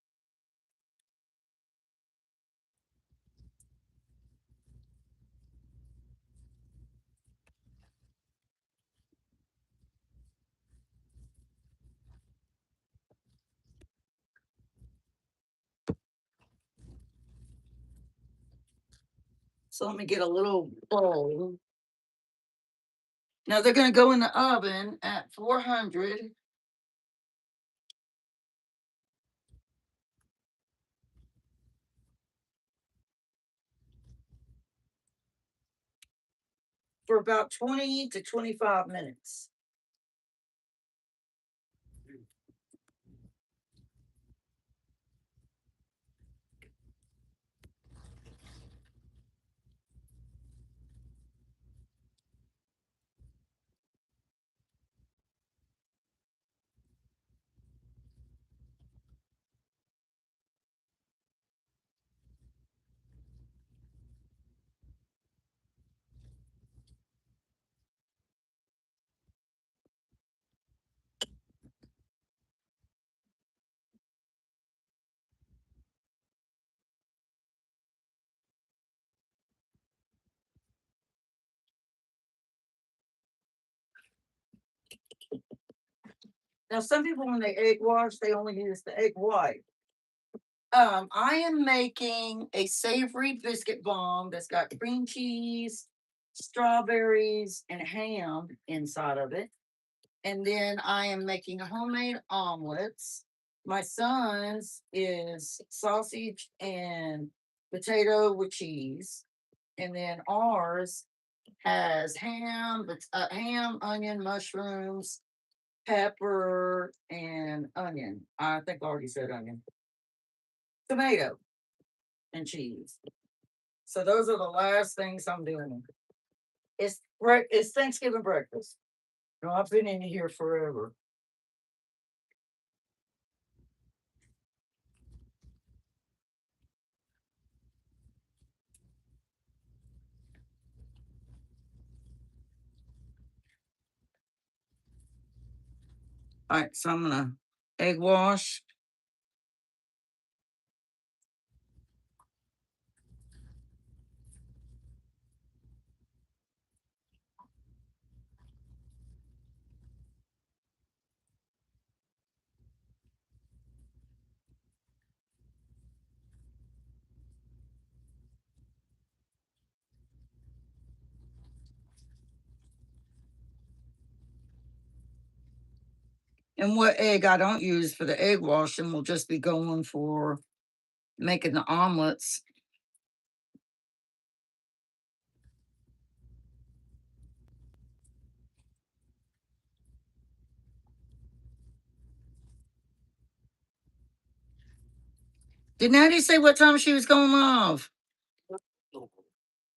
So let me get a little bowl. Now they're going to go in the oven at 400 for about 20 to 25 minutes. Now, some people, when they egg wash, they only use the egg white. I am making a savory biscuit bomb that's got cream cheese, strawberries, and ham inside of it. And then I am making homemade omelets. My son's is sausage and potato with cheese. And then ours has ham, onion, mushrooms, pepper, and onion. I think I already said onion. Tomato and cheese. So those are the last things I'm doing. It's Thanksgiving breakfast. You know, I've been in here forever. All right, so I'm gonna egg wash. And what egg I don't use for the egg washing will just be going for making the omelets. Did Natty say what time she was going live?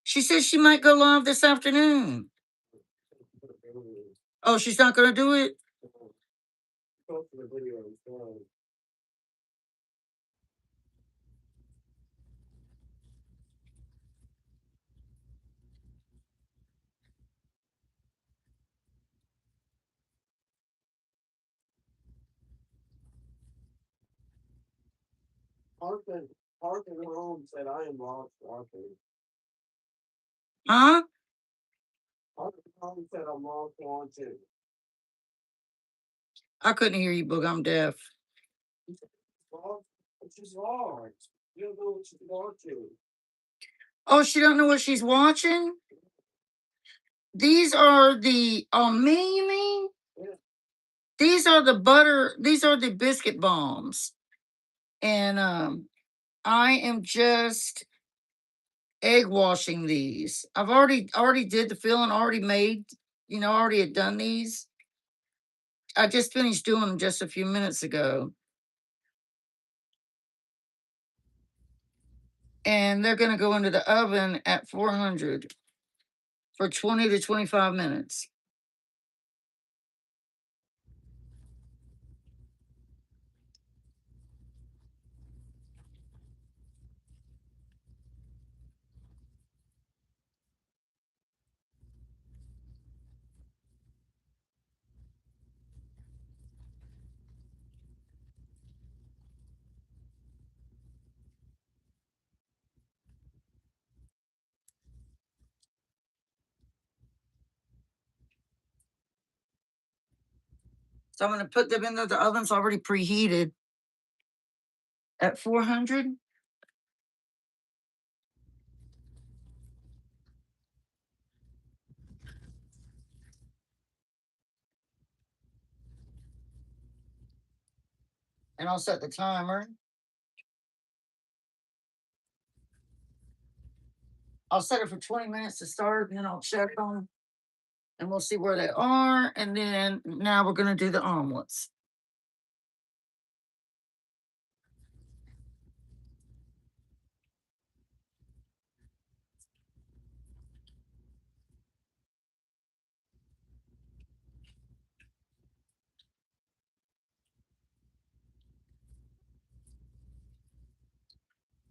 She said she might go live this afternoon. Oh, she's not gonna do it? Arthur, Arthur Holmes said I am lost watching. Huh? Arthur Holmes said I'm lost watching. I couldn't hear you, Boog. I'm deaf. Lost, she's lost. You don't know what she's watching. Oh, she don't know what she's watching? These are the me, you mean? Yeah. These are the biscuit bombs. And I am just egg washing these. I've already did the filling, already made, already had done these. I just finished doing them just a few minutes ago. And they're going to go into the oven at 400 for 20 to 25 minutes. So I'm going to put them in there. The oven's already preheated at 400. And I'll set the timer. I'll set it for 20 minutes to start, and then I'll check them, and we'll see where they are. And then now we're going to do the omelets.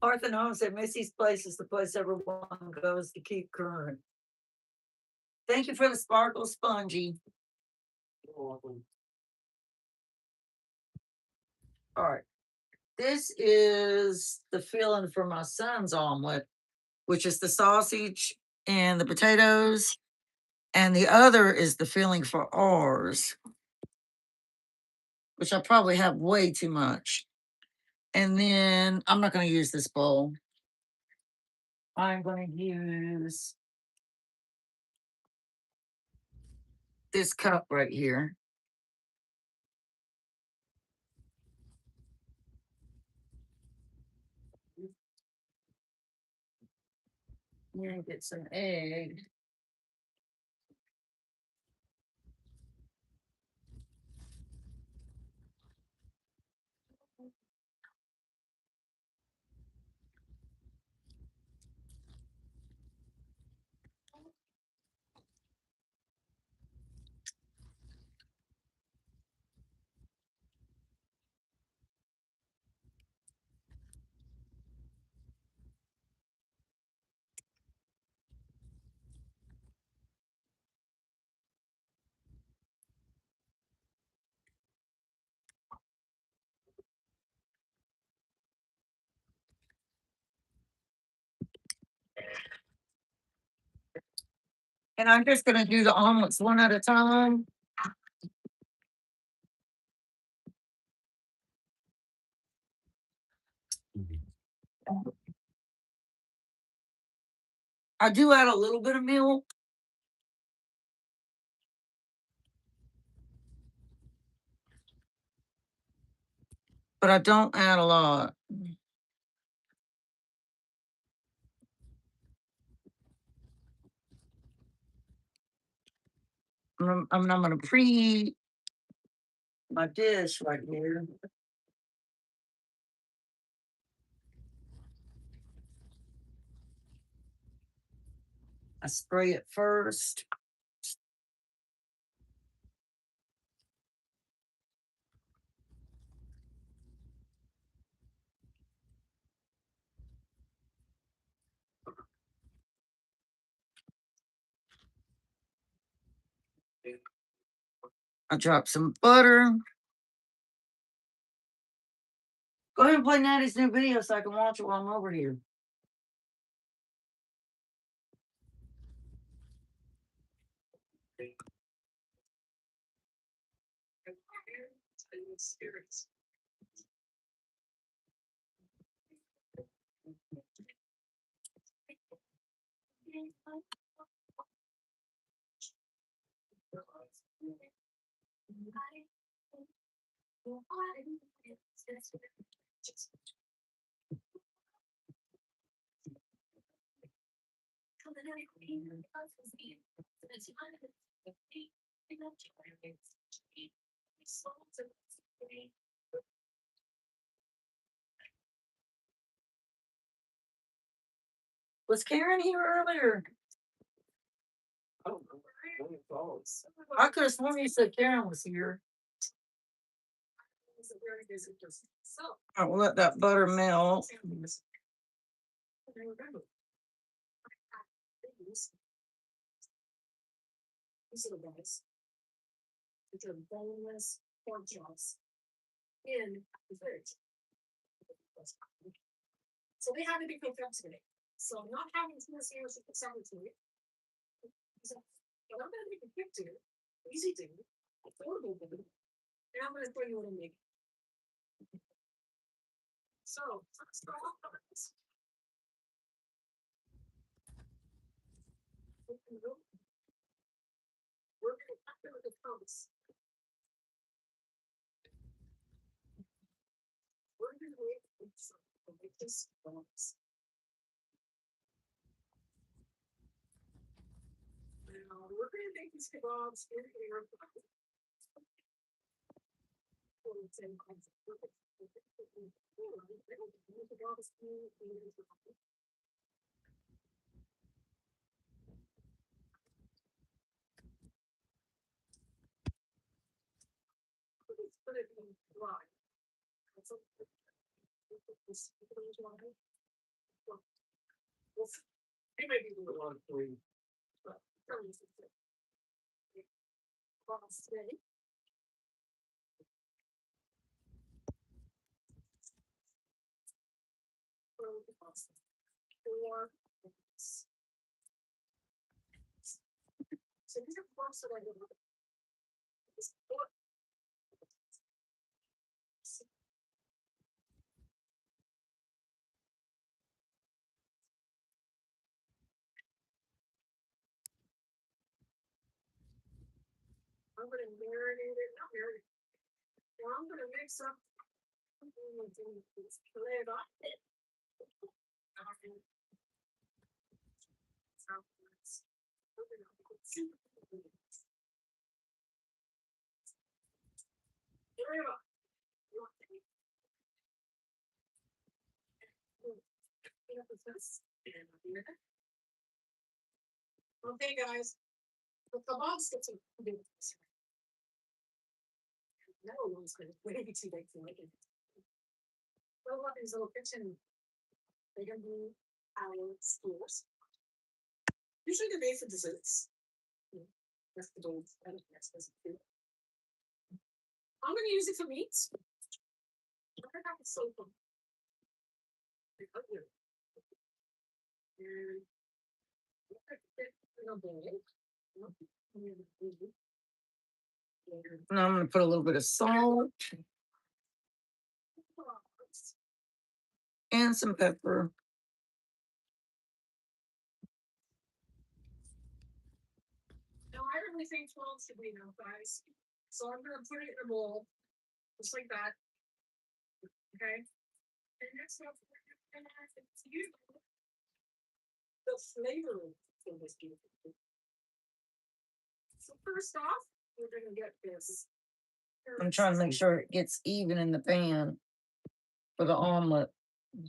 Arthur Holmes said Missy's Place is the place everyone goes to keep current. Thank you for the sparkle spongy. You're welcome. All right. This is the filling for my son's omelet, which is the sausage and the potatoes. And the other is the filling for ours, which I probably have way too much. And then I'm not going to use this bowl. I'm going to use this cup right here. And get some egg. And I'm just going to do the omelets one at a time. I do add a little bit of milk, but I don't add a lot. I'm going to preheat my dish right here. I spray it first. I drop some butter. Go ahead and play Natty's new video so I can watch it while I'm over here. Was Karen here earlier? I don't know. When it falls. I could have sworn you said Karen was here. I will let that butter melt. These little guys, which are boneless pork chops in the fridge. So they had to be cooked up today. So not having 2 years of summer to it. So I'm gonna make a quick dinner, easy dinner, affordable dinner, and I'm gonna bring you what I'm making. So let's start off on this. We're gonna cut them with the thumbs. We're gonna make some delicious bones. Now we're gonna make these kebabs in air fry. Put it in dry. It may be a little on three, but today. So these are parts that I did. I'm gonna marinate it, not marinate. Now I'm gonna mix up. Lay it on it. Okay, guys, the kebabs get to do this. No one's gonna maybe too big to make it. Well, what is a little kitchen? They're gonna be our skewers. Usually they're made for desserts. That's the gold. I don't know. I'm gonna use it for meats. I'm gonna have it so fun. Now I'm going to put a little bit of salt and some pepper. Now I really think 12 should be enough, guys. So I'm gonna put it in a bowl, just like that. Okay. And next up, we're gonna add the flavor for this beautiful food. So first off, we're gonna get this. I'm trying to make sure it gets even in the pan for the omelet. We're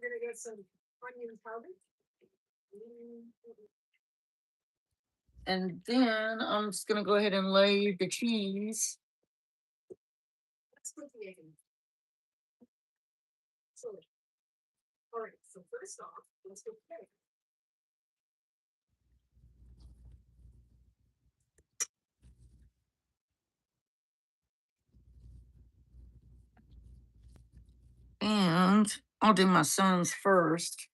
gonna get some onion powder. And then I'm just going to go ahead and lay the cheese. Let's put the egg in. So, all right, so first off, let's put the egg. And I'll do my son's first.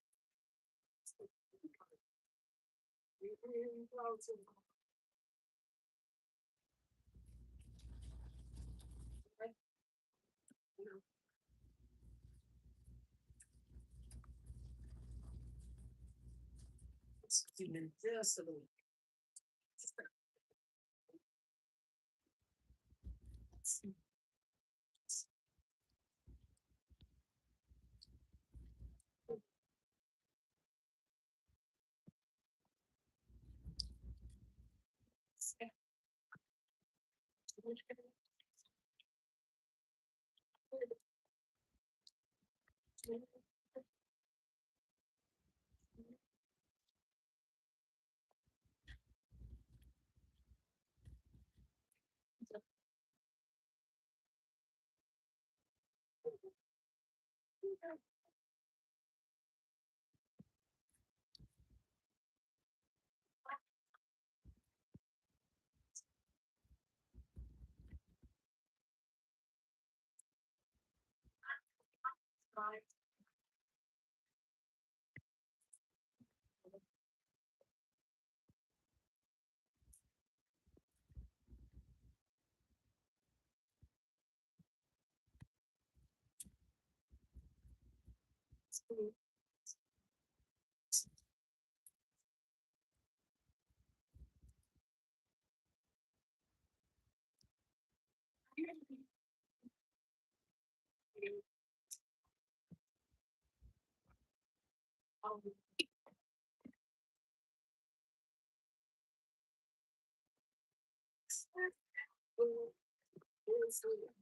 Just a little.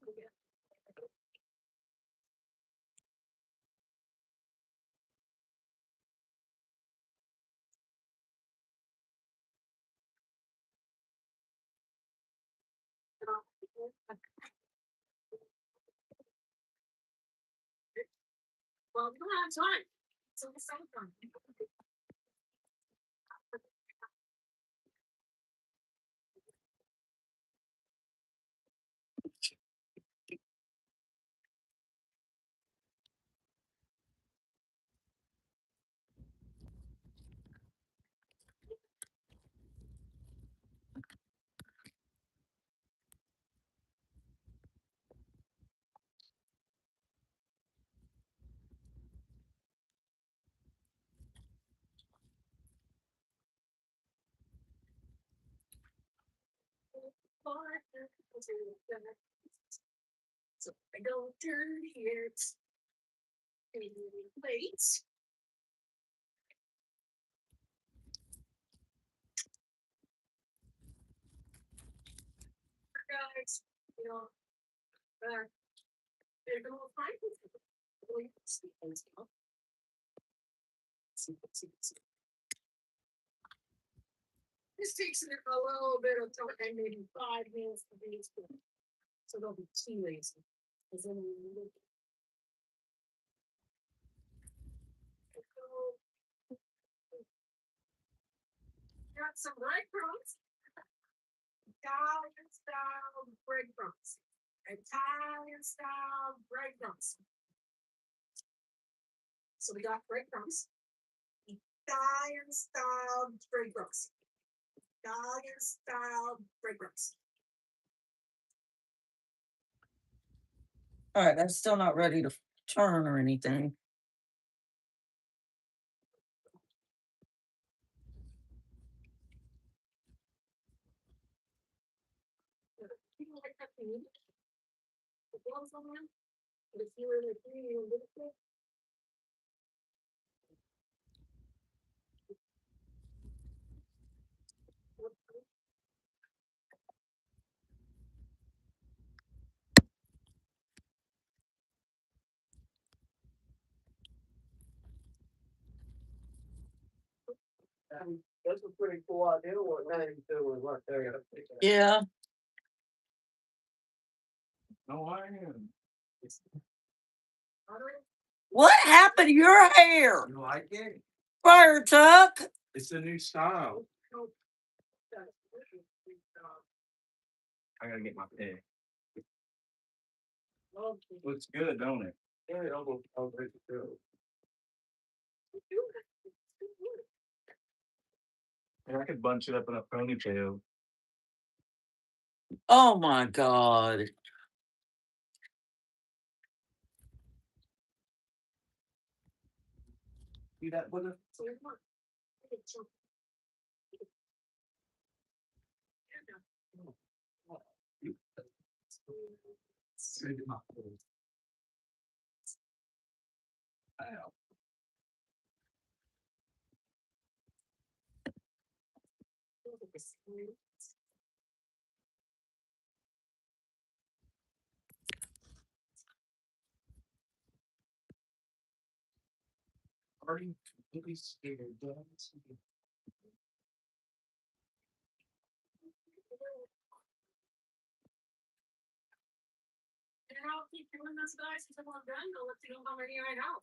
Well, you don't have time. So the same time. So I go turn here. Plates. Guys, you know, they're going to find this takes a little bit of time, maybe 5 minutes to be spoon. So they'll be too lazy. Got some breadcrumbs. Italian style breadcrumbs. Italian style breadcrumbs. So we got breadcrumbs. Italian style breadcrumbs. Italian style breadcrumbs. All right, that's still not ready to turn or anything. People like that thing. The gloves on them. But if you were like me, you would have That's a pretty cool idea. What name do was right there. Yeah. No, I am. What happened to your hair? You like it? Fire Tuck. It's a new style. I gotta get my pen. Looks good, don't it? Yeah, I'll break it through. And I could bunch it up in a ponytail. Oh my God. See that with it? Are you completely scared? And I'll keep doing this, guys, until I'm done. I'll let you know how many I have.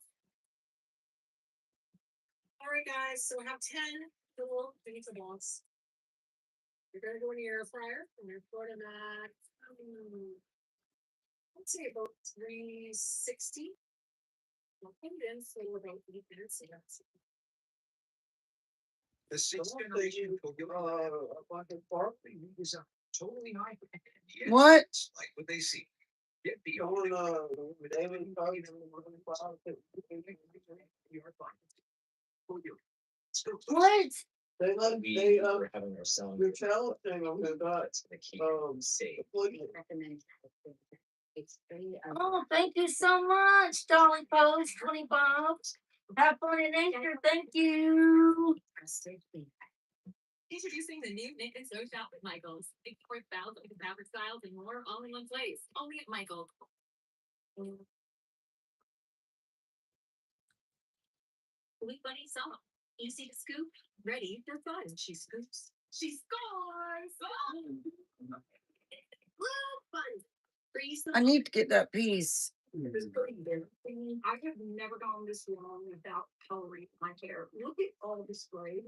All right, guys. So I have 10 little pizza balls. You're gonna go in the air fryer and you're putting that. Let's say about 360. I'll put it in for about 8 minutes. The sixth generation fucking Barkley is a totally high. What? Like what they see. Get the old David What? They let they having our selling your challenge thing on the dot. Safe. Oh, thank you so much, Dolly Post, 20 Bob. Have fun in nature. Thank you. Introducing the new Knit and Sew Shop at Michael's. 64,000 fabric styles and more all in one place. Only at Michael's. Sweet Bunny Summer. You see the scoop? Ready for fun. She scoops. She scores! Woo! Fun! Free I need to get that piece. I have never gone this long without coloring my hair. Look at all the spray.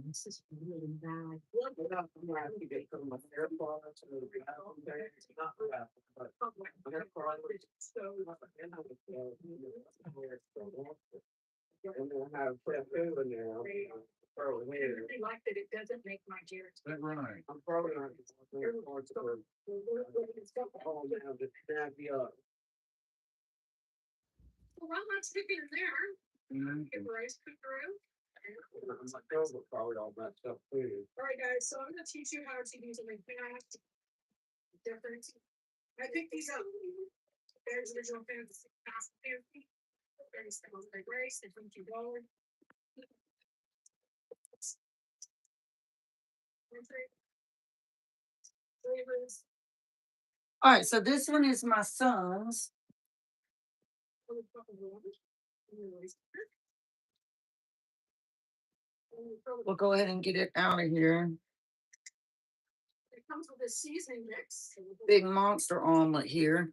This is really bad. Look at that. I'm gonna have to get some of my hair products and the it's not bad, but my hair products so and we'll have shampoo in there. I really like that it doesn't make my hair. Right. I'm probably not going to all now to snap you up. Well, I'm not sticking in there. Get the rice cooker out. My girls will probably all messed up too. All right, guys. So I'm going to teach you how to use them in fast. Different. I picked these up. There's original fantasy. Fast fantasy. Very simple. Like rice. They think you go. Flavors. All right, so this one is my son's. We'll go ahead and get it out of here. It comes with a seasoning mix. Big monster omelet here.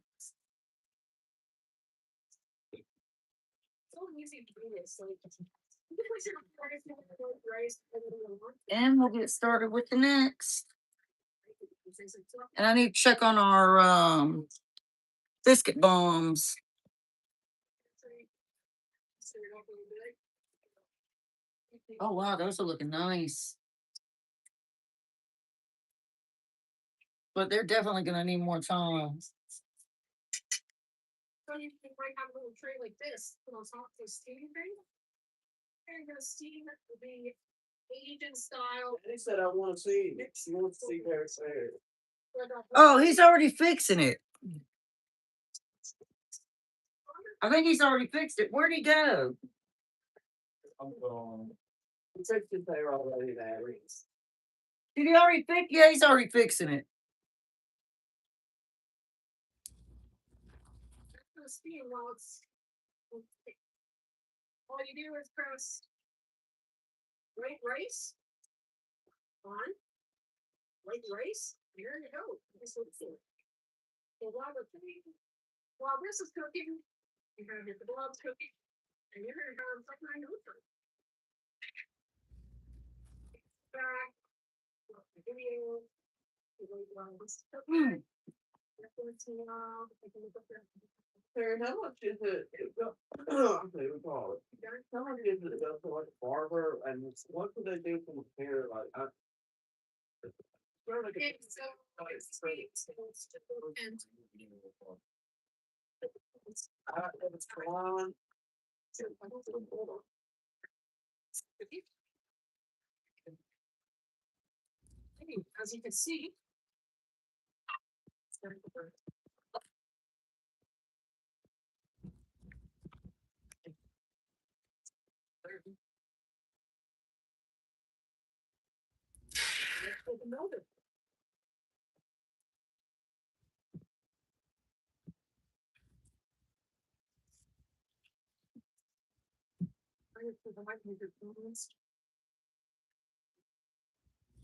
So easy to do this. So you can put your rice. And we'll get started with the next. And I need to check on our biscuit bombs. Oh wow, those are looking nice. But they're definitely gonna need more time. So you might have a little tray like this, put on top of the steaming thing. And you're gonna steam it with the Asian style. He said, I want to see. She wants to see Derek's hair. Oh, he's already fixing it. I think he's already fixed it. Where'd he go? I'm going. He fixed his hair already, Larry. Did he already fix? Yeah, he's already fixing it. Steam while it's all you do is press white rice on white rice. Here you go. Just look for it. So while this is cooking, you're gonna get the gloves cooking, and you're gonna have like my over. Back. The video. The way while this cooking. Sarah, how much is it? I'm saying, we call it. How much is it go to like a barber and what do they do from hair? Like, It's sweet, so it's and it's gone. as you can see,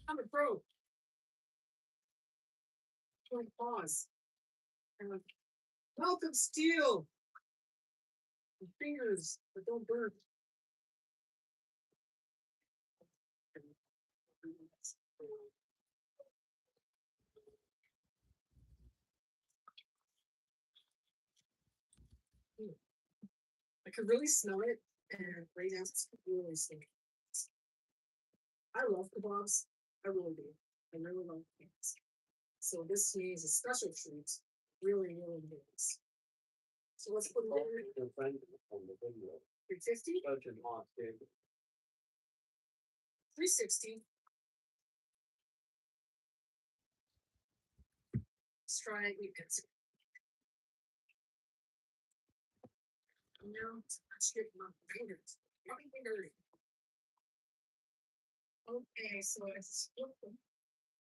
I'm a pro. Like pause. And like, welcome steel. The fingers that don't burn. I could really smell it, and right now it's really stinky. I love kebabs. I really do. I really love kebabs. So this is a special treat. Really, really nice. So let's put it in 350, 360. Let's try it. You can see. Now, let's get my fingers. My fingers. Okay, so it's split them.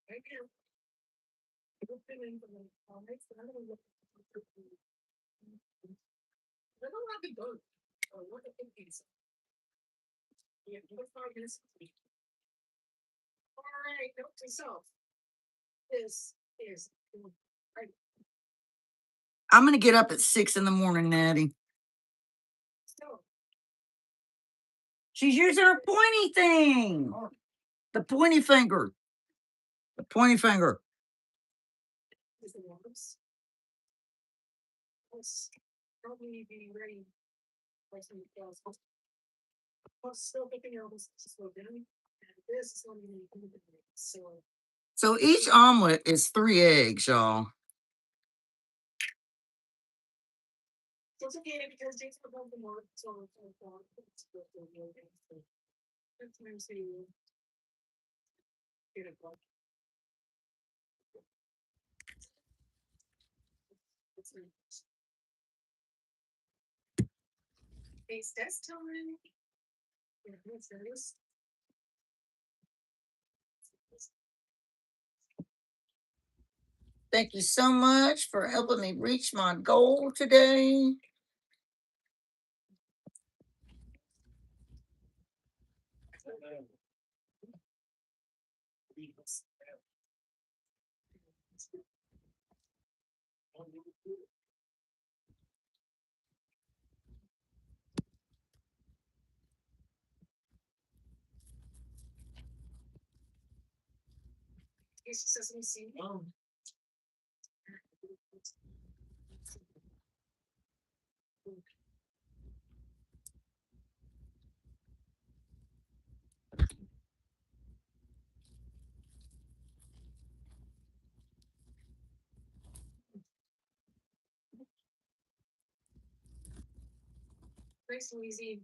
Right here. Put them in the comments. I don't know what I don't have to go. Or what the thing is. Yeah, what 5 minutes. All right, note to self. This is right. I'm gonna get up at 6 in the morning, Natty. So She's using her pointy thing. The pointy finger. The pointy finger. is the ones. Let's probably be ready. Like some else. I'll still picking out this slow down. And this is going to be so So each omelet is 3 eggs, y'all. it's okay because Jake's above the mark, so sometimes they get it wrong. It's test time. Yeah, what's this? Thank you so much for helping me reach my goal today. Here's sesame seed. Nice and easy.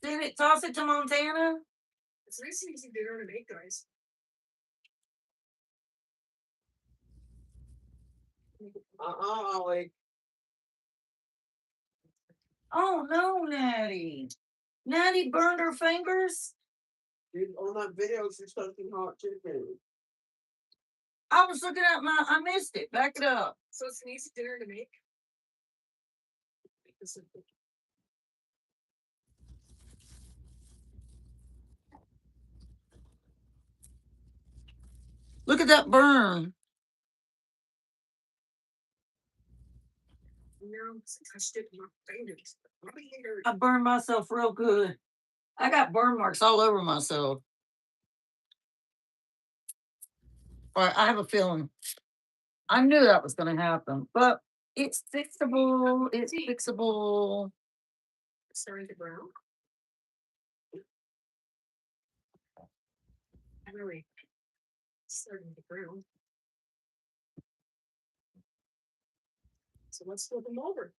Did it toss it to Montana? It's nice and easy dinner to make, guys. Ollie. Oh no, Natty. Natty burned her fingers. Dude, on that video, she's cooking hot chicken. I was looking at I missed it. Back it up. So it's an easy dinner to make. Look at that burn. No, I touched it with my fingers. I burned myself real good. I got burn marks all over myself. I have a feeling. I knew that was going to happen, but it's fixable. It's fixable. Starting to brown. I'm really starting to brown. So let's flip them over.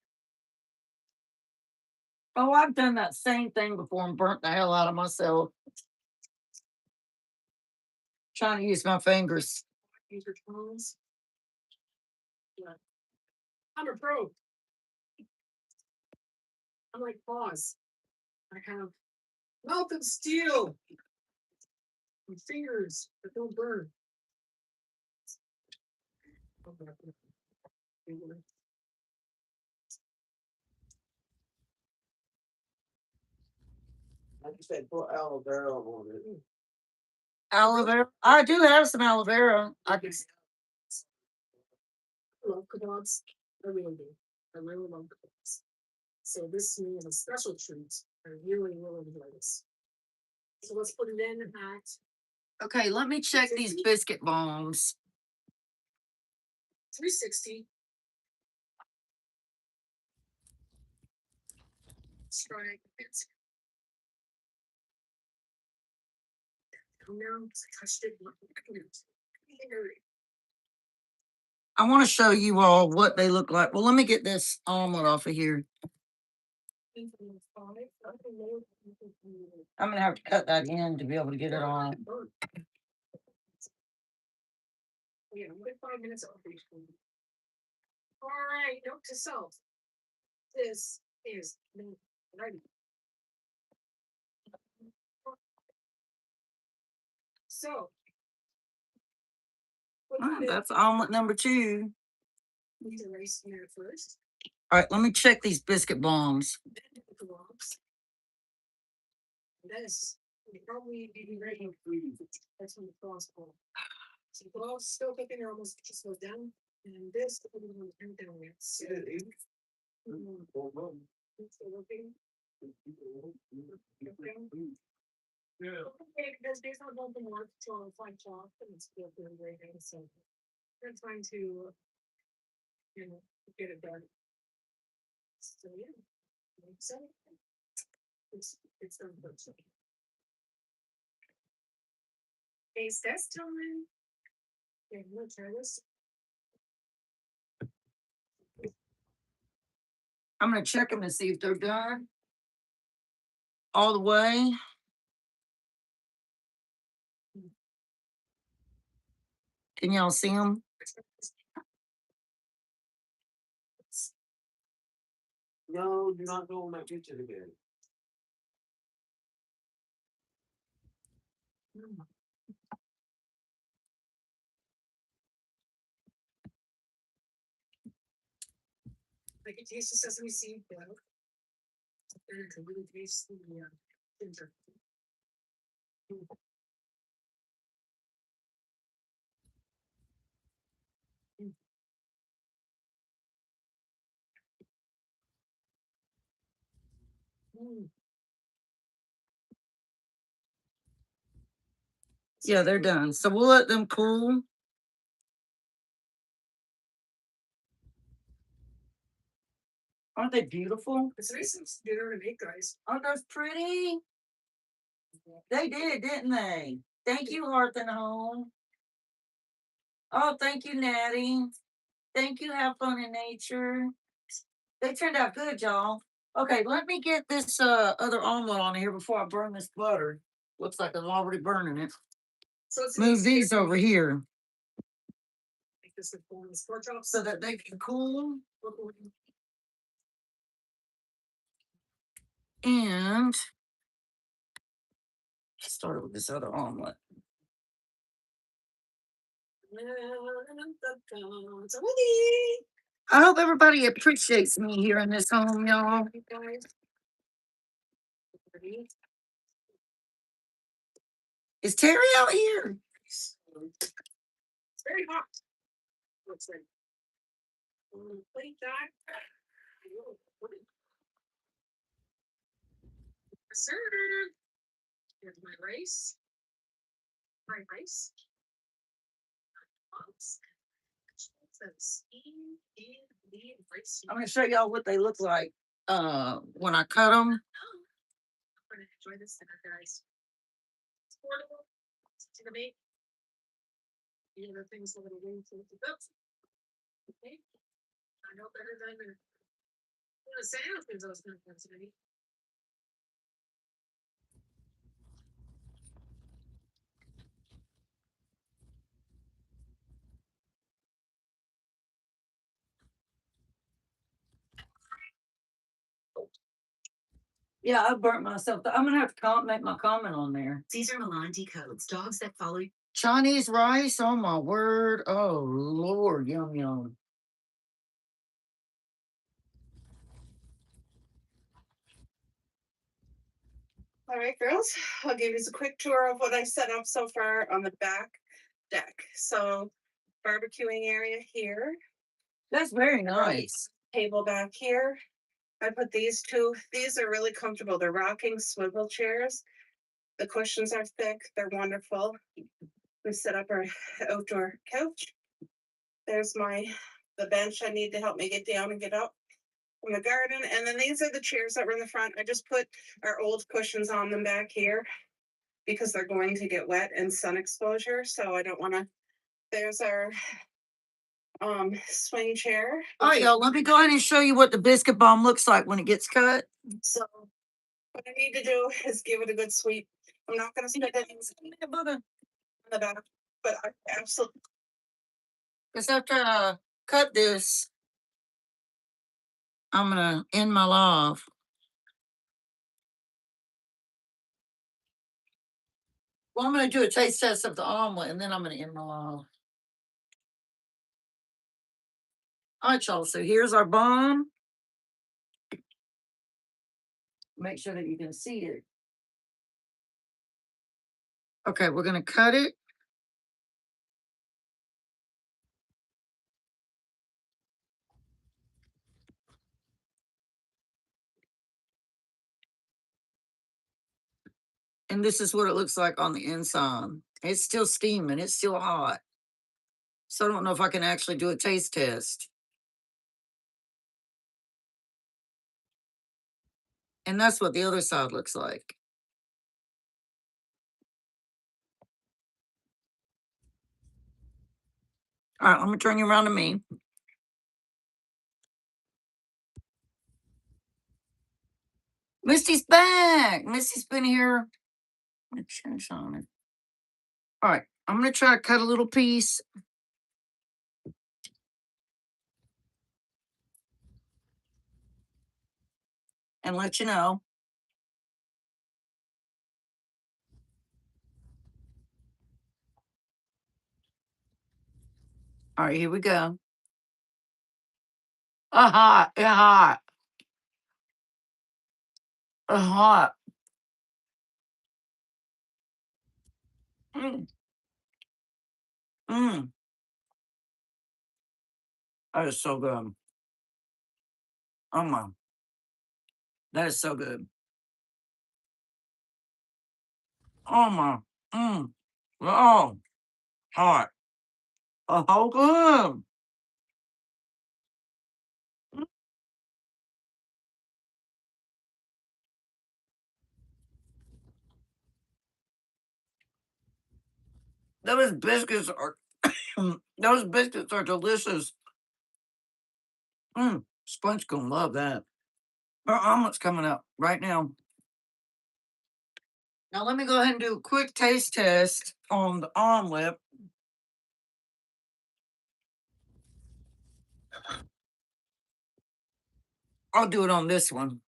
Oh, I've done that same thing before and burnt the hell out of myself. Trying to use my fingers. Use your tongs. Yeah. I'm a pro. I'm like Pause. I have mouth of steel. And fingers that don't burn. Like you said, put aloe vera on it. Aloe vera. I do have some aloe vera. I just love kebabs. I really do. I really love kebabs. So this to me is a special treat. I really, really enjoy this. So let's put it in at okay. Let me check these biscuit bones. 360. Let's try it. Come down. I touched it. I want to show you all what they look like. Well, let me get this omelet off of here. I'm gonna have to cut that in to be able to get it on. Yeah, I'm good 5 minutes off each one. All right, note to self. This is ready. So, That's omelet number 2. need to rice in there first. All right, let me check these biscuit bombs. Then the globs. This will probably be ready. That's when the claws pull. So the claws still cooking, they're almost just goes down. And this will be the one down there. So, Yeah. okay, because there's not one thing more to find off, and it's still doing great. So we're trying to, get it done. So yeah, so it's done first. Taste test time. Okay, I'm gonna try this. I'm gonna check them to see if they're done all the way. Can y'all see them? No, you're not doing that picture again. I can taste the sesame seed though. And I can really taste the ginger. Yeah, they're done. So we'll let them cool. Aren't they beautiful? It's nice dinner to make, guys. Aren't those pretty? They did, didn't they? Thank you, Hearth and Home. Oh, thank you, Natty. Thank you, Have Fun in Nature. They turned out good, y'all. Okay, let me get this other omelet on here before I burn this butter. Looks like I'm already burning it. So it's Move these over here make this the form of pork chops. so that they can cool. And start with this other omelet. I hope everybody appreciates me here in this home, y'all. Is Terry out here? It's very hot. Looks like. Plate that. Sir, here's my rice. Fried rice. I'm gonna show y'all what they look like when I cut them. Enjoy this dinner, guys. It's portable. It's easy to make. You know, the things a little way to go. Okay. I know better than the sandwiches I was going to today. Yeah, I burnt myself. I'm gonna have to make my comment on there. Caesar Milan decodes dogs that follow. Chinese rice, oh my word. Oh Lord, yum yum. All right, girls, I'll give you a quick tour of what I set up so far on the back deck. So barbecuing area here. That's very nice. Table back here. I put these two. These are really comfortable. They're rocking swivel chairs. The cushions are thick. They're wonderful. We set up our outdoor couch. There's the bench I need to help me get down and get up from the garden. And then these are the chairs that were in the front. I just put our old cushions on them back here because they're going to get wet and sun exposure. So I don't want to. There's our swing chair. All right, y'all, let me go ahead and show you what the biscuit bomb looks like when it gets cut. So what I need to do is give it a good sweep. I'm not going to spend anything on the back, but I absolutely. Because after I cut this, I'm gonna end my live. Well, I'm gonna do a taste test of the omelet and then I'm gonna end my live. All right, y'all. So here's our bomb. Make sure that you can see it. Okay, we're gonna cut it. And this is what it looks like on the inside. It's still steaming, it's still hot. So I don't know if I can actually do a taste test. And that's what the other side looks like. All right, I'm gonna turn you around to me. Misty's back. Misty's been here. On it. All right, I'm gonna try to cut a little piece. And let you know. All right, here we go. Hot, hot. Hot. Mm. Mm. That is so good. Oh my. That is so good. Oh my. Mm. Oh. Hot. Oh, good. Those biscuits are those biscuits are delicious. Sponge gonna love that. Our omelet's coming up right now. Now let me go ahead and do a quick taste test on the omelet. I'll do it on this one.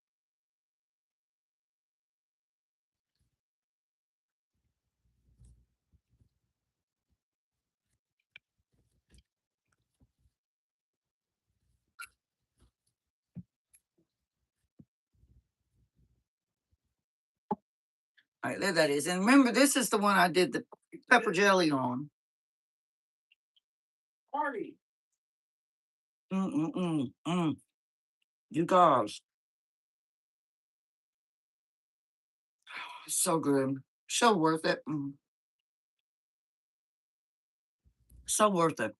All right, there that is. And remember, this is the one I did the pepper jelly on. Party. You guys. So good. So worth it. So worth it.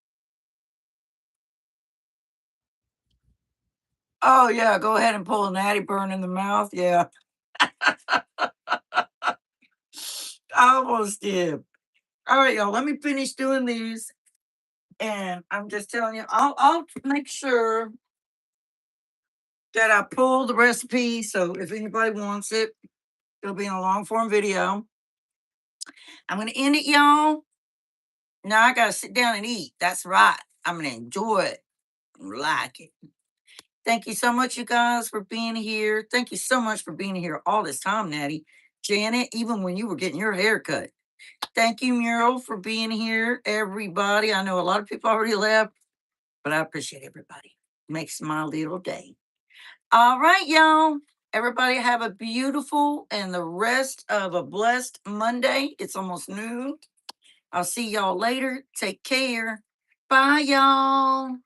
Oh yeah, go ahead and pull a natty burn in the mouth. Yeah. I almost did. All right, y'all. Let me finish doing these. And I'm just telling you, I'll make sure that I pull the recipe. So if anybody wants it, it'll be in a long form video. I'm gonna end it, y'all. Now I gotta sit down and eat. That's right. I'm gonna enjoy it. Like it. Thank you so much, you guys, for being here. Thank you so much for being here all this time, Natty. Janet, even when you were getting your hair cut. Thank you, Muriel, for being here. Everybody. I know a lot of people already left, but I appreciate everybody. Makes my little day. All right, y'all. Everybody have a beautiful and the rest of a blessed Monday. It's almost noon. I'll see y'all later. Take care. Bye, y'all.